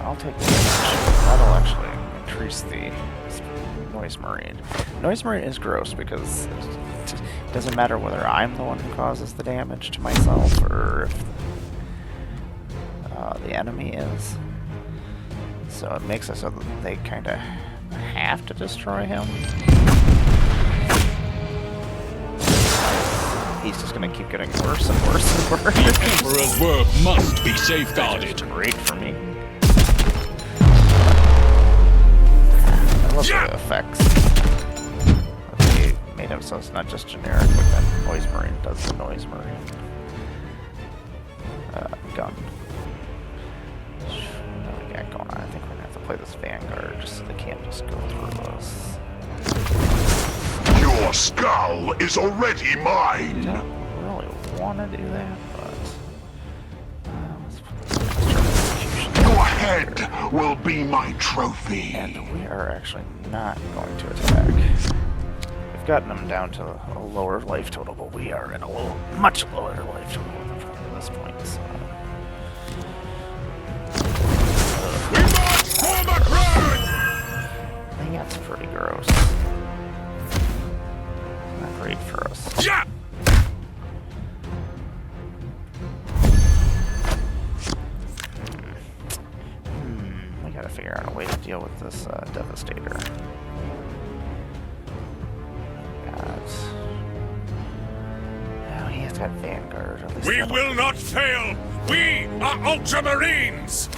I'll take the damage. That'll actually increase the Noise Marine. Noise Marine is gross because it doesn't matter whether I'm the one who causes the damage to myself or if the enemy is. So it makes it so that they kind of have to destroy him. He's just going to keep getting worse and worse and worse. The Emperor's work must be safeguarded. Great for me. I love the effects. They made him so it's not just generic, but then Noise Marine does the Noise Marine gun. What do we got going on? I think we're going to have to play this Vanguard just so they can't just go through us. Your skull is already I mine! don't really want to do that, but let's put this execution. Your head will be my trophy! And we are actually not going to attack. We've gotten them down to a lower life total, but we are at a much lower life total at this point. So. We march for the crown! I think that's pretty gross. Not great for us. Yeah! We gotta figure out a way to deal with this Devastator. Oh, he has got Vanguard. At least We that'll- will not fail! We are Ultramarines!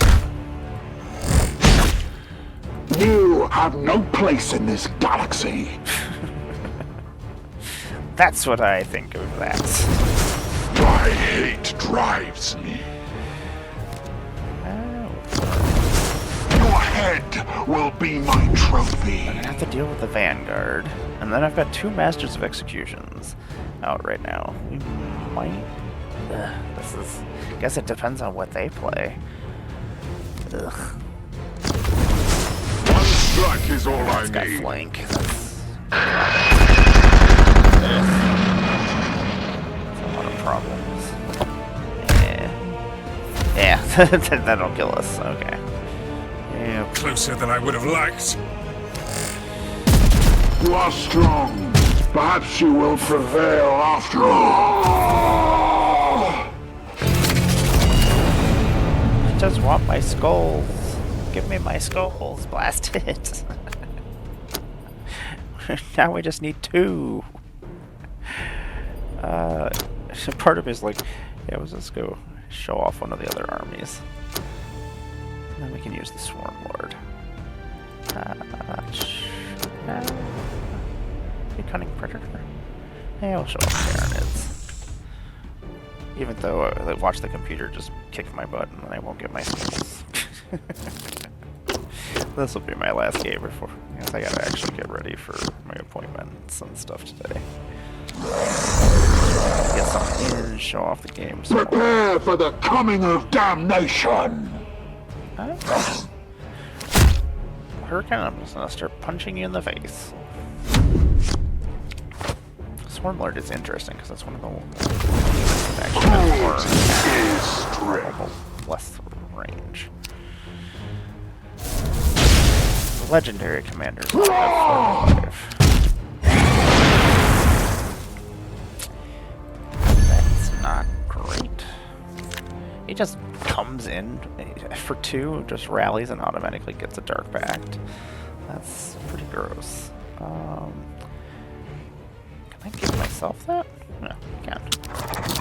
You have no place in this galaxy! That's what I think of that. My hate drives me. Oh, Your head will be my trophy. I have to deal with the Vanguard. And then I've got 2 Masters of Executions out right now. We might... this is... I guess it depends on what they play. Ugh. One strike is all I It's got need. flank. That's a lot of problems. Yeah, that'll kill us. Okay. Yeah. Closer than I would have liked. You are strong. Perhaps you will prevail after all. I just want my skulls. Give me my skulls. Blast it. Now we just need 2. Part of me is like, yeah, let's just go show off one of the other armies. And then we can use the Swarm Lord. Cunning Predator. Hey, I'll show off Tyranids. Even though I watch the computer just kick my butt and then I won't get my skills. This will be my last game before, because I gotta actually get ready for my appointments and stuff today. Get something in and show off the game. So Prepare for the coming of damnation. Hurricane, I'm just gonna start punching you in the face. Swarm Lord is interesting because that's one of the actually more less range. The legendary commanders only have 45. That's not great. He just comes in for 2, just rallies and automatically gets a Dark Pact. That's pretty gross. Can I give myself that? No, I can't.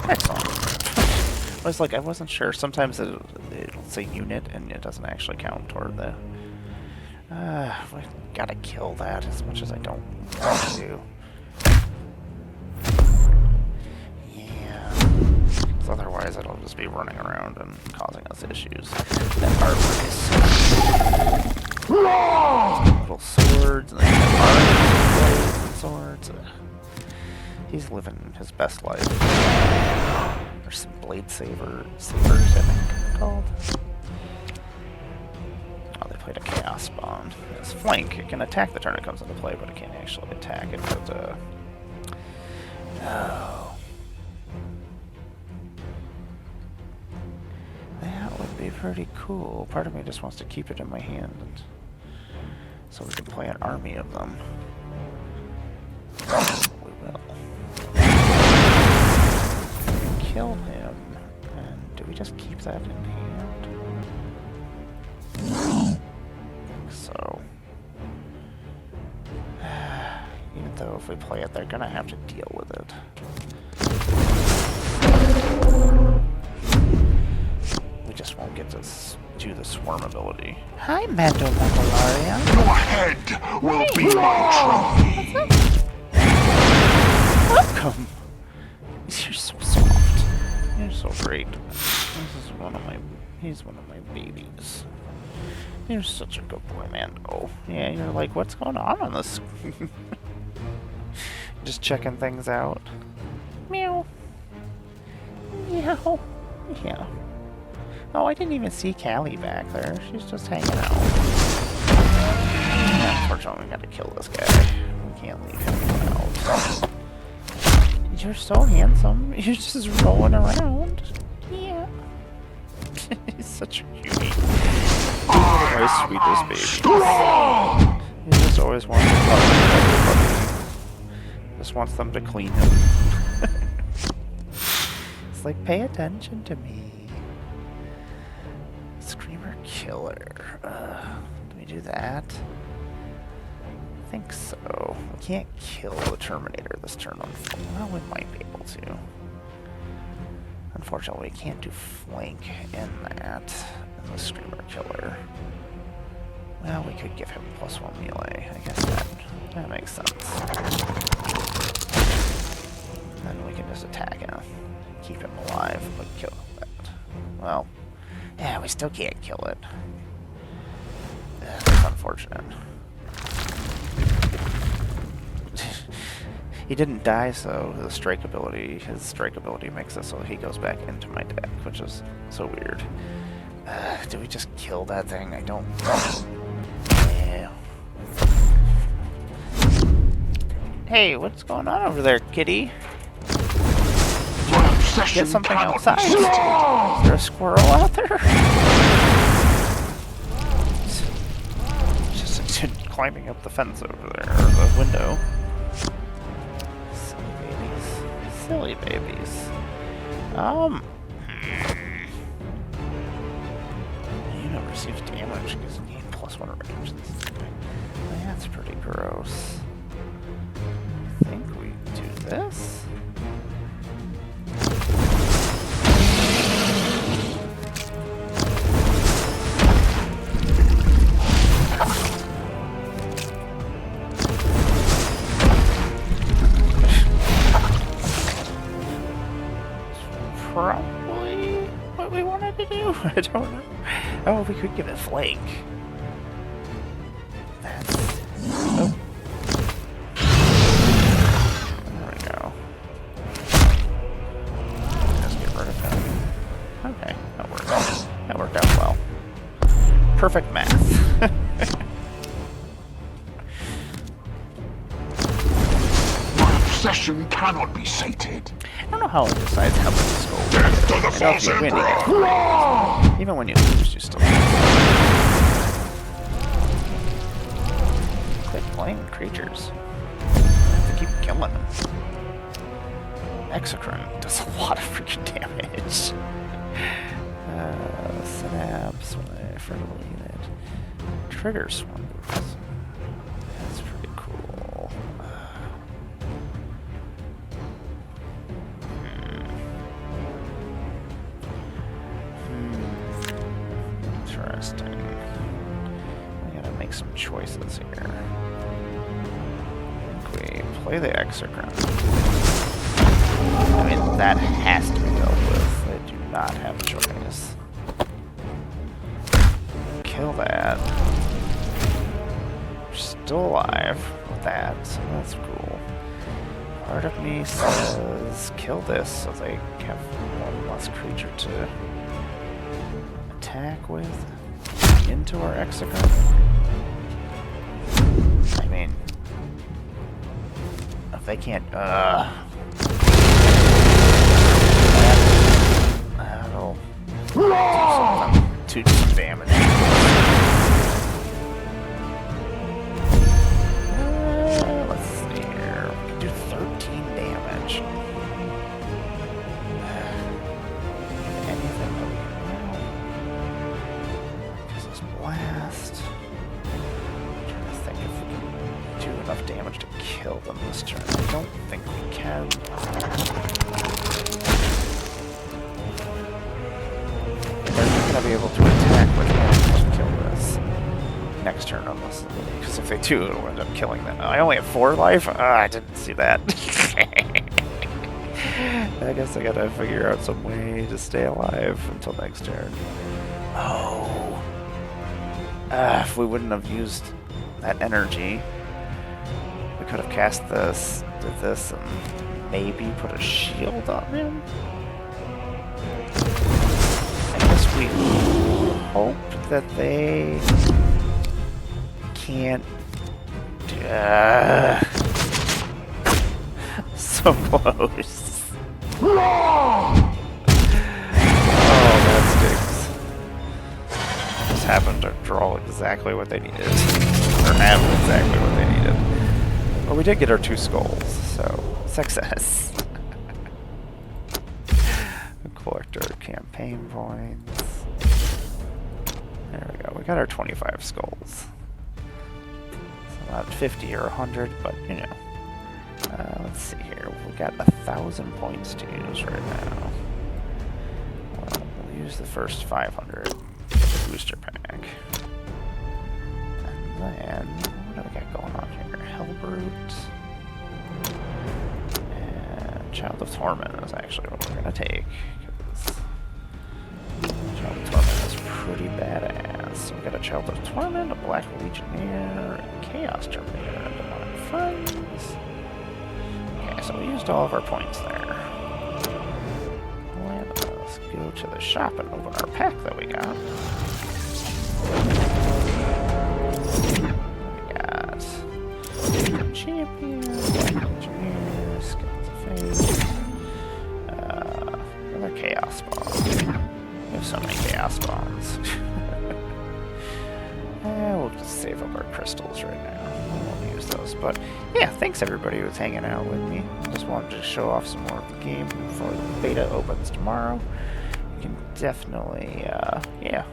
Excellent. I was like, I wasn't sure. Sometimes it'll say unit and it doesn't actually count toward the... we gotta kill that as much as I don't want to. Yeah. Because otherwise it'll just be running around and causing us issues. That artwork is so... little swords and then blades and swords. He's living his best life. There's some blade sabers, I think they're called. Oh, they played a chaos spawn. It's flank. It can attack the turn it comes into play, but it can't actually attack it. But no. That would be pretty cool. Part of me just wants to keep it in my hand, and so we can play an army of them. We will. Kill him. And do we just keep that in hand? I think so. Even though if we play it, they're gonna have to deal with it. We just won't get to do the swarm ability. Hi, Mando Mandalorian. Your head will be my trophy. Welcome. You're so soft. You're so great. He's one of my babies. You're such a good boy, Mando. Yeah, you're like, what's going on this? Just checking things out. Meow. Meow. Yeah. Oh, I didn't even see Callie back there. She's just hanging out. Yeah, unfortunately, we gotta kill this guy. We can't leave him out. You're so handsome. You're just rolling around. Yeah. He's such a cutie. My sweetest baby. He just always wants to talk to everybody. Just wants them to clean him. It's like, pay attention to me. Screamer killer. Do we do that? I think so. We can't kill the Terminator this turn. Well, we might be able to. Unfortunately, we can't do flank in that. In the Screamer killer. Well, we could give him +1 melee. I guess that makes sense. Then we can just attack him. Keep him alive, but kill that. Well, yeah, we still can't kill it. That's unfortunate. He didn't die, so his strike ability makes it so he goes back into my deck, which is so weird. Do we just kill that thing? I don't know. Yeah. Hey, what's going on over there, kitty? Get something outside. Is there a squirrel out there? Just climbing up the fence over there, or the window. Silly babies. Silly babies. Unit receives damage because you need +1 range. That's pretty gross. I think we do this. Probably what we wanted to do. I don't know. Oh, we could give it flank. That's... Oh. There we go. Just get rid of him. Okay, that worked. That worked out well. Perfect math. Obsession cannot be sated. I don't know how it decides how much to score. Death to the false emperor! Even when you lose, you still quit playing creatures. You have to keep killing them. Exocrine does a lot of freaking damage. trigger swarm moves. That's pretty cool. Interesting. We gotta make some choices here. I think we play the Exocron. I mean, that has to be dealt with. I do not have a choice. Kill that. We're still alive with that, so that's cool. Part of me says kill this so they have one less creature to attack with into our Exocron. I mean, if they can't, that'll do some damage. Let's see here. We can do 13 damage. Anything that we can because this blast. I'm trying to think if we can do enough damage to kill them this turn. I don't think we can. They're not going to be able to attack with him to kill this next turn unless, because if they do, it'll end up killing them. I only have 4 life? I didn't see that. I guess I gotta figure out some way to stay alive until next turn. Oh. If we wouldn't have used that energy, we could have cast this, did this, and maybe put a shield on him? I guess we hope that they can't... so close. Oh, that stinks. Just happened to draw exactly what they needed. Or have exactly what they needed. But we did get our 2 skulls, so success. Collect our campaign points. There we go. We got our 25 skulls. It's not 50 or 100, but you know. Let's see here. We got 1,000 points to use right now. Well, we'll use the first 500 for the booster pack. And then, what do we got going on here? Hellbrute. And Child of Torment is actually what we're going to take. Child of Torment is pretty badass. So we got a Child of Torment, a Black Legionnaire, a Chaos Terminator, and Demonic Friends. Okay, so we used all of our points there. Let's go to the shop and open our pack that we got. We got Champion, Black Legionnaire, Skeleton Face, another Chaos Bomb. We have so many Chaos Bombs. We'll just save up our crystals right now. We won't use those. But yeah, thanks everybody who's hanging out with me. Just wanted to show off some more of the game before the beta opens tomorrow. You can definitely, yeah,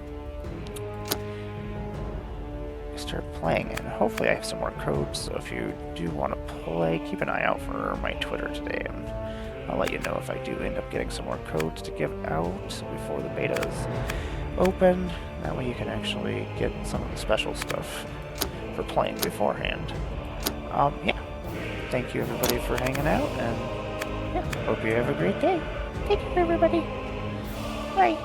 start playing it. Hopefully I have some more codes, so if you do want to play, keep an eye out for my Twitter today, and I'll let you know if I do end up getting some more codes to give out before the beta is open. That way you can actually get some of the special stuff for playing beforehand. Yeah. Thank you everybody for hanging out, and yeah, hope you have a great day. Take care everybody. Bye.